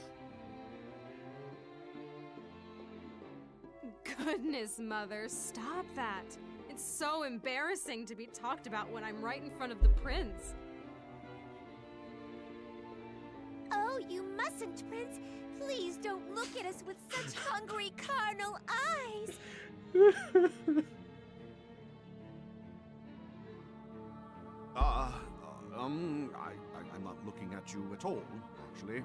Goodness, Mother, stop that. It's so embarrassing to be talked about when I'm right in front of the prince. Oh, you mustn't, Prince. Please don't look at us with such hungry, carnal eyes. I'm not looking at you at all, actually.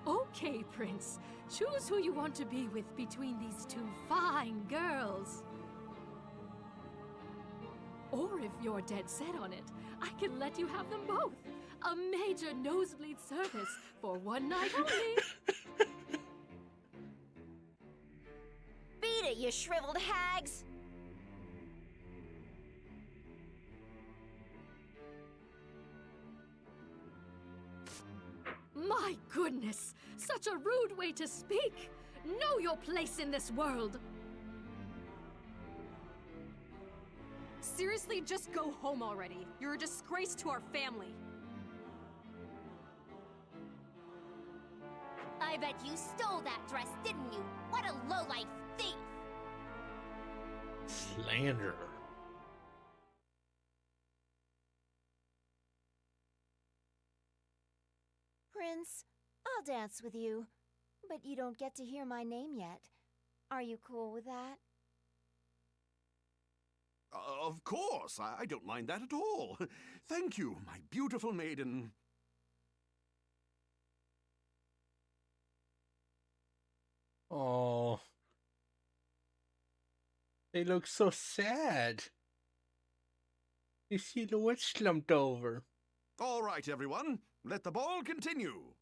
Okay, Prince. Choose who you want to be with between these two fine girls. Or if you're dead set on it, I can let you have them both. A major nosebleed service for one night only. you shriveled hags! My goodness! Such a rude way to speak! Know your place in this world! Seriously, just go home already. You're a disgrace to our family. I bet you stole that dress, didn't you? What a lowlife thief! Slander. Prince, I'll dance with you, but you don't get to hear my name yet. Are you cool with that? Of course, I don't mind that at all. Thank you, my beautiful maiden. Oh, they look so sad. You see the witch slumped over. All right, everyone, let the ball continue.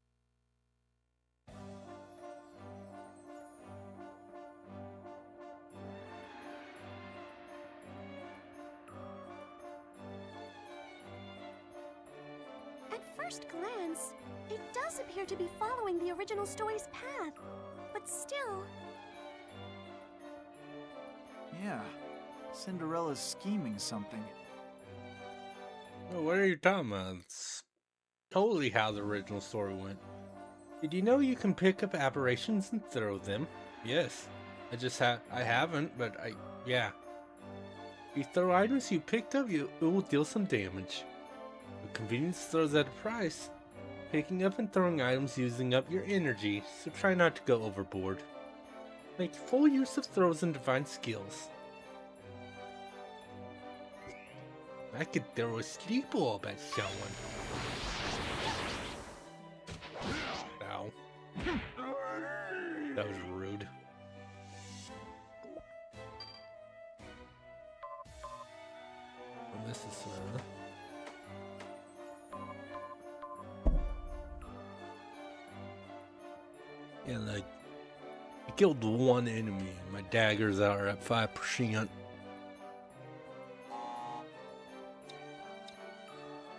At first glance, it does appear to be following the original story's path, but still... Yeah, Cinderella's scheming something. Oh, what are you talking about? It's totally how the original story went. Did you know you can pick up aberrations and throw them? Yes. I haven't, but yeah. If you throw items you picked up, it will deal some damage. But convenience throws at a price. Picking up and throwing items using up your energy, so try not to go overboard. Make full use of throws and divine skills. I could throw a sleep orb at someone. Ow. That was rude. Unnecessary. Yeah, like, I killed one enemy. My daggers are at 5%.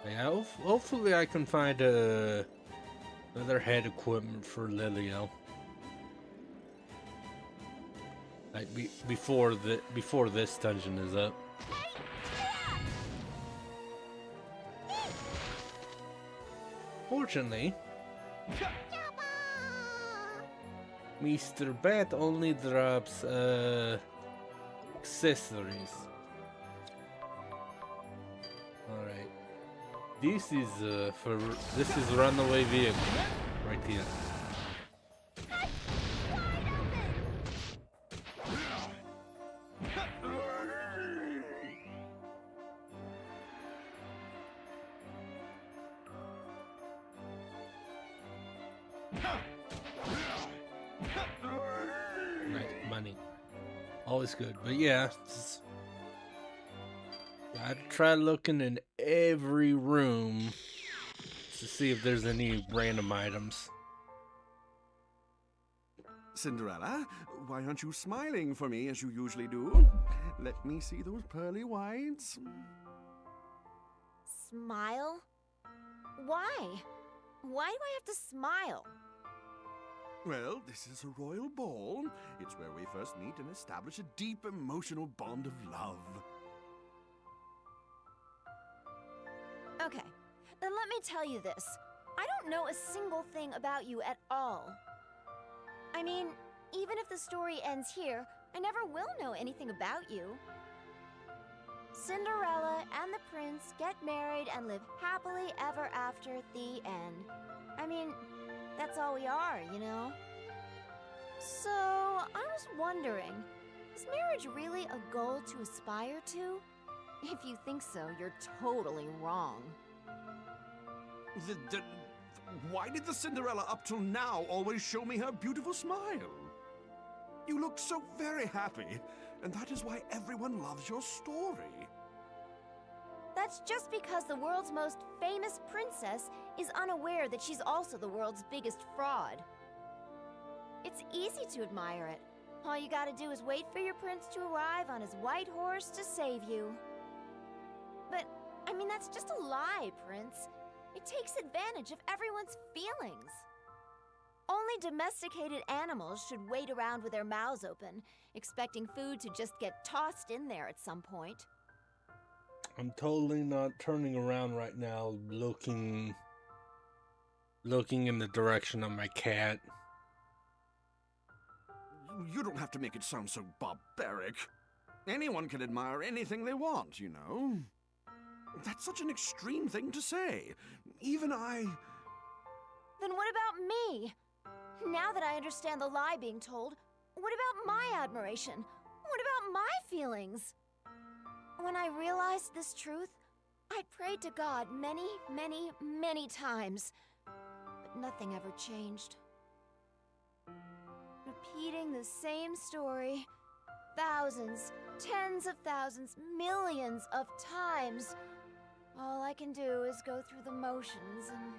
Yeah, hopefully I can find another head equipment for Lilio. Like before this dungeon is up. Fortunately, Mr. Bat only drops accessories. Alright. This is runaway vehicle right here. Right, money. Always good, but yeah. Gotta try looking in every room to see if there's any random items. Cinderella, why aren't you smiling for me as you usually do? Let me see those pearly whites. Smile? Why? Why do I have to smile? Well, this is a royal ball. It's where we first meet and establish a deep emotional bond of love. Okay, then let me tell you this. I don't know a single thing about you at all. I mean, even if the story ends here, I never will know anything about you. Cinderella and the prince get married and live happily ever after, the end. I mean, that's all we are, you know? So, I was wondering, is marriage really a goal to aspire to? If you think so, you're totally wrong. Why did the Cinderella up till now always show me her beautiful smile? You look so very happy, and that is why everyone loves your story. That's just because the world's most famous princess is unaware that she's also the world's biggest fraud. It's easy to admire it, All you gotta do is wait for your prince to arrive on his white horse to save you. But, I mean, that's just a lie, Prince. It takes advantage of everyone's feelings. Only domesticated animals should wait around with their mouths open, expecting food to just get tossed in there at some point. I'm totally not turning around right now, looking in the direction of my cat. You don't have to make it sound so barbaric. Anyone can admire anything they want, you know. That's such an extreme thing to say. Even I... Then what about me? Now that I understand the lie being told, what about my admiration? What about my feelings? When I realized this truth, I prayed to God many, many, many times, but nothing ever changed. Repeating the same story, thousands, tens of thousands, millions of times. All I can do is go through the motions and...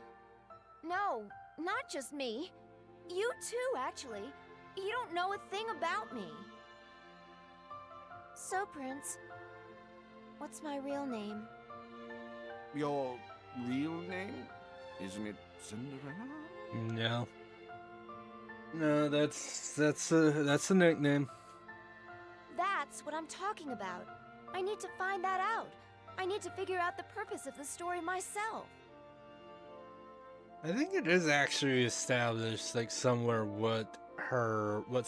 No, not just me. You too, actually. You don't know a thing about me. So, Prince, what's my real name? Your real name? Isn't it Cinderella? No. No, that's a nickname. That's what I'm talking about. I need to find that out. I need to figure out the purpose of the story myself. I think it is actually established, like, somewhere what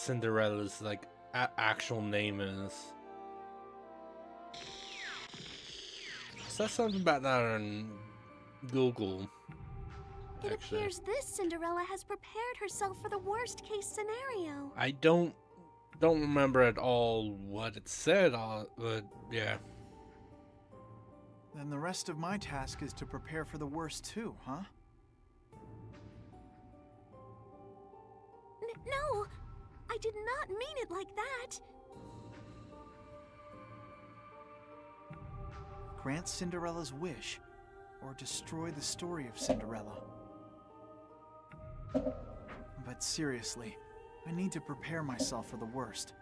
Cinderella's, like, actual name is. So that's something about that on Google. It appears this Cinderella has prepared herself for the worst case scenario. I don't remember at all what it said, but yeah. Then the rest of my task is to prepare for the worst too, huh? No, I did not mean it like that. Grant Cinderella's wish, or destroy the story of Cinderella. But seriously, I need to prepare myself for the worst.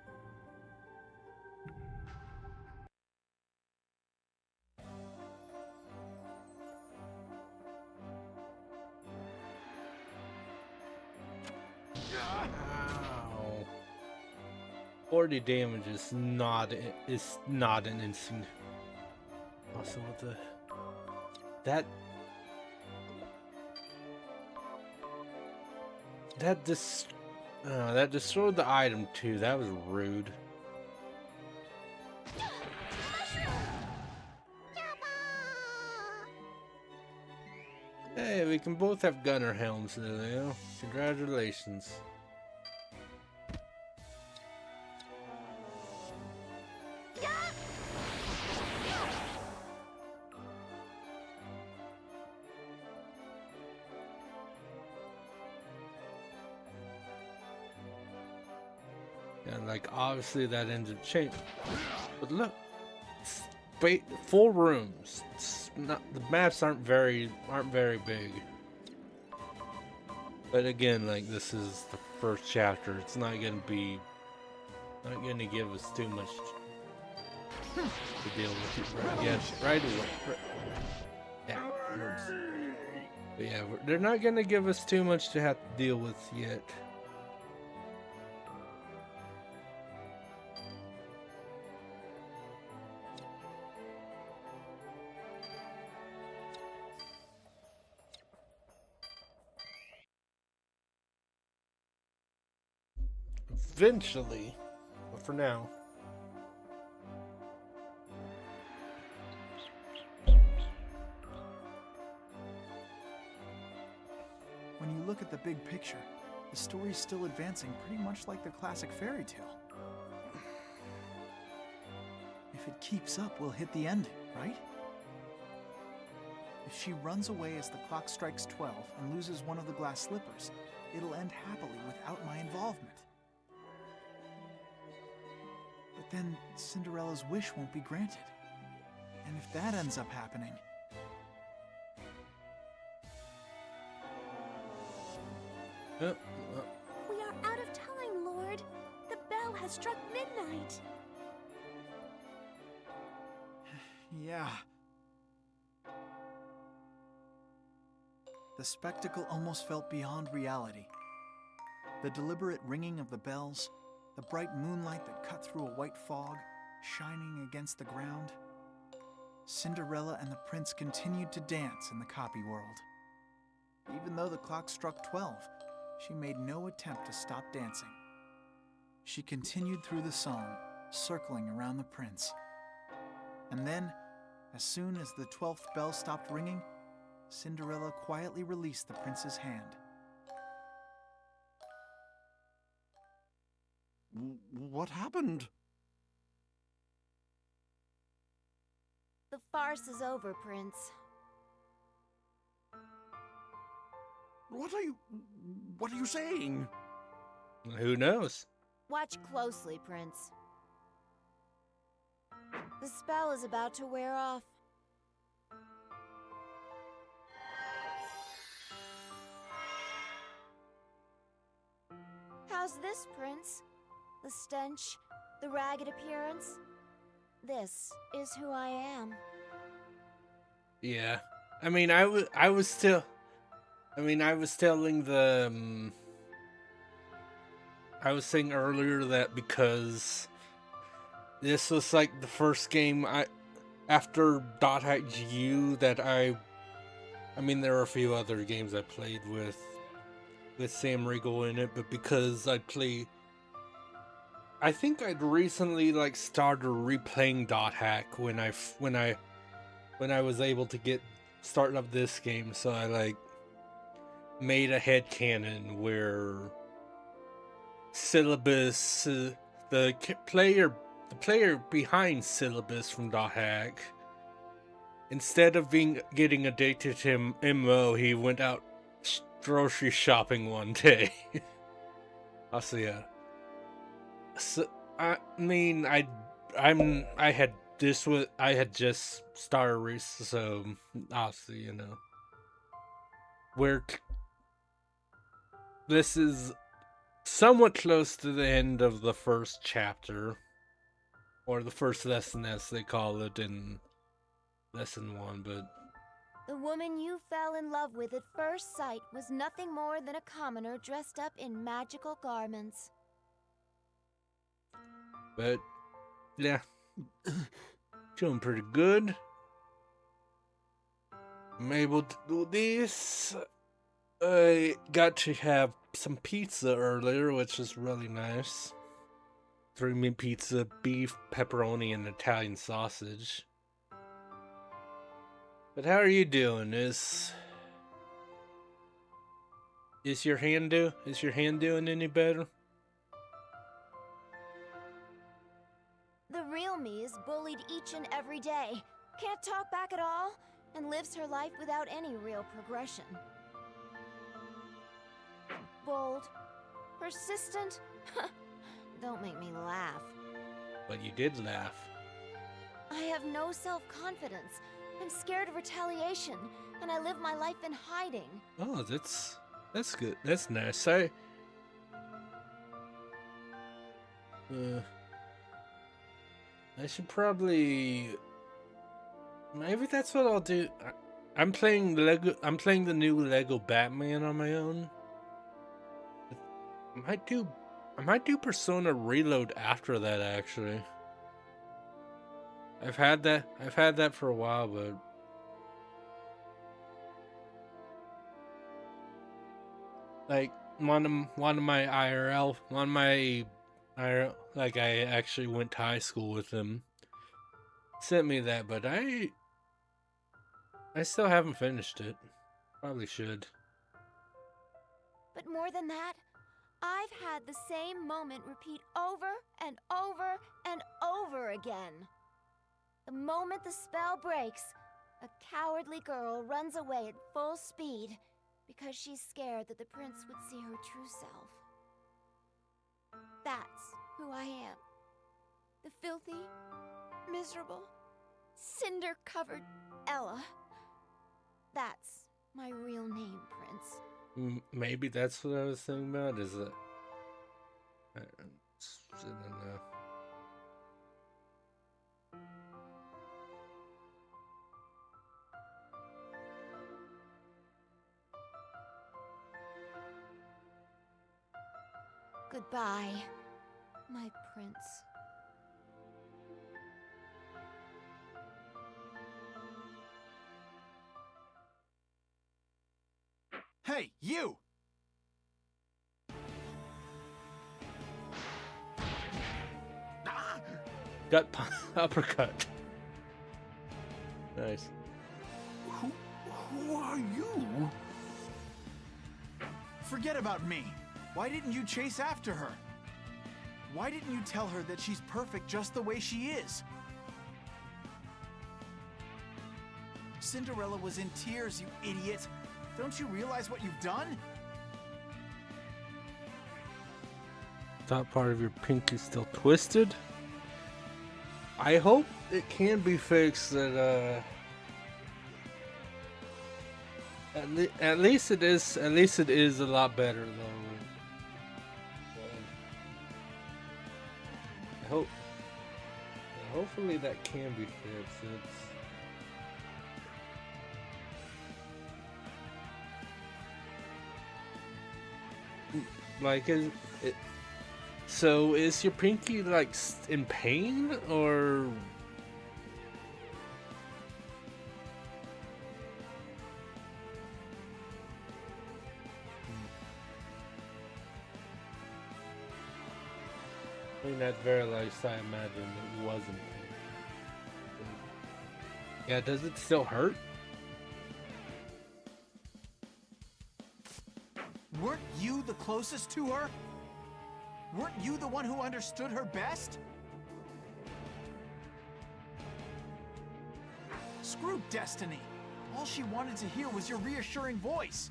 Ow. 40 damage is not an instant. Also with the that destroyed the item too. That was rude. Hey, we can both have gunner helms now. Congratulations. And like obviously that ended change, but look, it's 4 rooms. It's not, the maps aren't very big. But again, like this is the first chapter. It's not gonna give us too much to deal with right away. Yeah. But yeah, they're not gonna give us too much to have to deal with yet. Eventually, but for now. When you look at the big picture, the story's still advancing pretty much like the classic fairy tale. If it keeps up, we'll hit the ending, right? If she runs away as the clock strikes 12 and loses one of the glass slippers, it'll end happily without my involvement. But then Cinderella's wish won't be granted. And if that ends up happening... We are out of time, Lord. The bell has it struck midnight. Yeah. The spectacle almost felt beyond reality. The deliberate ringing of the bells, the bright moonlight that cut through a white fog, shining against the ground. Cinderella and the prince continued to dance in the copy world. Even though the clock struck 12, she made no attempt to stop dancing. She continued through the song, circling around the prince. And then, as soon as the 12th bell stopped ringing, Cinderella quietly released the prince's hand. What happened? The farce is over, Prince. What are you saying? Who knows? Watch closely, Prince. The spell is about to wear off. How's this, Prince? The stench, the ragged appearance? This is who I am. Yeah. I mean, I was telling the... I was saying earlier that because this was like the first game after Dot Hack GU that I mean, there are a few other games I played with Sam Riegel in it, but because I think I'd recently like started replaying Dot Hack when I was able to start up this game, so I like made a headcanon where Syllabus, the player behind Syllabus from Dot Hack, instead of getting addicted to MMO, he went out grocery shopping one day. Also, yeah. So, I mean, I had just started Reese, so obviously, you know, this is somewhat close to the end of the first chapter, or the first lesson as they call it in lesson 1, but The woman you fell in love with at first sight was nothing more than a commoner dressed up in magical garments. But, yeah. Doing pretty good. I'm able to do this. I got to have some pizza earlier, which was really nice. 3-meat pizza, beef, pepperoni, and Italian sausage. But how are you doing? Is your hand doing any better? The real me is bullied each and every day, can't talk back at all, and lives her life without any real progression. Bold, persistent, don't make me laugh. But you did laugh. I have no self-confidence. I'm scared of retaliation, and I live my life in hiding. Oh, that's good. That's nice. I should probably... Maybe that's what I'll do. I'm playing the new Lego Batman on my own. I might do Persona Reload after that, actually. I've had that for a while, but like one of my IRL, like I actually went to high school with him, sent me that, but I still haven't finished it. Probably should. But more than that, I've had the same moment repeat over and over and over again. The moment the spell breaks, a cowardly girl runs away at full speed because she's scared that the prince would see her true self. That's who I am. The filthy, miserable, cinder-covered Ella. That's my real name, Prince. Maybe that's what I was thinking about, is that... sitting in there. Goodbye, my prince. Hey, you! Gut uppercut. Nice. Who are you? Forget about me. Why didn't you chase after her? Why didn't you tell her that she's perfect just the way she is? Cinderella was in tears, you idiot. Don't you realize what you've done? Top part of your pinky still twisted. I hope it can be fixed. That at least it is. At least it is a lot better though. I hope. Hopefully that can be fixed. Like, so is your pinky like in pain or? I mean, at very least, I imagine it wasn't. Yeah, does it still hurt? Weren't you the closest to her? Weren't you the one who understood her best? Screw Destiny. All she wanted to hear was your reassuring voice.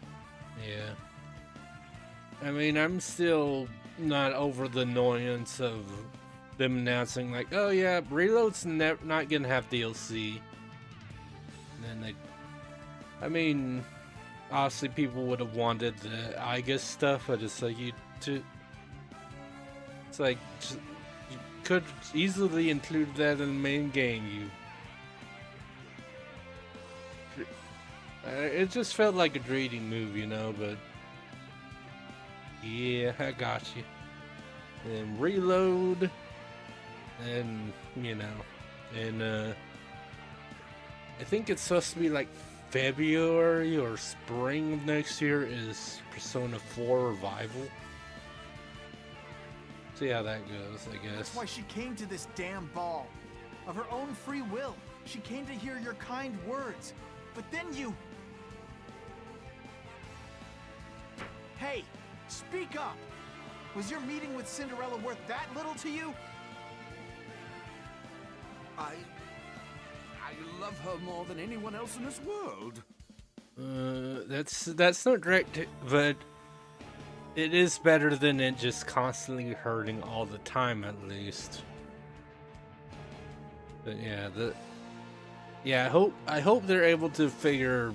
Yeah. I mean, I'm still not over the annoyance of them announcing, like, oh yeah, Reload's not gonna have DLC. And then I mean, obviously people would have wanted the IGUS stuff, but it's like it's like, you could easily include that in the main game. It just felt like a dreamy move, you know, but yeah, I got you. And Reload, and you know, and I think it's supposed to be like February or spring of next year is Persona 4 Revival. See how that goes, I guess. That's why she came to this damn ball. Of her own free will. She came to hear your kind words. But then you... Hey, speak up! Was your meeting with Cinderella worth that little to you? I love her more than anyone else in this world. That's not direct, but it is better than it just constantly hurting all the time, at least. But yeah, I hope they're able to figure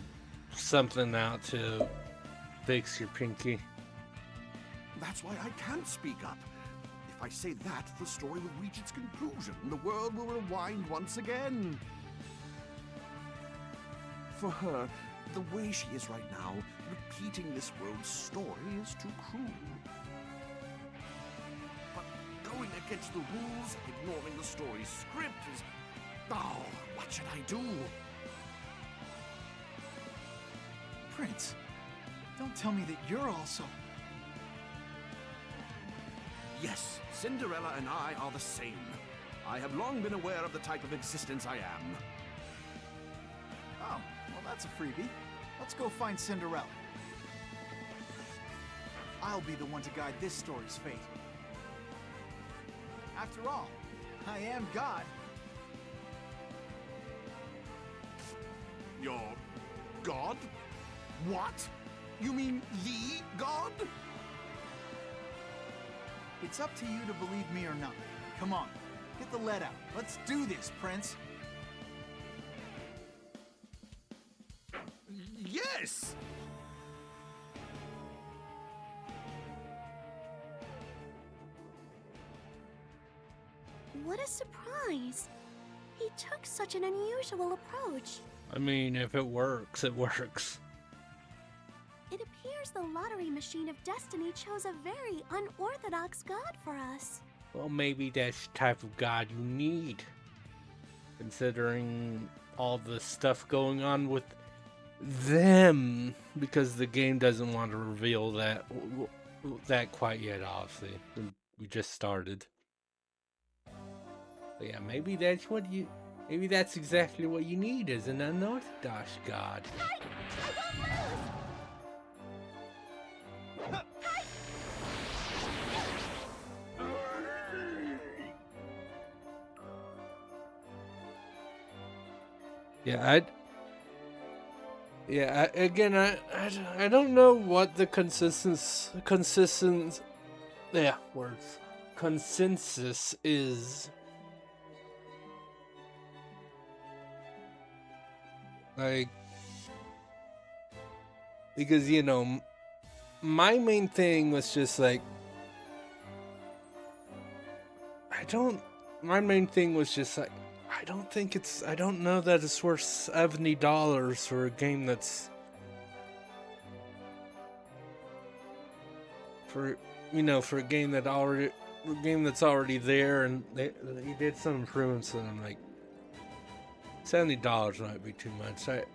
something out to fix your pinky. That's why I can't speak up. If I say that, the story will reach its conclusion. The world will rewind once again. For her, the way she is right now, repeating this world's story is too cruel. But going against the rules, ignoring the story's script is... Oh, what should I do? Prince, don't tell me that you're also... Yes, Cinderella and I are the same. I have long been aware of the type of existence I am. Oh, well that's a freebie. Let's go find Cinderella. I'll be the one to guide this story's fate. After all, I am God. You're God? What? You mean the God? It's up to you to believe me or not. Come on, get the lead out. Let's do this, Prince. Yes! wise. He took such an unusual approach. I mean, if it works, it works. It appears the lottery machine of destiny chose a very unorthodox god for us. Well, maybe that's the type of god you need. Considering all the stuff going on with them. Because the game doesn't want to reveal that quite yet, obviously. We just started. But yeah, maybe that's what you... Maybe that's exactly what you need, is an unorthodox god. Yeah, I don't know what the consensus is. Like, because, you know, my main thing was just like, I don't know that it's worth $70 for a game that's, for a game that's already there, and they did some improvements, and I'm like, $70 might be too much. That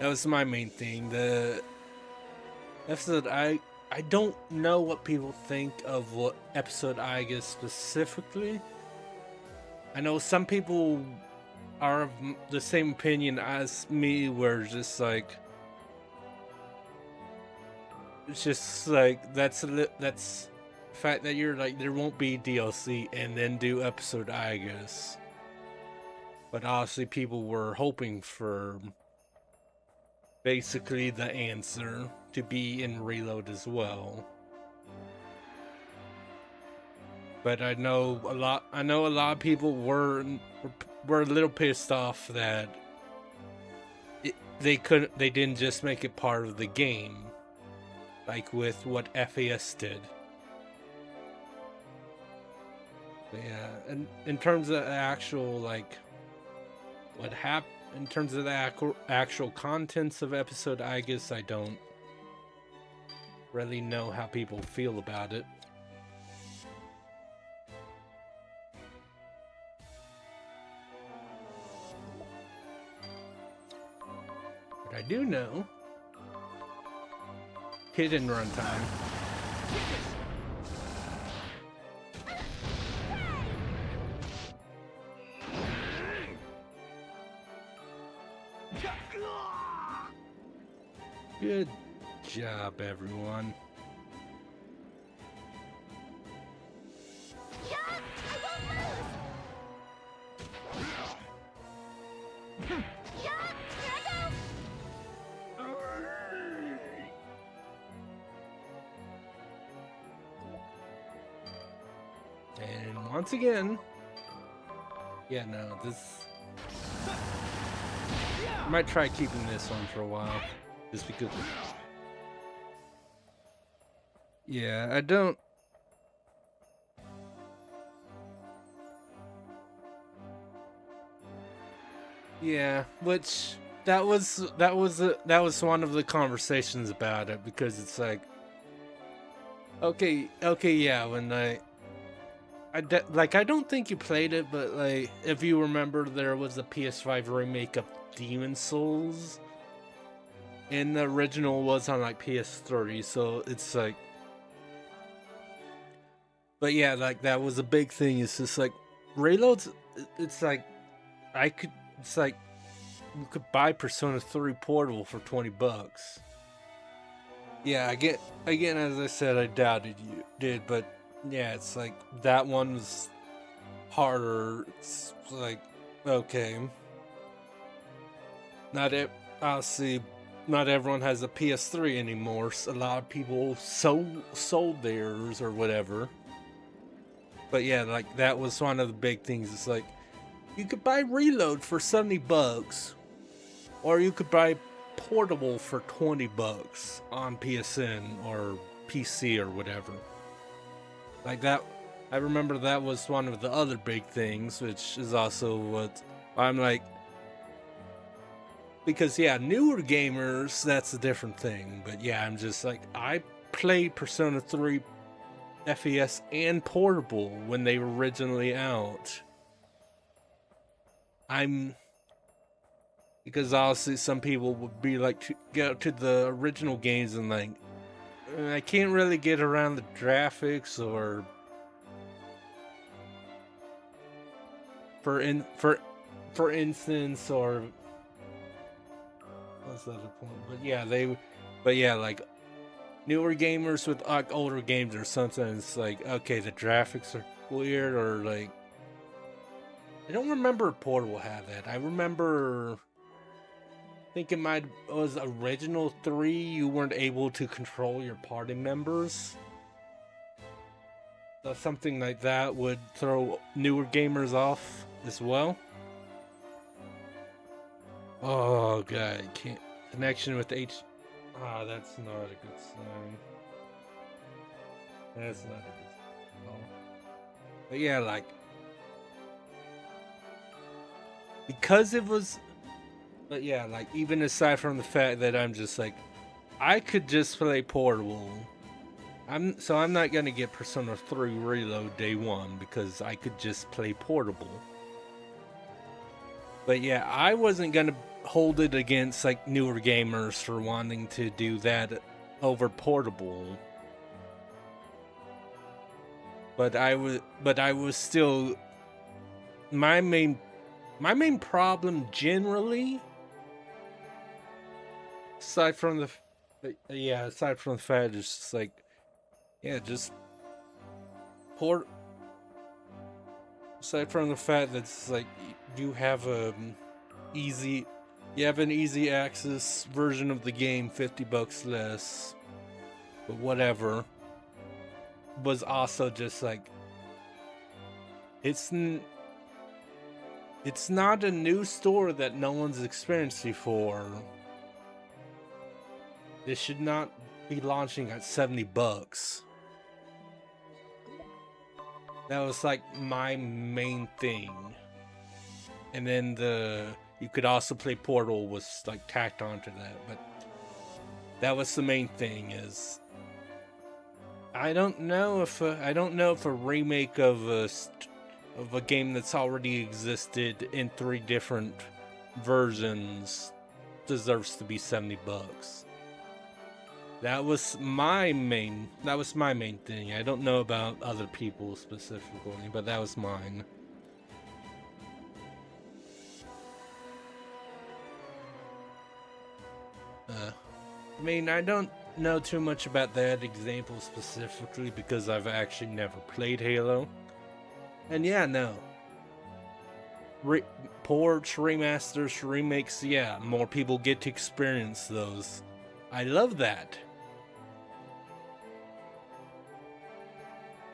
was my main thing. The episode I don't know what people think of what episode I get specifically. I know some people are of the same opinion as me, where just like, it's just like that's the fact that you're like, there won't be DLC and then do episode I guess. But obviously people were hoping for basically the answer to be in Reload as well. But I know a lot of people were a little pissed off that they didn't just make it part of the game, like with what FAS did. But yeah, and in terms of actual like what happened, in terms of the actual contents of episode, I guess I don't really know how people feel about it. But I do know hidden runtime. Good job, everyone. And once again, yeah, no, this... I might try keeping this one for a while. Just because... Yeah, I don't... Yeah, which... That was one of the conversations about it, because it's like... Okay, yeah, when I don't think you played it, but like, if you remember, there was a PS5 remake of Demon's Souls, and the original was on like PS3, so it's like, but yeah, like that was a big thing. It's just like Reloads. It's like you could buy Persona 3 Portable for $20. Yeah, again, as I said, I doubted you did, but yeah, it's like that one's harder. It's like, okay, obviously not everyone has a PS3 anymore. So a lot of people sold theirs or whatever. But yeah, like that was one of the big things. It's like you could buy Reload for $70, or you could buy Portable for $20 on PSN or PC or whatever. Like that I remember that was one of the other big things, which is also what I'm like. Because, yeah, newer gamers, that's a different thing. But, yeah, I'm just like, I played Persona 3 FES and Portable when they were originally out. Because obviously some people would be like, to go to the original games and like, I can't really get around the graphics, or for instance, or what's the other point? But yeah, like newer gamers with like older games or something, it's like, okay, the graphics are weird, or like, I don't remember Portable had that. I remember, I think it was original 3, you weren't able to control your party members. So something like that would throw newer gamers off as well. Oh god, I can't. Connection with that's not a good sign. That's not a good sign. But yeah, like, because it was, but yeah, like, even aside from the fact that I'm just like, I could just play Portable. I'm not gonna get Persona 3 Reload day one because I could just play Portable. But yeah, I wasn't gonna hold it against like newer gamers for wanting to do that over Portable. But I was still, my main problem generally, aside from the fact it's just like, yeah, just aside from the fact that it's like you have an easy access version of the game, $50 less, but whatever, was also just like, it's not a new store that no one's experienced before. It should not be launching at $70. That was like my main thing. And then you could also play Portal was like tacked onto that, but that was the main thing. Is I don't know if a remake of a game that's already existed in 3 different versions deserves to be $70. That was my main thing. I don't know about other people specifically, but that was mine. I mean, I don't know too much about that example specifically because I've actually never played Halo. And yeah, no. Ports, remasters, remakes, yeah, more people get to experience those. I love that.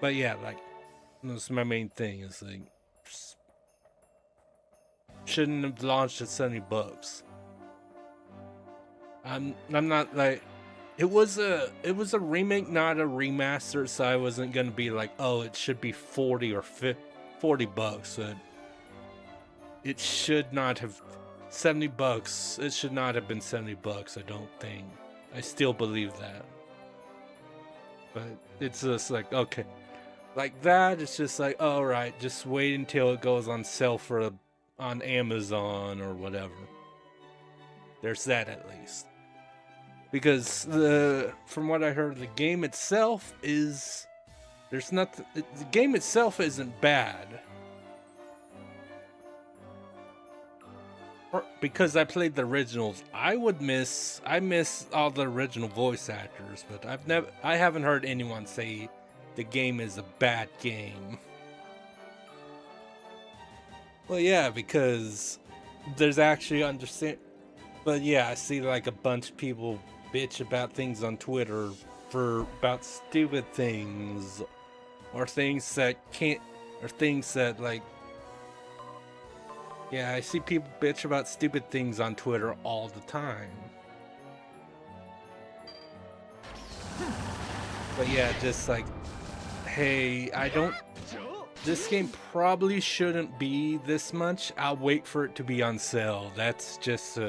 But yeah, like, that's my main thing, is like, shouldn't have launched at $70. I'm not like, it was a remake, not a remaster, so I wasn't gonna be like, oh, it should be $40 or $40. It should not have $70. It should not have been $70. I don't think. I still believe that. But it's just like, okay, like that. It's just like, all right, just wait until it goes on sale on Amazon or whatever. There's that at least. Because from what I heard, the game itself the game itself isn't bad. Because I played the originals, I miss all the original voice actors, but I haven't heard anyone say the game is a bad game. Well, yeah, because there's actually but yeah, I see like a bunch of people bitch about things on Twitter about stupid things, or things that like, yeah, I see people bitch about stupid things on Twitter all the time. But yeah, just like, hey, I don't this game probably shouldn't be this much. I'll wait for it to be on sale. That's just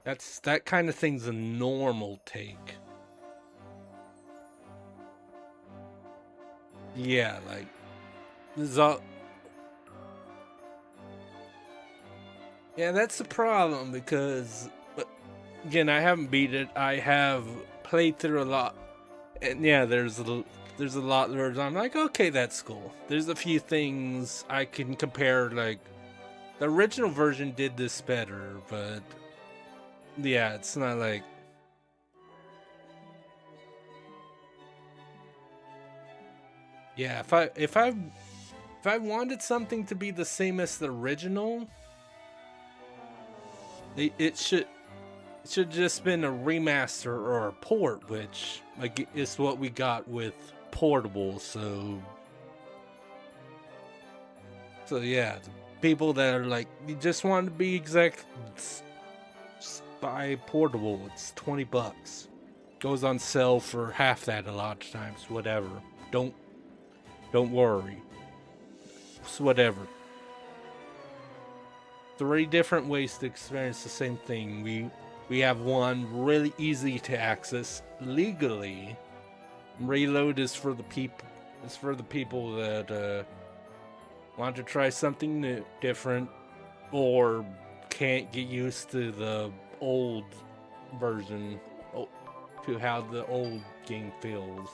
that kind of thing's a normal take. Yeah, like this is all. Yeah, that's the problem because, again, I haven't beat it. I have played through a lot, and yeah, there's a lot where I'm like, okay, that's cool. There's a few things I can compare. Like the original version did this better, but yeah, it's not like. Yeah, if I wanted something to be the same as the original. It should just been a remaster or a port, which like is what we got with Portable. So yeah, the people that are like, you just want to be exact, buy Portable. It's $20. Goes on sale for half that a lot of times. Whatever. Don't worry. It's whatever. 3 different ways to experience the same thing. We have one really easy to access legally. Reload is for the people. It's for the people that want to try something new, different, or can't get used to the old version, to how the old game feels.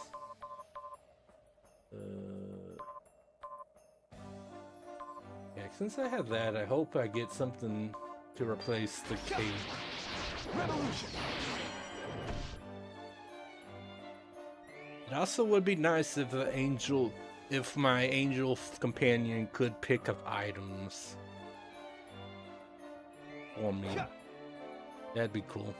Yeah, since I have that, I hope I get something to replace the cage. Revolution. It also would be nice if my angel companion could pick up items for me. That'd be cool.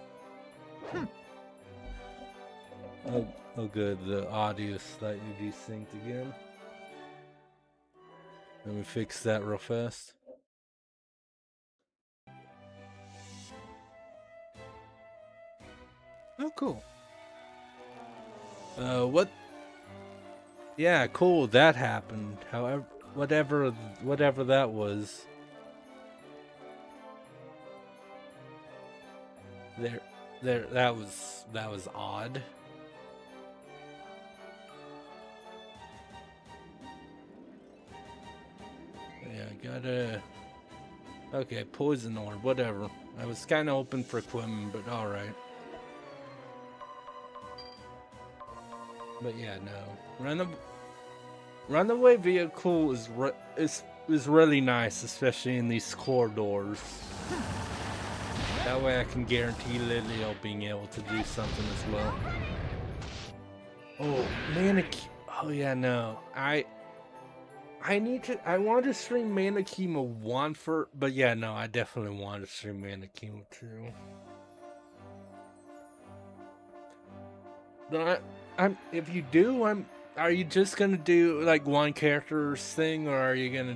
Oh good, the audio is slightly desynced again. Let me fix that real fast. Oh, cool. What? Yeah, cool. That happened. However, whatever that was. That was odd. Yeah, I gotta. Okay, poison orb, whatever. I was kind of open for equipment, but all right. But yeah, no. Runaway vehicle is really nice, especially in these corridors. That way I can guarantee Lilio being able to do something as well. Oh, oh yeah, no. I want to stream Manakima 1 for, but yeah, no, I definitely want to stream Manakima 2. But if you do, are you just gonna do like one character's thing, or are you gonna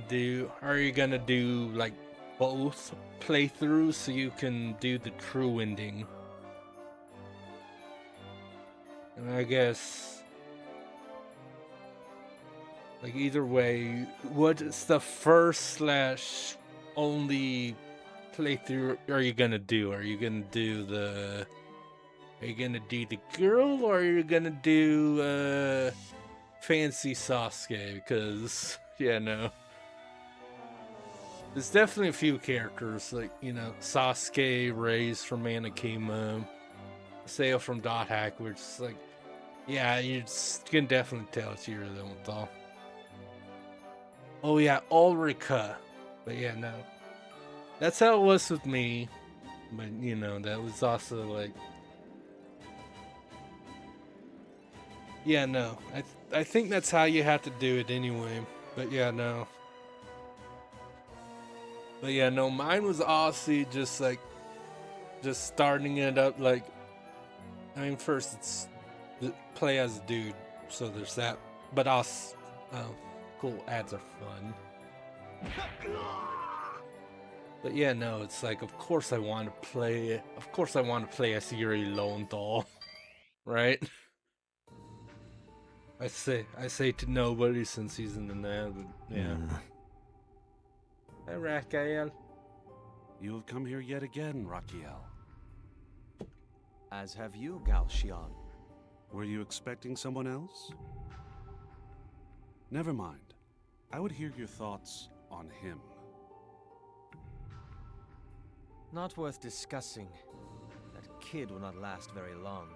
do like both playthroughs so you can do the true ending? And I guess, like, either way, what's the first / only playthrough are you gonna do? Are you gonna do the girl, or are you gonna do fancy Sasuke? Because yeah, no, there's definitely a few characters, like, you know, Sasuke, Ray's from Manakima, Sayo from Dot Hack, which is like, yeah, you can definitely tell it's Yuriko. Oh yeah, Ulrika. But yeah, no. That's how it was with me. But you know, that was also like, yeah, no. I think that's how you have to do it anyway. But yeah, no. But yeah, no, mine was Aussie, just starting it up, like, I mean, first it's play as a dude, so there's that. But us, oh, cool, ads are fun. But yeah, no, it's like, of course I want to play as Yuri Lowenthal, right? I say to nobody since he's in the net, but yeah. Hey, Raquel. You have come here yet again, Raquiel. As have you, Galchion. Were you expecting someone else? Never mind. I would hear your thoughts on him. Not worth discussing. That kid will not last very long.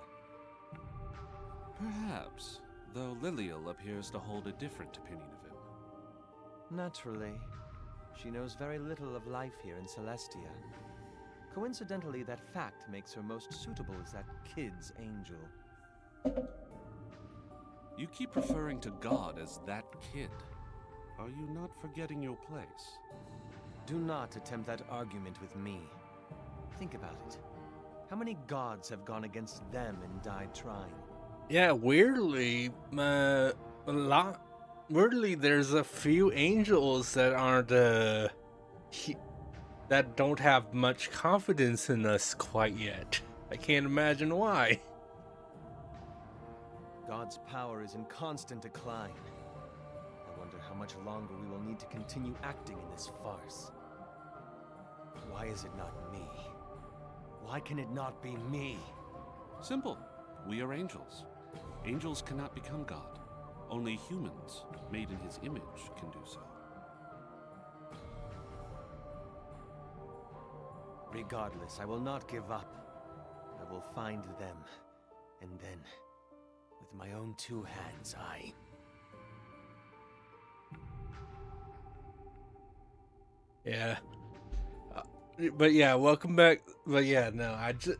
Perhaps, though Lilial appears to hold a different opinion of him. Naturally. She knows very little of life here in Celestia. Coincidentally, that fact makes her most suitable as that kid's angel. You keep referring to God as that kid. Are you not forgetting your place? Do not attempt that argument with me. Think about it. How many gods have gone against them and died trying? Yeah, weirdly, weirdly, there's a few angels that aren't, that don't have much confidence in us quite yet. I can't imagine why. God's power is in constant decline. I wonder how much longer we will need to continue acting in this farce. Why is it not me? Why can it not be me? Simple. We are angels. Angels cannot become God. Only humans, made in his image, can do so. Regardless, I will not give up. I will find them. And then, with my own two hands, Yeah. But yeah, welcome back. But yeah, no,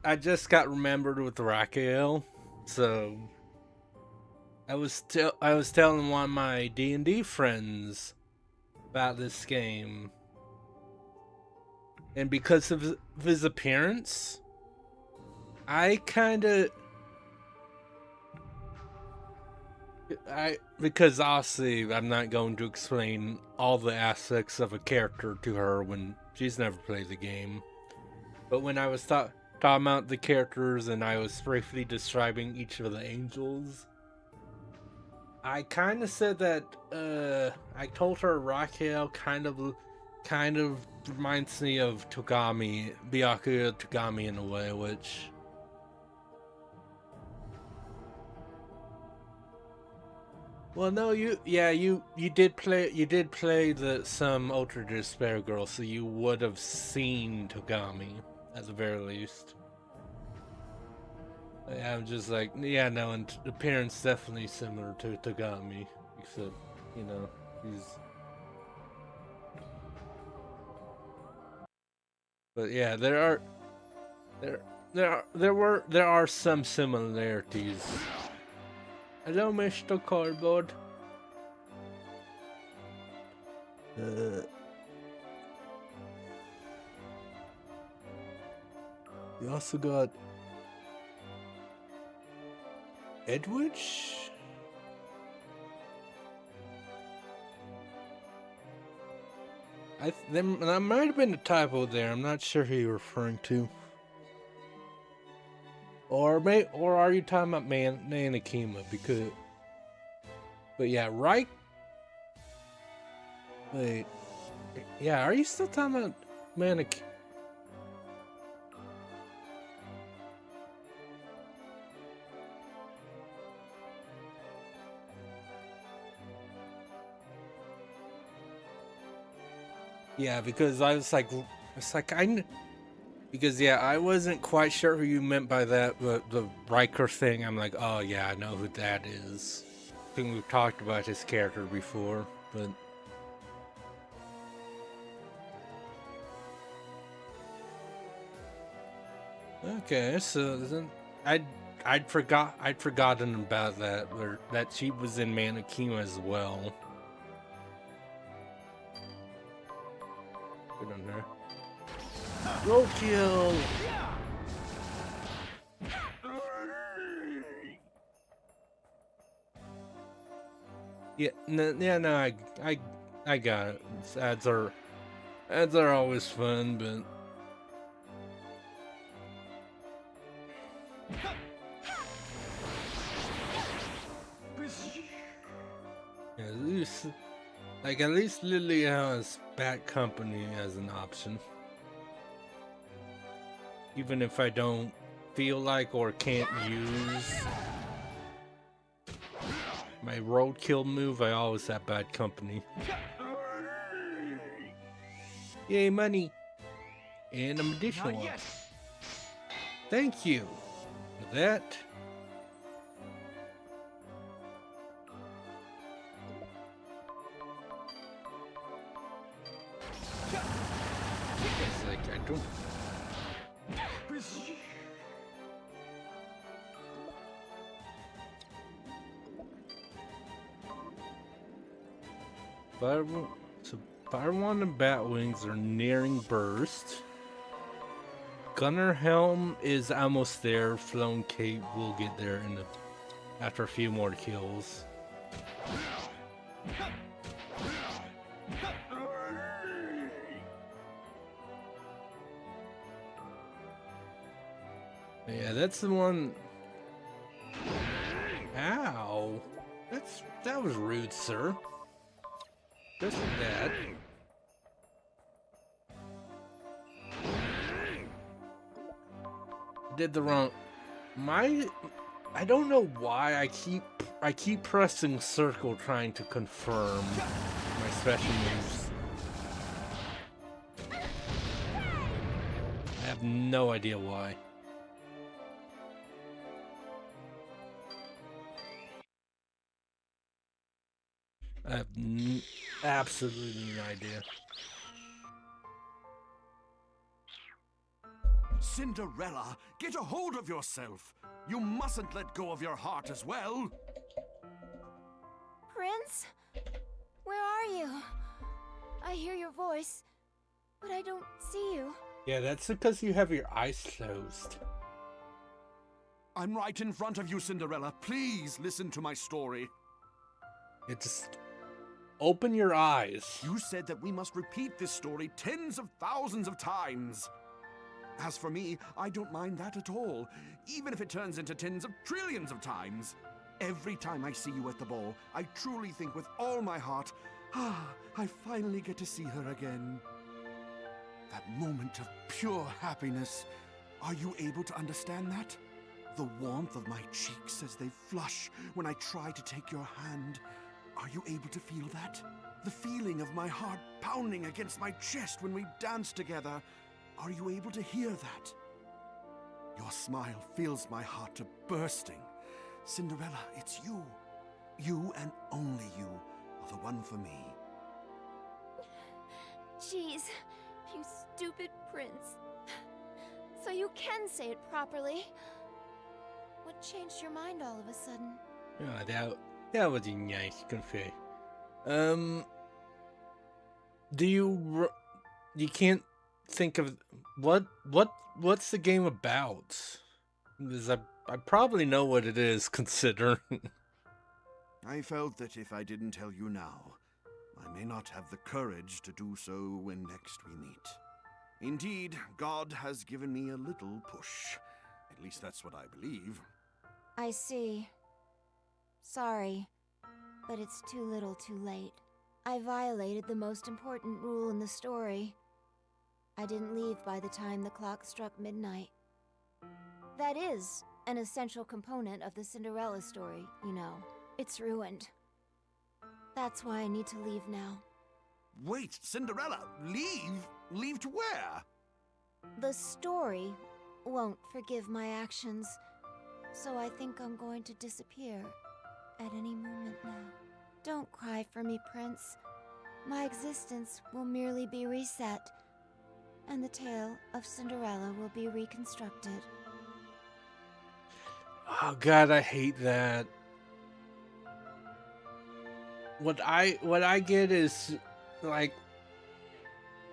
I just got remembered with Raquel, so I was telling one of my D&D friends about this game, and because of his appearance, because obviously I'm not going to explain all the aspects of a character to her when she's never played the game. But when I was talking about the characters and I was briefly describing each of the angels, I kind of said that I told her Raquel kind of reminds me of Togami, Byakuya Togami in a way, which well, no, you did play some Ultra Despair Girl, so you would have seen Togami at the very least. I'm just like, yeah, no, and appearance definitely similar to Togami, except he's. But yeah, there are some similarities. Hello, Mr. Cardboard. You also got Edwidge? There might have been a typo there. I'm not sure who you're referring to. Or are you talking about Nanakima? Because, but yeah, right. Wait, yeah, are you still talking about Nanakima? Yeah, because I was like, because yeah, I wasn't quite sure who you meant by that, but the Riker thing, I'm like, oh yeah, I know who that is. I think we've talked about his character before, but okay, so then I'd forgotten about that, or that she was in Nanakima as well. Good on her. Roll kill! Yeah, no, I got it. Ads are always fun, but Like, at least Lily has Bad Company as an option. Even if I don't feel like or can't use my roadkill move, I always have Bad Company. Yay, money! And a medicinal one. Thank you for that. It's like I don't. Firewand and Batwings are nearing burst. Gunner Helm is almost there. Flown Cape will get there after a few more kills. Yeah, that's the one. Ow! That was rude, sir. Just like that. Did the wrong. I don't know why I keep pressing circle trying to confirm my special moves. I have no idea why. I have absolutely no idea. Cinderella, get a hold of yourself. You mustn't let go of your heart as well. Prince? Where are you? I hear your voice, but I don't see you. Yeah, that's because you have your eyes closed. I'm right in front of you, Cinderella. Please listen to my story. It's open your eyes. You said that we must repeat this story tens of thousands of times. As for me, I don't mind that at all, even if it turns into tens of trillions of times. Every time I see you at the ball, I truly think with all my heart, I finally get to see her again. That moment of pure happiness. Are you able to understand that? The warmth of my cheeks as they flush when I try to take your hand. Are you able to feel that? The feeling of my heart pounding against my chest when we dance together. Are you able to hear that? Your smile fills my heart to bursting. Cinderella, it's you. You and only you are the one for me. Jeez, you stupid prince. So you can say it properly. What changed your mind all of a sudden? Ja, dat was nice, confé. You can't think of what's the game about? Because I probably know what it is, considering. I felt that if I didn't tell you now, I may not have the courage to do so when next we meet. Indeed, God has given me a little push. At least that's what I believe. I see. Sorry, but it's too little too late. I violated the most important rule in the story. I didn't leave by the time the clock struck midnight. That is an essential component of the Cinderella story, you know. It's ruined. That's why I need to leave now. Wait, Cinderella, leave? Leave to where? The story won't forgive my actions, so I think I'm going to disappear at any moment now. Don't cry for me, Prince. My existence will merely be reset, and the tale of Cinderella will be reconstructed. Oh God, I hate that. What I get is, like,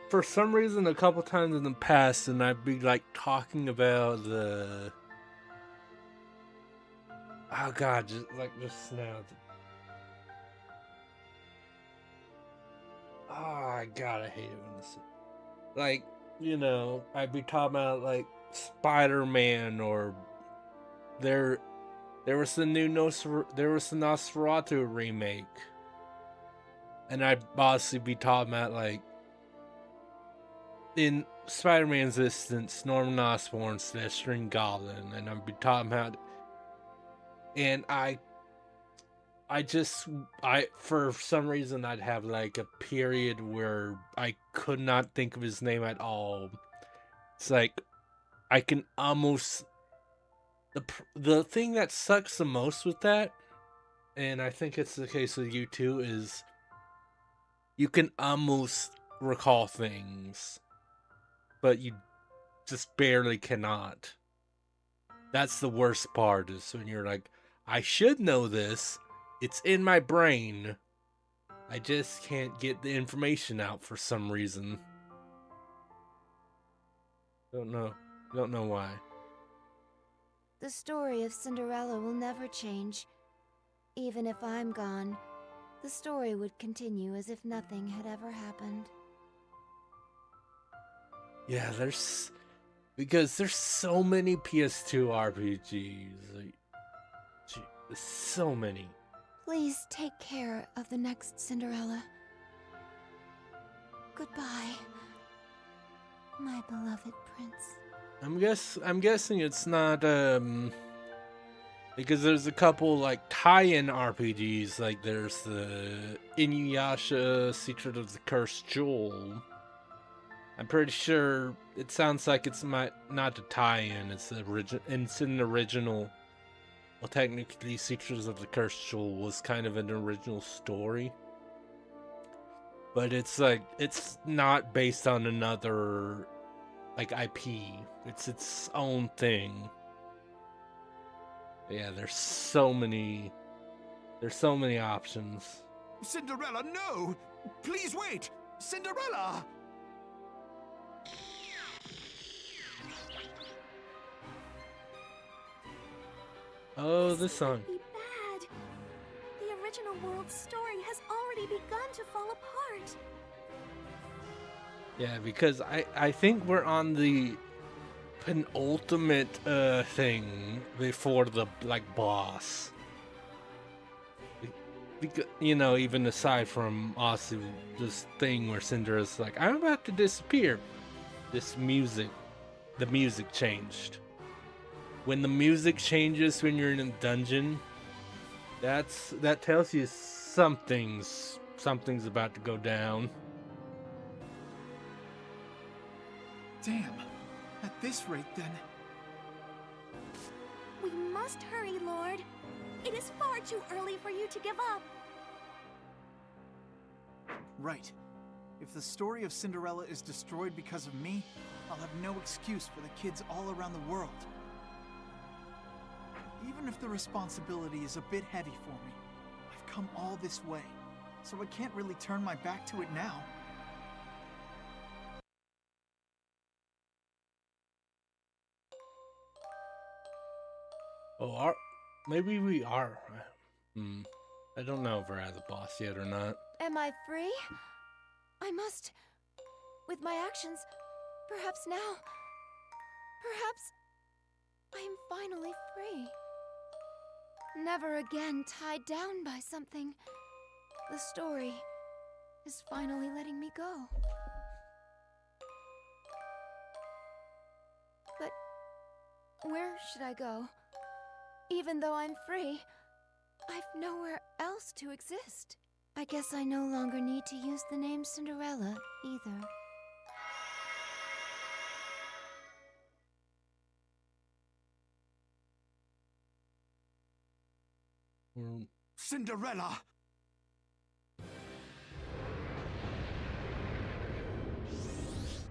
for some reason a couple times in the past, and I'd be like talking about the, oh God, just now. Oh God, I hate it when this, like, you know, I'd be talking about like Spider-Man, or there was the new Nosferatu remake. And I'd obviously be talking about, like, in Spider-Man's instance, Norman Osborn's the Green Goblin, and I'd be talking about, and I for some reason I'd have like a period where I could not think of his name at all. It's like I can almost the thing that sucks the most with that, and I think it's the case with you too, is you can almost recall things, but you just barely cannot. That's the worst part, is when you're like, I should know this. It's in my brain. I just can't get the information out for some reason. Don't know why. The story of Cinderella will never change. Even if I'm gone, the story would continue as if nothing had ever happened. Yeah, because there's so many PS2 RPGs. Like, there's so many. Please take care of the next Cinderella. Goodbye, my beloved prince. I'm guessing it's not because there's a couple like tie-in RPGs, like there's the Inuyasha Secret of the Cursed Jewel. I'm pretty sure it sounds like it's not a tie-in. It's an original. Well, technically, Secrets of the Cursed Jewel was kind of an original story, but it's like it's not based on another like IP. It's its own thing. Yeah, there's so many options. Cinderella, no! Please wait! Cinderella! Oh, this song. Be bad. The original world's story has already begun to fall apart. Yeah, because I think we're on the penultimate thing before the like boss. Because, you know, even aside from also this thing where Cinderella's like, I'm about to disappear. The music changed. When the music changes when you're in a dungeon, that tells you something's about to go down. Damn. At this rate, then. We must hurry, Lord. It is far too early for you to give up. Right. If the story of Cinderella is destroyed because of me, I'll have no excuse for the kids all around the world. Even if the responsibility is a bit heavy for me, I've come all this way, so I can't really turn my back to it now. Oh, maybe we are. I don't know if we're at the boss yet or not. Am I free? I must. With my actions, perhaps now. Perhaps I am finally free. Never again tied down by something. The story is finally letting me go. But where should I go? Even though I'm free, I've nowhere else to exist. I guess I no longer need to use the name Cinderella either. Cinderella!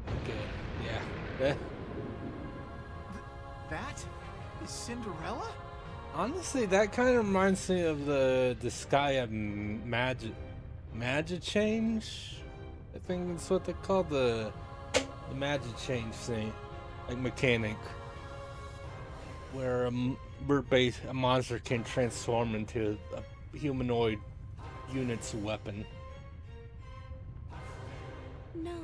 Okay, yeah. That is Cinderella? Honestly, that kind of reminds me of the Disgaea Magic Change. I think that's what they call the Magic Change thing, like mechanic, where a monster can transform into a humanoid unit's weapon. No,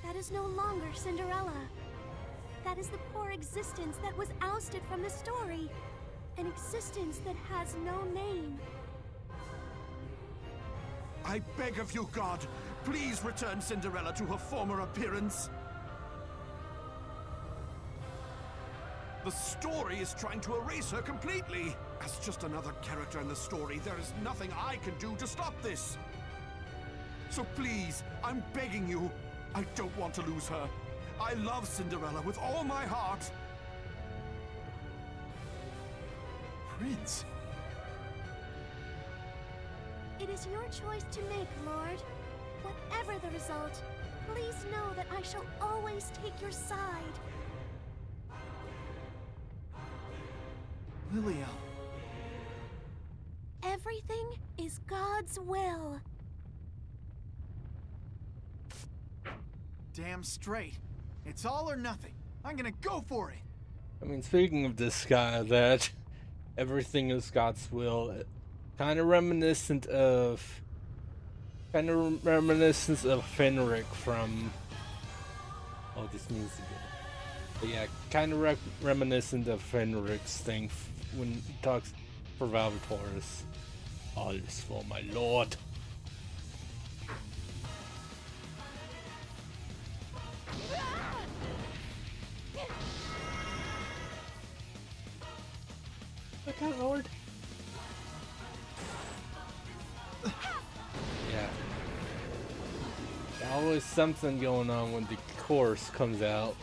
that is no longer Cinderella. That is the poor existence that was ousted from the story. An existence that has no name. I beg of you, God, please return Cinderella to her former appearance. The story is trying to erase her completely. As just another character in the story, there is nothing I can do to stop this. So please, I'm begging you, I don't want to lose her. I love Cinderella with all my heart. Prince. It is your choice to make, Lord. Whatever the result, please know that I shall always take your side. Liliel. Everything is God's will. Damn straight. It's all or nothing. I'm gonna go for it. I mean, speaking of this guy, that everything is God's will, kind of reminiscent of Fenric from. Oh, this needs to go. But yeah, kind of reminiscent of Fenric's thing when he talks for Valvatoris. All is for my lord. Look out, Lord. Yeah. Always something going on when the chorus comes out.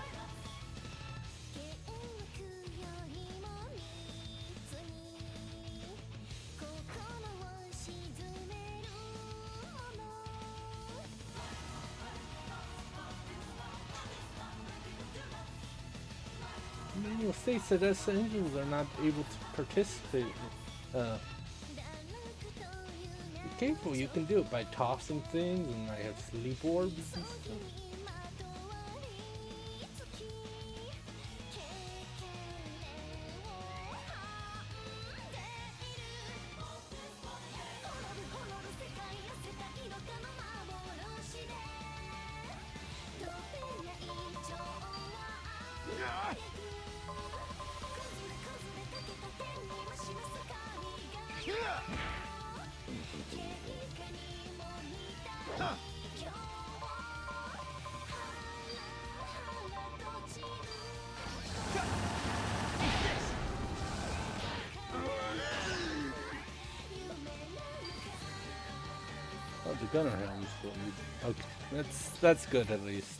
Manual states that us angels are not able to participate. Be careful, you can do it by tossing things, and I have sleep orbs and stuff. Oh, the gunner helm's for me. Okay, that's good at least.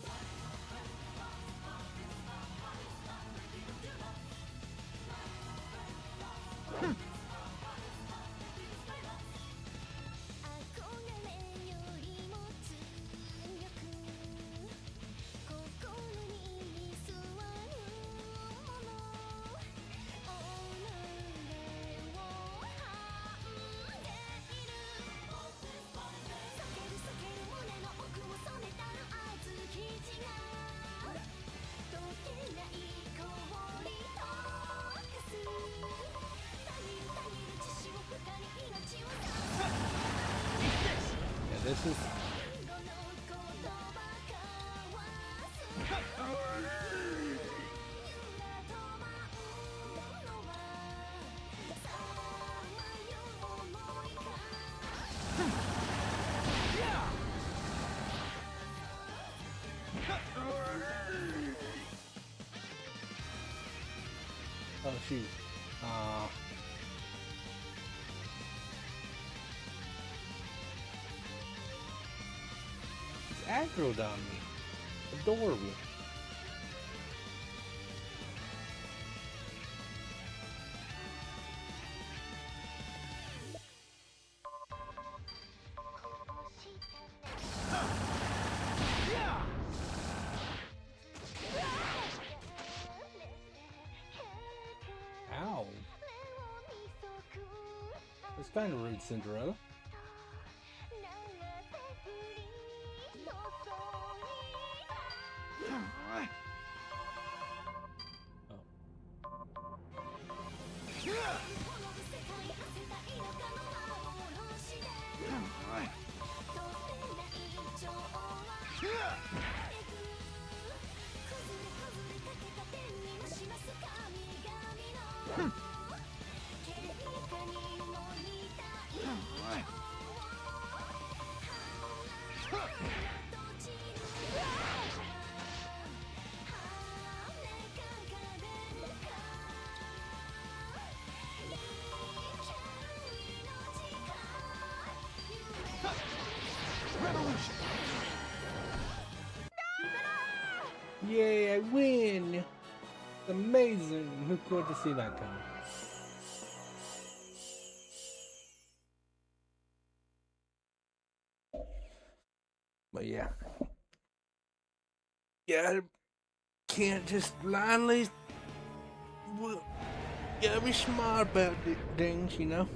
This is. Oh shoot. Aggroed on me. Adorable. Ow. That's kind of rude, Cinderella. Yay, I win! Amazing! Who could have seen that coming? But yeah. Yeah, can't just blindly. Well, gotta be smart about things, you know?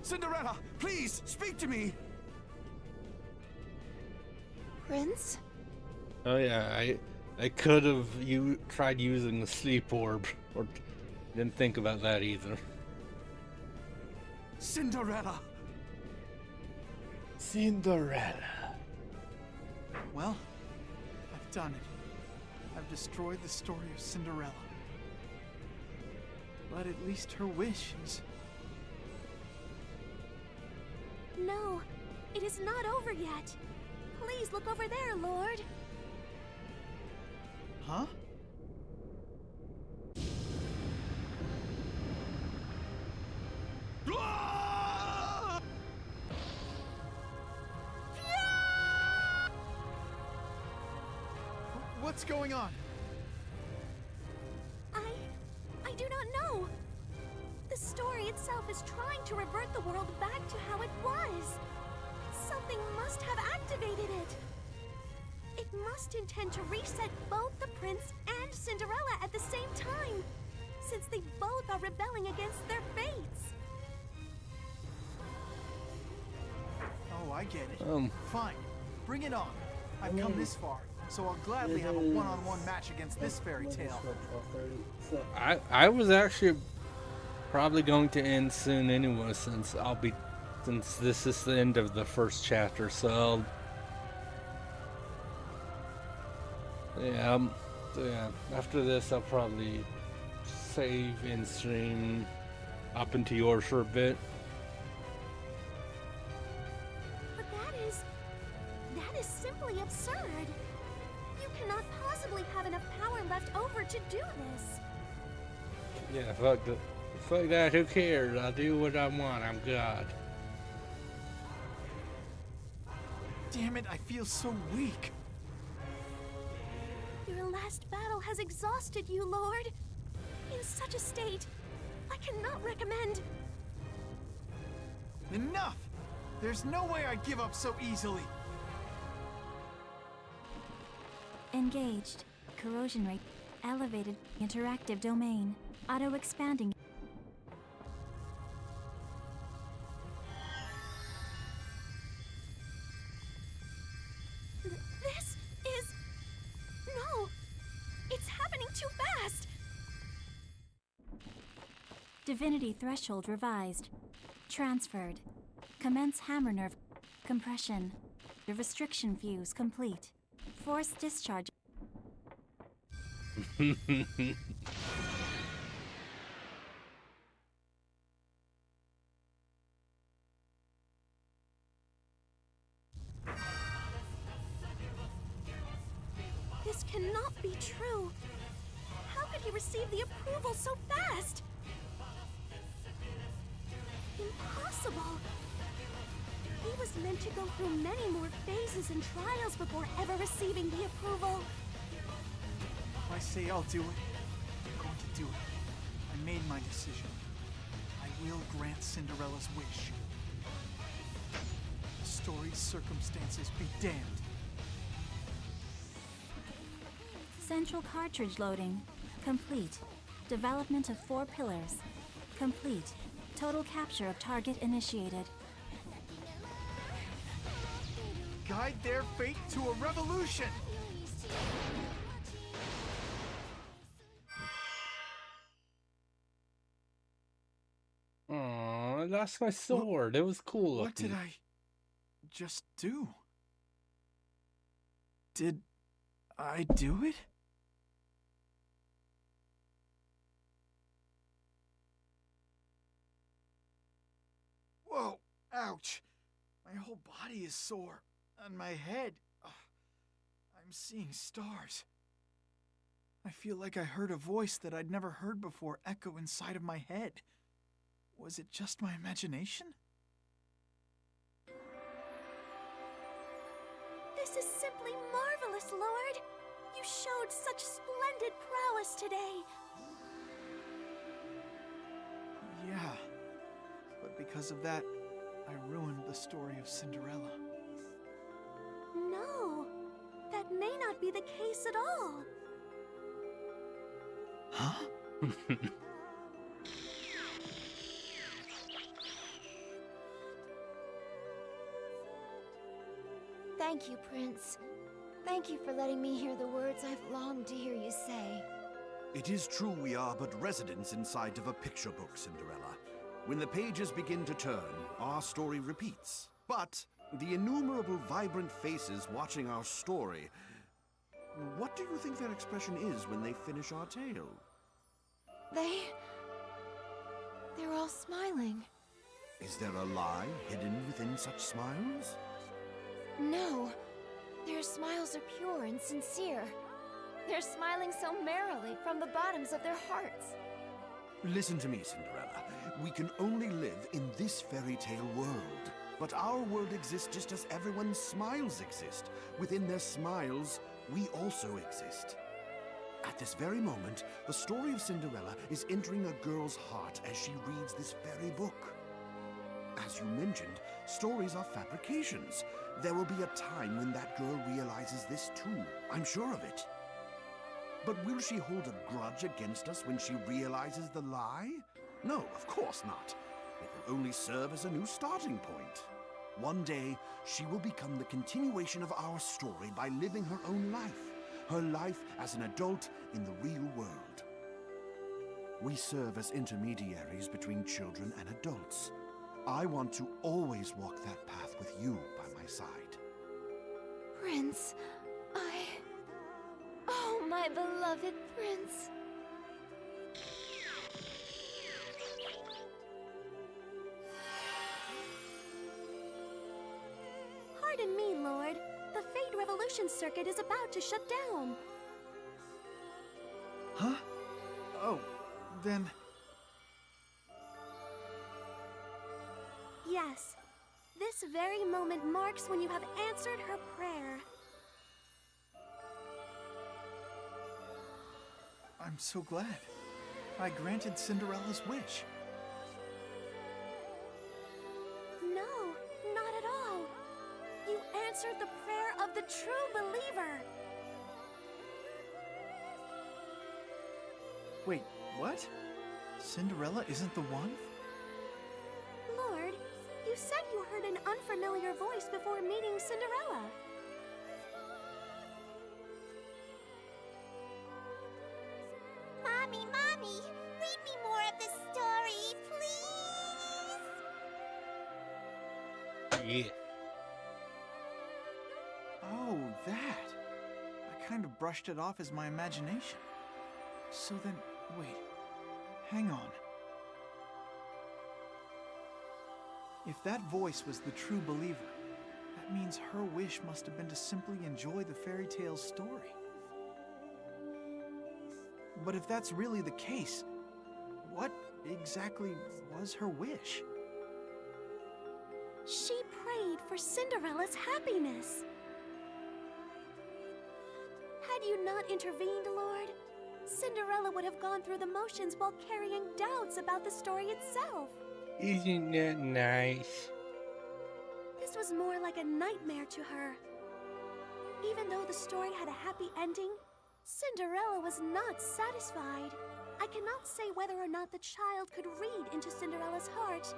Cinderella, please, speak to me! Prince? Oh yeah, I could have tried using the sleep orb, or didn't think about that either. Cinderella! Cinderella. Well, I've done it. I've destroyed the story of Cinderella. But at least her wish is... No, it is not over yet. Please look over there, Lord. Huh? What's going on? I do not know. The story itself is trying to revert the world back to how it was. Something must have activated it. It must intend to reset both the prince and Cinderella at the same time, since they both are rebelling against their fates. Oh, I get it. Fine. Bring it on. I've come this far, so I'll gladly have a one-on-one match against this fairy tale. I was actually probably going to end soon anyway, since this is the end of the first chapter, so yeah, after this I'll probably save and stream up into yours for a bit. But that is simply absurd. You cannot possibly have enough power left over to do this. Yeah, fuck that, who cares? I'll do what I want, I'm God. Damn it, I feel so weak. Your last battle has exhausted you, Lord. In such a state, I cannot recommend... Enough! There's no way I'd give up so easily. Engaged. Corrosion rate. Elevated. Interactive domain. Auto-expanding. This is... No! It's happening too fast! Divinity threshold revised. Transferred. Commence hammer nerve. Compression. The restriction fuse complete. Force discharge. This cannot be true. How could he receive the approval so fast? Impossible. He was meant to go through many more phases and trials before ever receiving the approval. If I say I'll do it, I'm going to do it. I made my decision. I will grant Cinderella's wish. The story's circumstances be damned. Central cartridge loading. Complete. Development of 4 pillars. Complete. Total capture of target initiated. Guide their fate to a revolution! Aw, I lost my sword. It was cool. What did I just do? Did I do it? Whoa, ouch. My whole body is sore. On my head. Ugh. I'm seeing stars. I feel like I heard a voice that I'd never heard before echo inside of my head. Was it just my imagination? showed such splendid prowess today. Yeah, but because of that, I ruined the story of Cinderella. No, that may not be the case at all. Huh? Thank you, Prince. Thank you for letting me hear the words I've longed to hear you say. It is true we are but residents inside of a picture book, Cinderella. When the pages begin to turn, our story repeats. But the innumerable vibrant faces watching our story, what do you think their expression is when they finish our tale? They're all smiling. Is there a lie hidden within such smiles? No, their smiles are pure and sincere. They're smiling so merrily from the bottoms of their hearts. Listen to me, Cinderella. We can only live in this fairy tale world. But our world exists just as everyone's smiles exist. Within their smiles, we also exist. At this very moment, the story of Cinderella is entering a girl's heart as she reads this very book. As you mentioned, stories are fabrications. There will be a time when that girl realizes this too. I'm sure of it. But will she hold a grudge against us when she realizes the lie? No, of course not. It will only serve as a new starting point. One day, she will become the continuation of our story by living her own life. Her life as an adult in the real world. We serve as intermediaries between children and adults. I want to always walk that path with you by my side. Prince, Oh, my beloved Prince. Pardon me, Lord. The Fade Revolution circuit is about to shut down. Huh? Oh, then... Yes. This very moment marks when you have answered her prayer. I'm so glad. I granted Cinderella's wish. No, not at all. You answered the prayer of the true believer. Wait, what? Cinderella isn't the one? Lord, you said you heard an unfamiliar voice before meeting Cinderella. Mommy, read me more of the story, please. Yeah. Oh, that. I kind of brushed it off as my imagination. So then, wait. Hang on. If that voice was the true believer, that means her wish must have been to simply enjoy the fairy tale story. But if that's really the case, what exactly was her wish? She prayed for Cinderella's happiness. Had you not intervened, Lord, Cinderella would have gone through the motions while carrying doubts about the story itself. Isn't that nice? This was more like a nightmare to her. Even though the story had a happy ending, Cinderella was not satisfied. I cannot say whether or not the child could read into Cinderella's heart,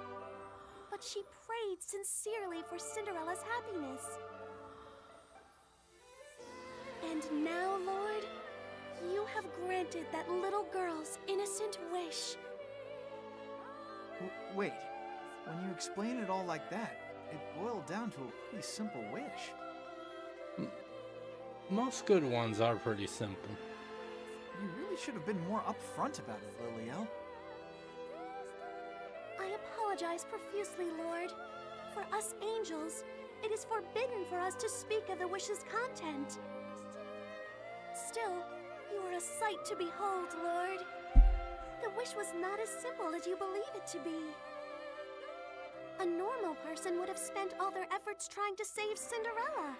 but she prayed sincerely for Cinderella's happiness. And now, Lord, you have granted that little girl's innocent wish. Wait, when you explain it all like that, it boiled down to a pretty simple wish. Most good ones are pretty simple. You really should have been more upfront about it, Liliel. I apologize profusely, Lord. For us angels, it is forbidden for us to speak of the wish's content. Still, you are a sight to behold, Lord. The wish was not as simple as you believe it to be. A normal person would have spent all their efforts trying to save Cinderella,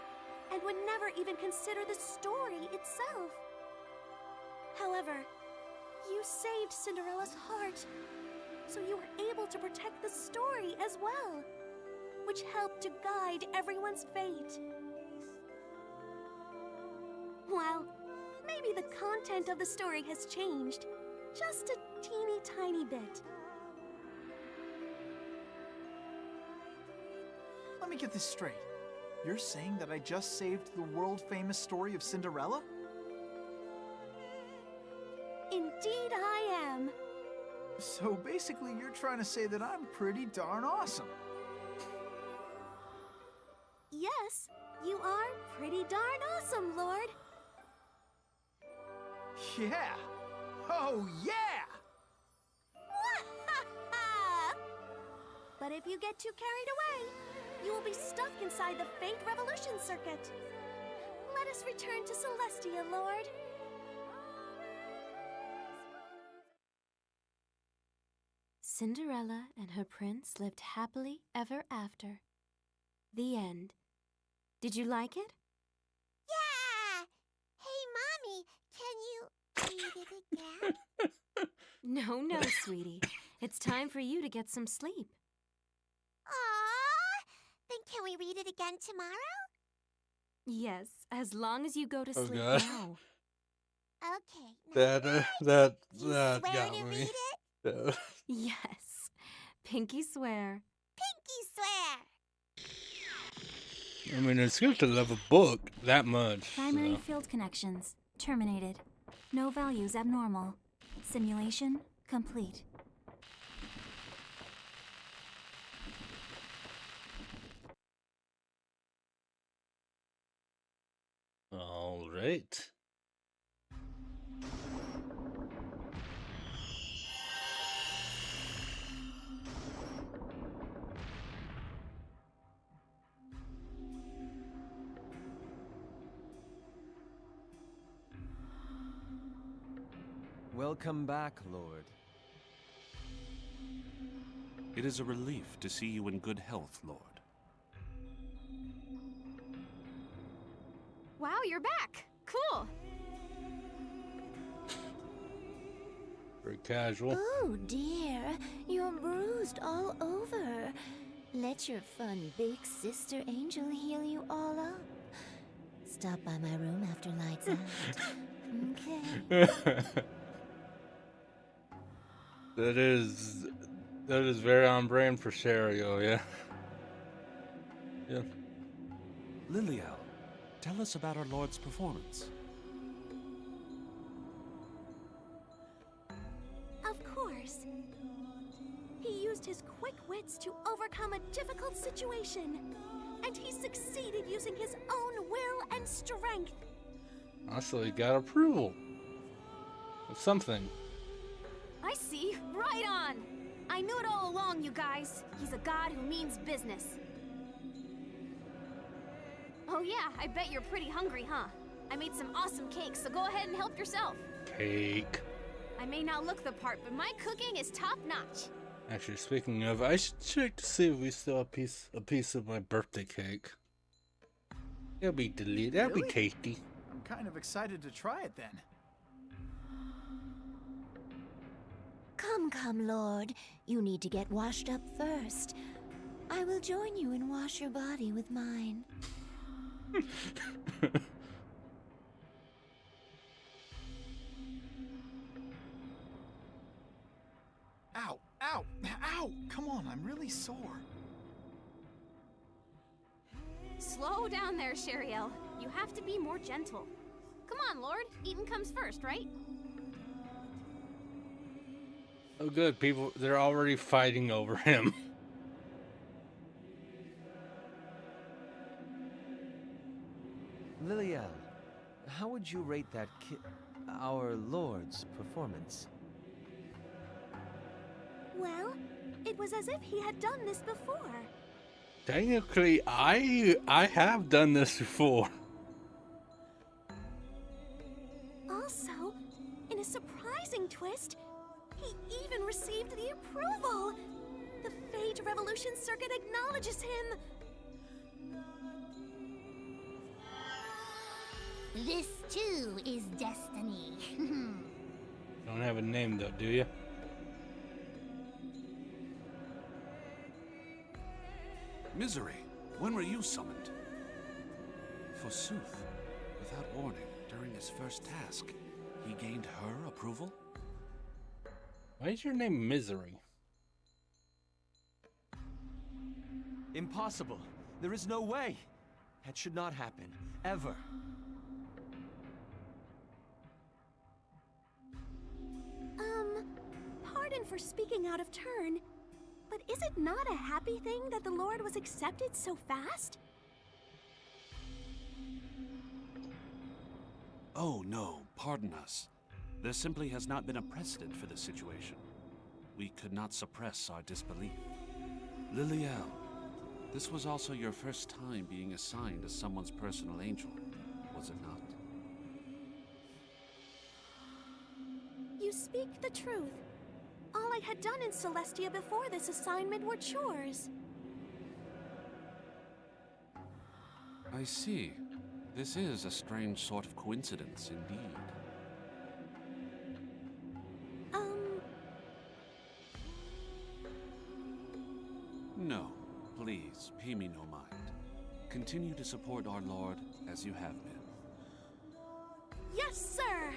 and would never even consider the story itself. However, you saved Cinderella's heart, so you were able to protect the story as well, which helped to guide everyone's fate. Well, maybe the content of the story has changed, just a teeny tiny bit. Let me get this straight. You're saying that I just saved the world-famous story of Cinderella? Indeed I am. So basically, you're trying to say that I'm pretty darn awesome. Yes, you are pretty darn awesome, Lord. Yeah! Oh, yeah! But if you get too carried away, you will be stuck inside the Fate Revolution Circuit. Let us return to Celestia, Lord. Cinderella and her prince lived happily ever after. The end. Did you like it? Yeah! Hey, Mommy, can you read it again? No, sweetie. It's time for you to get some sleep. Aww! Then can we read it again tomorrow? Yes, as long as you go to sleep God. now. Okay. That swear got to me. read it? Yes. Pinky swear. Pinky swear! I mean, it's good to love a book that much. Primary so. field connections terminated. No values abnormal. Simulation complete. All right. Welcome back, Lord. It is a relief to see you in good health, Lord. Wow, you're back! Cool! Very casual. Oh dear, you're bruised all over. Let your fun big sister Angel heal you all up. Stop by my room after lights out. Okay. That is very on brand for Cherio, yeah. Yeah. Liliel, tell us about our Lord's performance. Of course. He used his quick wits to overcome a difficult situation, and he succeeded using his own will and strength. Also, he got approval of something. I see. Right on! I knew it all along, you guys. He's a god who means business. Oh yeah, I bet you're pretty hungry, huh? I made some awesome cakes, so go ahead and help yourself. Cake. I may not look the part, but my cooking is top-notch. Actually, speaking of, I should check to see if we still have a piece of my birthday cake. That'll be delicious. That'll be tasty. I'm kind of excited to try it then. Come, Lord. You need to get washed up first. I will join you and wash your body with mine. Ow! Ow! Ow! Come on, I'm really sore. Slow down there, Sheriel. You have to be more gentle. Come on, Lord. Eating comes first, right? Oh, good. People, they're already fighting over him. Liliel, how would you rate that our Lord's performance? Well, it was as if he had done this before. Technically, I have done this before. Also, in a surprising twist, he even received the approval. The Fate Revolution Circuit acknowledges him. This too is destiny. Don't have a name though, do you? Misery, when were you summoned? Forsooth, without warning, during his first task, he gained her approval? Why is your name Misery? Impossible. There is no way. That should not happen. Ever. Pardon for speaking out of turn, but is it not a happy thing that the Lord was accepted so fast? Oh no, pardon us. There simply has not been a precedent for this situation. We could not suppress our disbelief. Liliel, this was also your first time being assigned as someone's personal angel, was it not? You speak the truth. All I had done in Celestia before this assignment were chores. I see. This is a strange sort of coincidence indeed. No, please, pay me no mind. Continue to support our Lord as you have been. Yes, sir!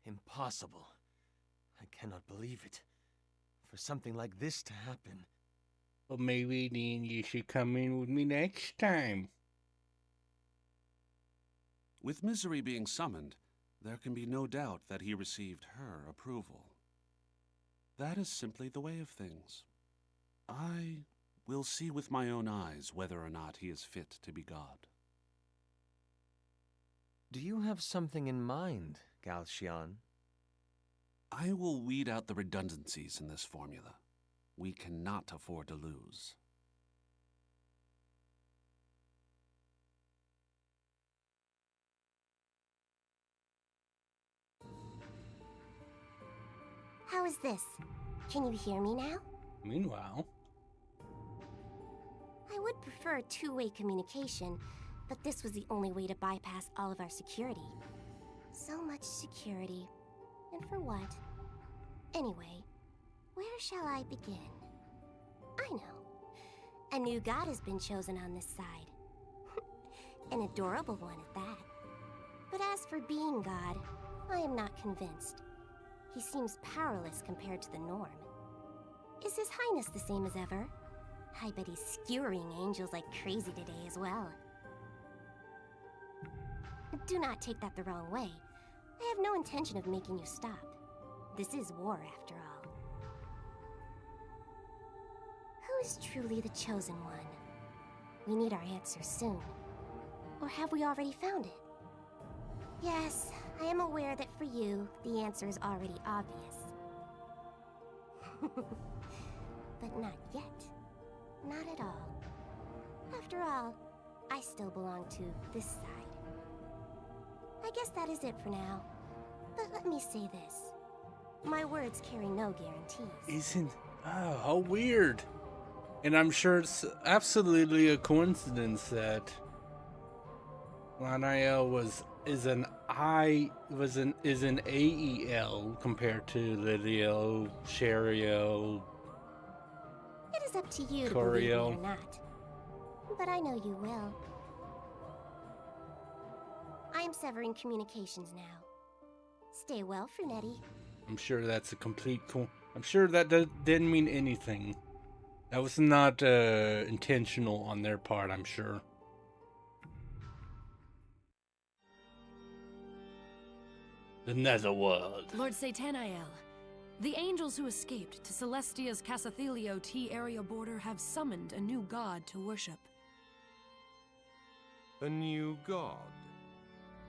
Impossible. I cannot believe it. For something like this to happen. Well, maybe then you should come in with me next time. With Misery being summoned, there can be no doubt that he received her approval. That is simply the way of things. I will see with my own eyes whether or not he is fit to be God. Do you have something in mind, Galcian? I will weed out the redundancies in this formula. We cannot afford to lose. How is this? Can you hear me now? Meanwhile, I would prefer two-way communication, but this was the only way to bypass all of our security. So much security. And for what? Anyway, where shall I begin? I know. A new god has been chosen on this side. An adorable one at that. But as for being God, I am not convinced. He seems powerless compared to the norm. Is His Highness the same as ever? I bet he's skewering angels like crazy today as well. Do not take that the wrong way. I have no intention of making you stop. This is war, after all. Who is truly the chosen one? We need our answer soon. Or have we already found it? Yes, I am aware that for you, the answer is already obvious. But not yet. Not at all. After all, I still belong to this side. I guess that is it for now. But let me say this. My words carry no guarantees. Oh, how weird. And I'm sure it's absolutely a coincidence that Lanael is an AEL compared to Liliel, Shariel. It is up to you to believe me Coriel. or not. But I know you will. I am severing communications now. Stay well, Fernetti. I'm sure that's a complete I'm sure that didn't mean anything. That was not intentional on their part, I'm sure. The Netherworld. Lord Satanael, the angels who escaped to Celestia's Casathelio T area border have summoned a new god to worship. A new god?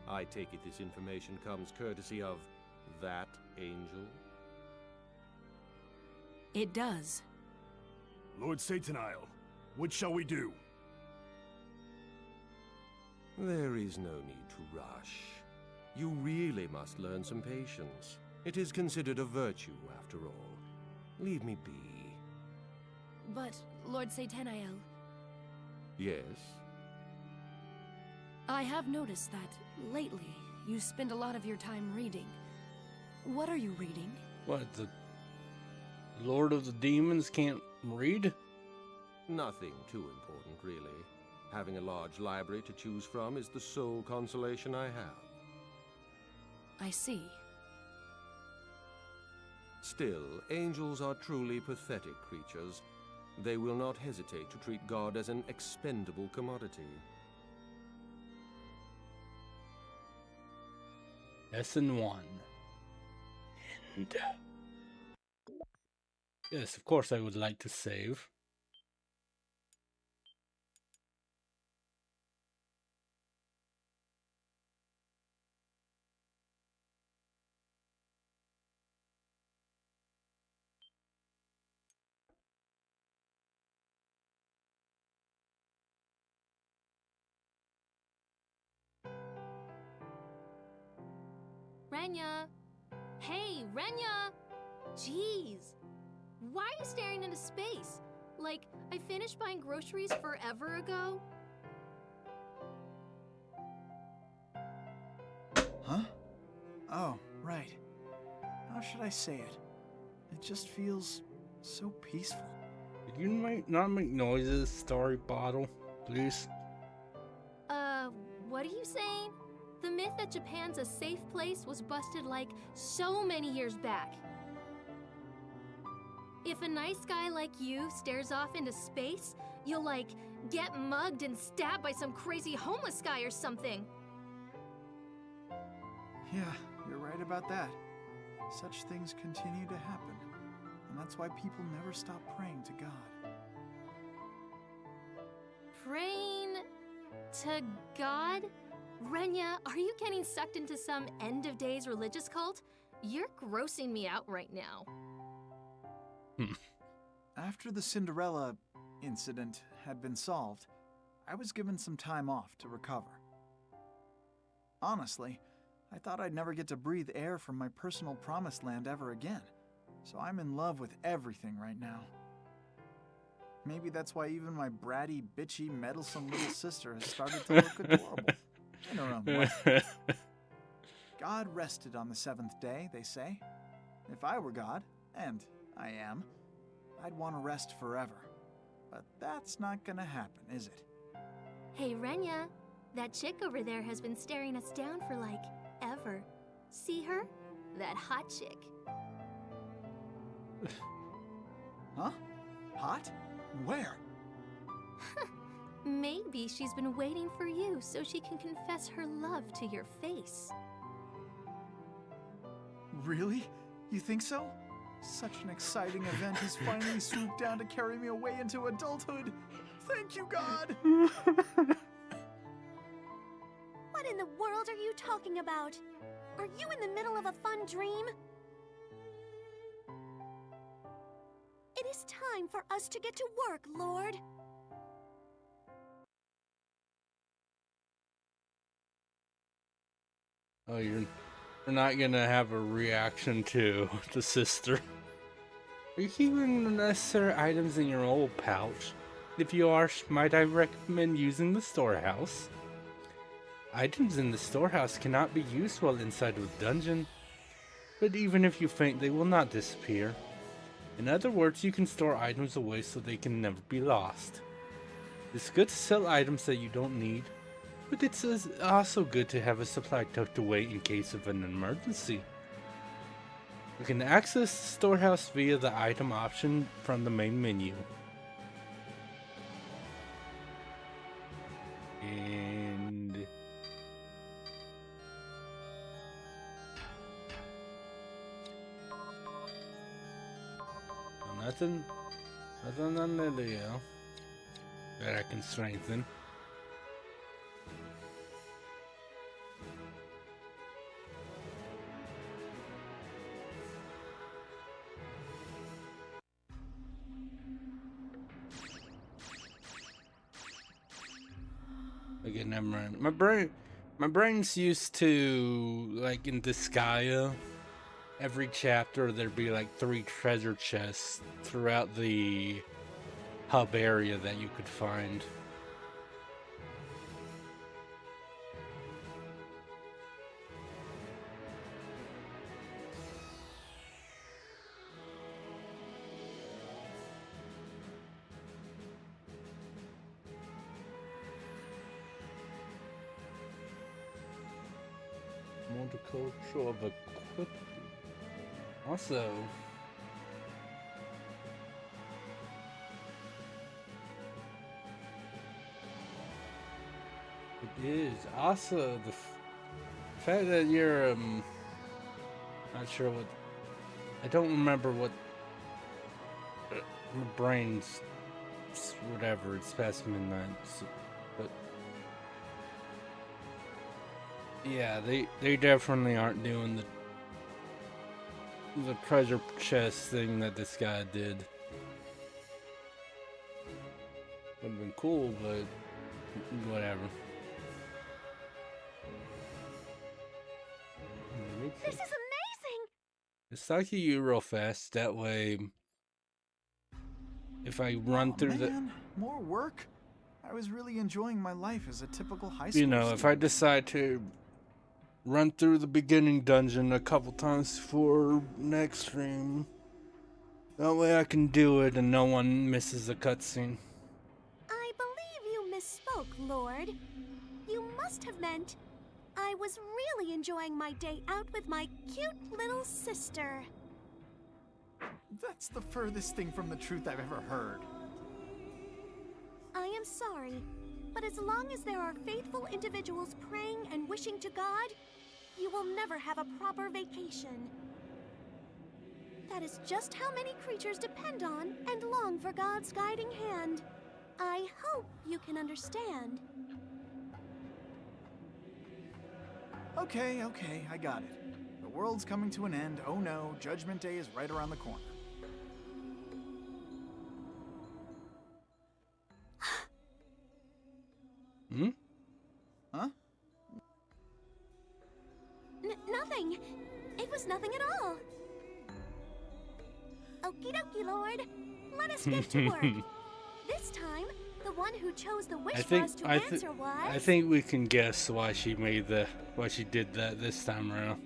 I take it this information comes courtesy of that angel? It does. Lord Satanael, what shall we do? There is no need to rush. You really must learn some patience. It is considered a virtue, after all. Leave me be. But, Lord Satanael, Yes? I have noticed that lately you spend a lot of your time reading. What are you reading? What, the Lord of the Demons can't read? Nothing too important, really. Having a large library to choose from is the sole consolation I have. I see. Still, angels are truly pathetic creatures. They will not hesitate to treat God as an expendable commodity. Lesson 1. And yes, of course I would like to save. Renya! Hey, Renya! Jeez! Why are you staring into space? Like, I finished buying groceries forever ago? Huh? Oh, right. How should I say it? It just feels so peaceful. Could you not make noises, Starry Bottle, please? What are you saying? The myth that Japan's a safe place was busted like so many years back. If a nice guy like you stares off into space, you'll like get mugged and stabbed by some crazy homeless guy or something. Yeah, you're right about that. Such things continue to happen. And that's why people never stop praying to God. Praying to God? Renya, are you getting sucked into some end-of-days religious cult? You're grossing me out right now. After the Cinderella incident had been solved, I was given some time off to recover. Honestly, I thought I'd never get to breathe air from my personal promised land ever again, so I'm in love with everything right now. Maybe that's why even my bratty, bitchy, meddlesome little sister has started to look adorable. In her own way. God rested on the seventh day, they say. If I were God, and I am, I'd want to rest forever. But that's not gonna happen, is it? Hey, Renya, that chick over there has been staring us down for like ever. See her? That hot chick. Huh? Hot? Where? Maybe she's been waiting for you so she can confess her love to your face. Really? You think so? Such an exciting event has finally swooped down to carry me away into adulthood. Thank you, God! What in the world are you talking about? Are you in the middle of a fun dream? It is time for us to get to work, Lord. Oh, you're not gonna have a reaction to the sister. Are you keeping the necessary items in your old pouch? If you are, might I recommend using the storehouse? Items in the storehouse cannot be used while inside of a dungeon, but even if you faint, they will not disappear. In other words, you can store items away so they can never be lost. It's good to sell items that you don't need, but it's also good to have a supply tucked away in case of an emergency. You can access the storehouse via the item option from the main menu. And nothing on Lilia that I can strengthen. Okay, never mind. My brain's used to, like, in Disgaea, every chapter there'd be like 3 treasure chests throughout the hub area that you could find. Multicultural of equipment. Also, it is also the fact that you're not sure what, I don't remember what my brain's whatever, it's past midnight, but yeah, they definitely aren't doing the treasure chest thing that this guy did. Would have been cool, but whatever. This is amazing! Let's talk to you real fast. That way, if I run through man, more work? I was really enjoying my life as a typical high school you know, student. if I decide to run through the beginning dungeon a couple times for next stream, that way I can do it and no one misses a cutscene. I believe you misspoke, Lord. You must have meant I was really enjoying my day out with my cute little sister. That's the furthest thing from the truth I've ever heard. I am sorry, but as long as there are faithful individuals praying and wishing to God, you will never have a proper vacation. That is just how many creatures depend on and long for God's guiding hand. I hope you can understand. Okay, I got it. The world's coming to an end. Oh no, Judgment Day is right around the corner. Hmm? Huh? Nothing. It was nothing at all. Okie dokie, Lord. Let us get to work. This time, the one who chose the wish for us to answer was... I think we can guess why she did that this time around.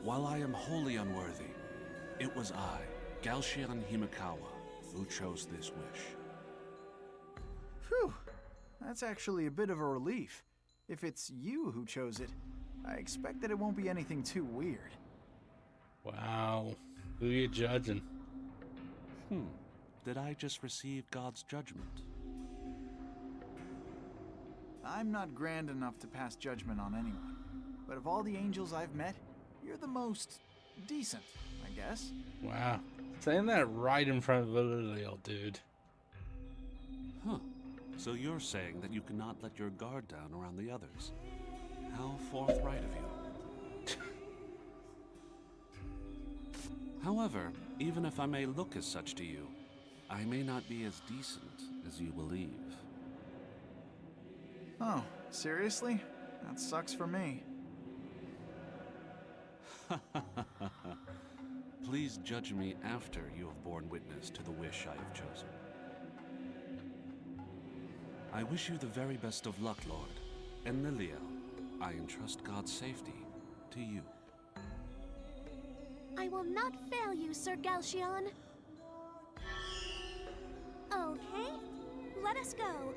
While I am wholly unworthy, it was I, Galshian Himikawa, who chose this wish. Phew. That's actually a bit of a relief. If it's you who chose it, I expect that it won't be anything too weird. Wow. Who you judging? Did I just receive God's judgment? I'm not grand enough to pass judgment on anyone. But of all the angels I've met, you're the most decent, I guess. Wow. Saying that right in front of Liliel, dude. Huh. So you're saying that you cannot let your guard down around the others. How forthright of you. However, even if I may look as such to you, I may not be as decent as you believe. Oh, seriously? That sucks for me. Please judge me after you have borne witness to the wish I have chosen. I wish you the very best of luck, Lord, and Liliel, I entrust God's safety to you. I will not fail you, Sir Galshian. Okay, let us go.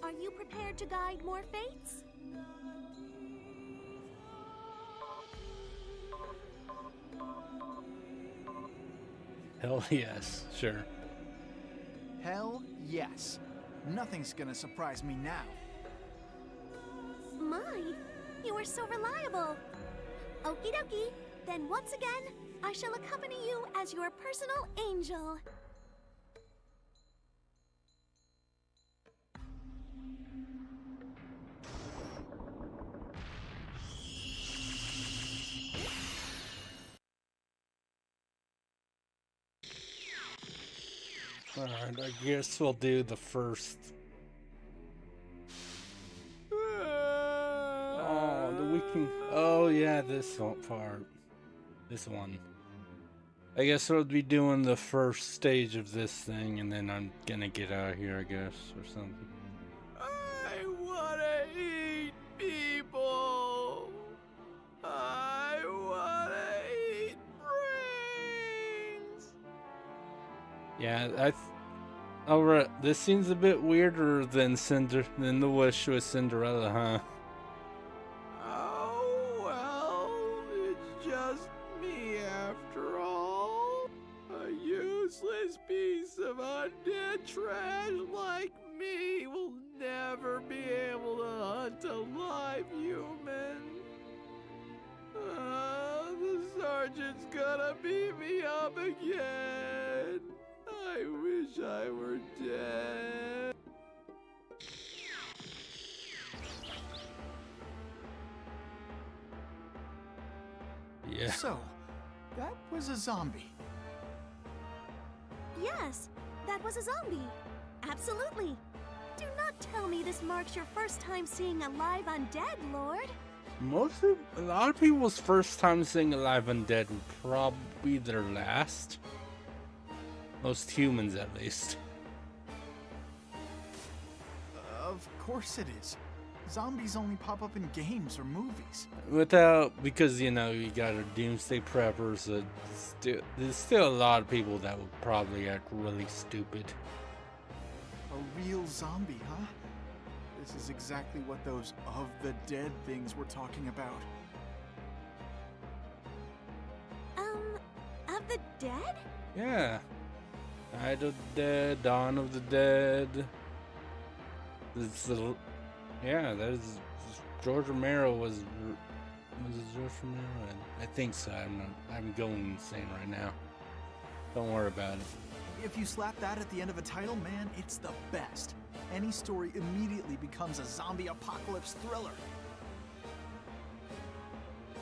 Are you prepared to guide more fates? Hell yes, sure. Hell yes. Nothing's gonna surprise me now. My, you are so reliable. Okie dokie, then once again, I shall accompany you as your personal angel. Alright, I guess we'll do the first. Oh, the weekend. Oh, yeah, this one part. This one. I guess we'll be doing the first stage of this thing, and then I'm gonna get out of here, I guess, or something. I wanna eat people. I wanna eat brains. Yeah, alright, this seems a bit weirder than the Wish with Cinderella, huh? Oh, well, it's just me after all. A useless piece of undead trash like me will never be able to hunt a live human. The sergeant's gonna beat me up again. I wish I were dead. Yeah. So, that was a zombie. Yes, that was a zombie. Absolutely. Do not tell me this marks your first time seeing a live undead, Lord. A lot of people's first time seeing a live undead would probably be their last. Most humans, at least. Of course it is. Zombies only pop up in games or movies. Because, you know, you got a doomsday preppers, there's still a lot of people that would probably act really stupid. A real zombie, huh? This is exactly what those of the dead things were talking about. Of the dead? Yeah. Night of the Dead, Dawn of the Dead. Yeah, that is George Romero was it George Romero? I think so. I'm going insane right now. Don't worry about it. If you slap that at the end of a title, man, it's the best. Any story immediately becomes a zombie apocalypse thriller.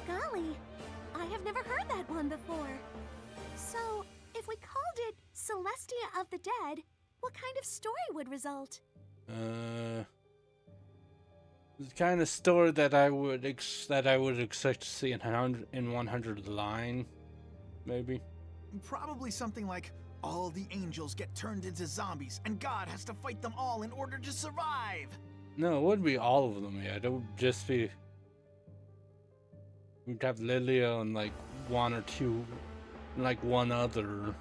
Golly, I have never heard that one before. So, if we called it Celestia of the Dead, what kind of story would result? The kind of story that I would expect to see in 100 line, maybe. Probably something like all the angels get turned into zombies, and God has to fight them all in order to survive. No, it wouldn't be all of them yet. It would just be we'd have Lilia and like one or two, like one other,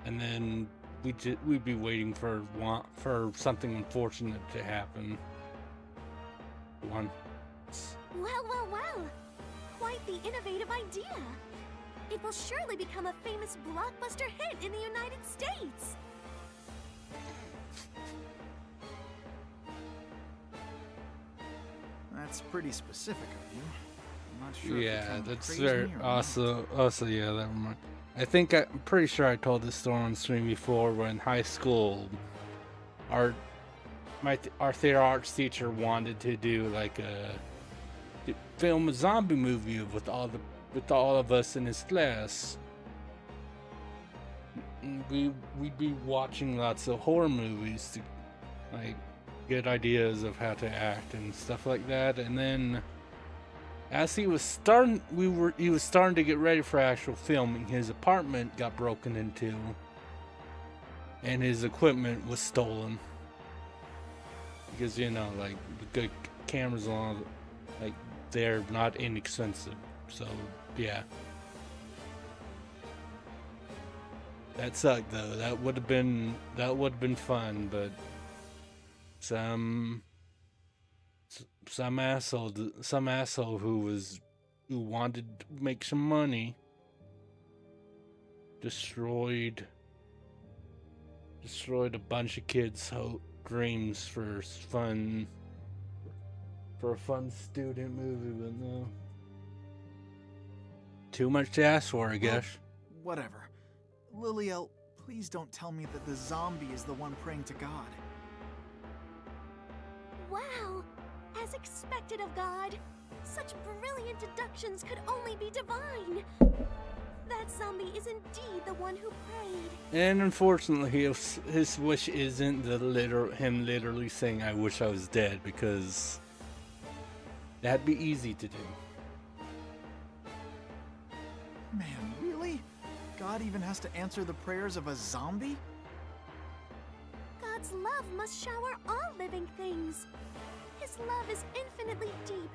and then we'd be waiting for something unfortunate to happen. Well. Quite the innovative idea. It will surely become a famous blockbuster hit in the United States. That's pretty specific of you. I'm not sure. Yeah, that's very also yeah, that reminds. I'm pretty sure I told this story on stream before. When in high school, our theater arts teacher wanted to do like film a zombie movie with all of us in his class. We'd be watching lots of horror movies to like get ideas of how to act and stuff like that. And then as he was starting to get ready for actual filming, his apartment got broken into and his equipment was stolen. Because, you know, like, the good cameras on, like, they're not inexpensive. So, yeah. That sucked, though. That would have been fun, but some asshole who wanted to make some money destroyed a bunch of kids' dreams for a fun student movie, but no. Too much to ask for, I guess. Whatever. Liliel, please don't tell me that the zombie is the one praying to God. Wow! As expected of God. Such brilliant deductions could only be divine. That zombie is indeed the one who prayed. And unfortunately, his wish isn't him literally saying, "I wish I was dead," because that'd be easy to do. Man, really? God even has to answer the prayers of a zombie? God's love must shower all living things. His love is infinitely deep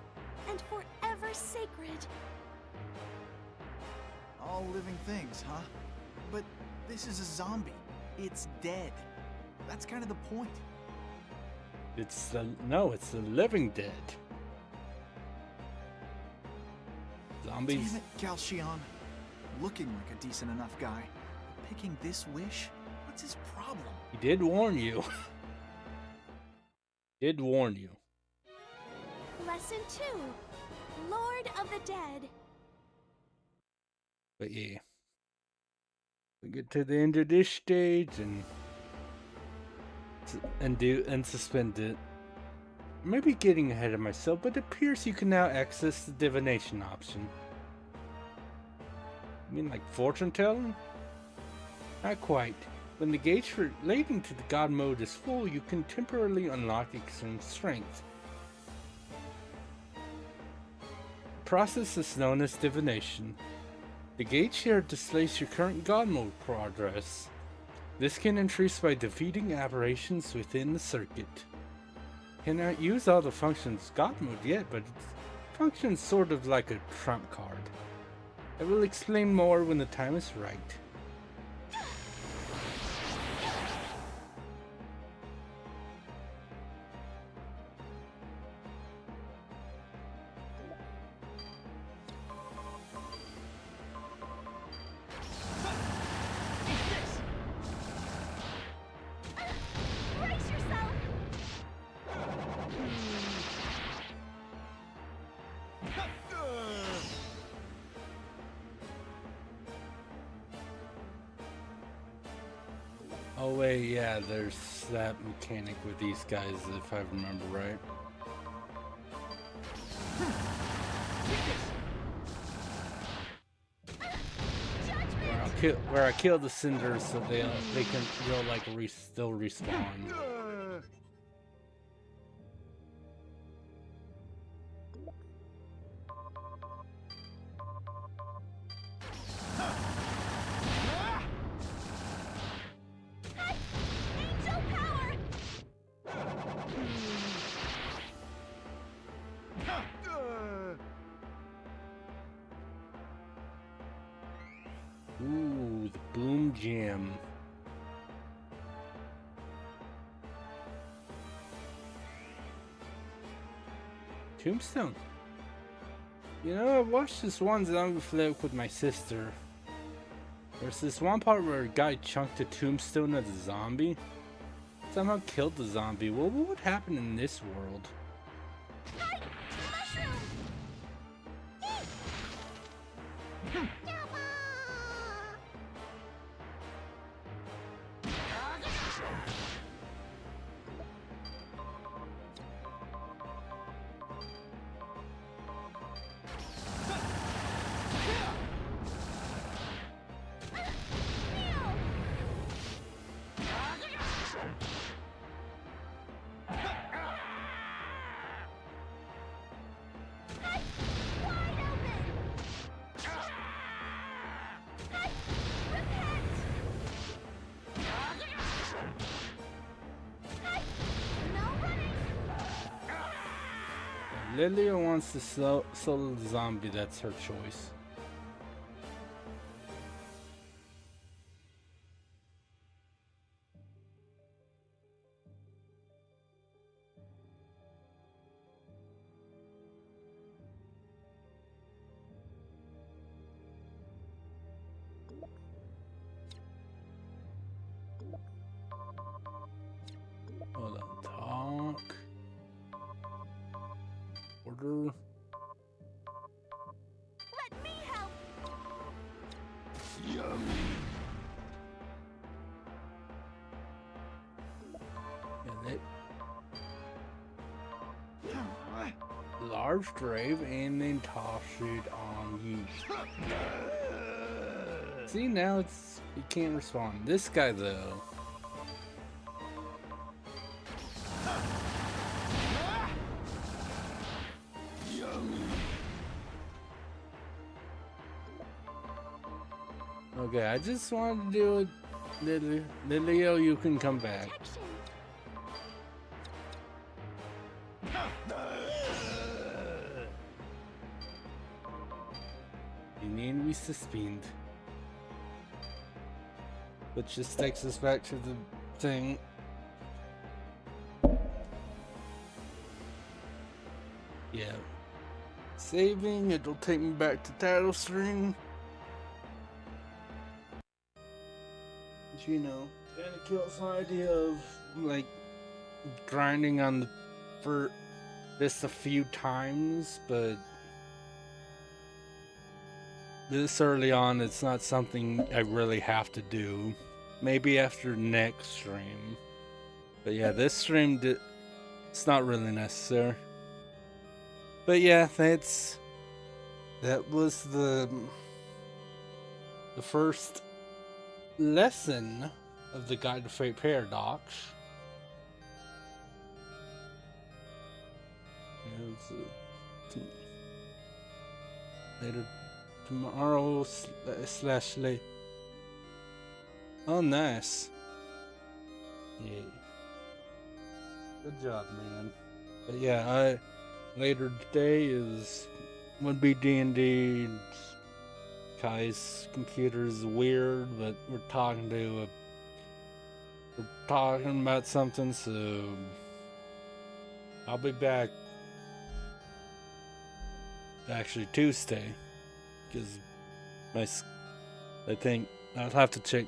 and forever sacred. All living things, huh? But this is a zombie. It's dead. That's kind of the point. It's the living dead. Zombies. Damn it, Galchion. Looking like a decent enough guy. Picking this wish? What's his problem? He did warn you. Did warn you. Lesson 2. Lord of the Dead. But yeah. We get to the end of this stage and suspend it. Maybe getting ahead of myself, but it appears you can now access the divination option. You mean like fortune telling? Not quite. When the gauge relating to the god mode is full, you can temporarily unlock extreme strength. The process is known as divination. The gauge here displays your current god mode progress. This can increase by defeating aberrations within the circuit. Cannot use all the functions god mode yet, but it functions sort of like a trump card. I will explain more when the time is right. Oh wait, yeah, there's that mechanic with these guys, if I remember right. Where I kill the cinders so they'll like still respawn. Ooh, the boom gem. Tombstone. You know, I watched this one zombie flick with my sister. There's this one part where a guy chunked a tombstone at a zombie. Somehow killed the zombie. Well, what would happen in this world? Lilia wants to solo the zombie, that's her choice. Hold on, talk. Order. Let me help. Yummy. And it. Large grave and then toss it on you. See, now you can't respond. This guy though. Okay, I just wanted to do it. Lilio, you can come back. You need to be suspended. Which just takes us back to the thing. Yeah. Saving, it'll take me back to title string. But you know, kinda kills the idea of like grinding on the for this a few times, but this early on it's not something I really have to do. Maybe after next stream. But yeah, this stream it's not really necessary. But yeah, that was the first lesson of the Guide to Fate Paradox. Later tomorrow slash late. Oh, nice. Yeah. Good job, man. But yeah, later today would be D&D. Kai's computer is weird, but we're talking about something, so I'll be back actually Tuesday, because I think I'll have to check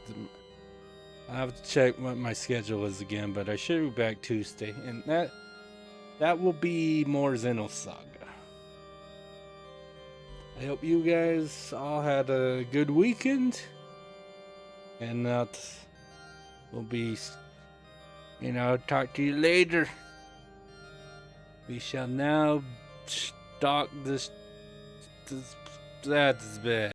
what my schedule is again, but I should be back Tuesday, and that will be more Xenosaga. I hope you guys all had a good weekend, and that will be, talk to you later. We shall now stalk this that's bad.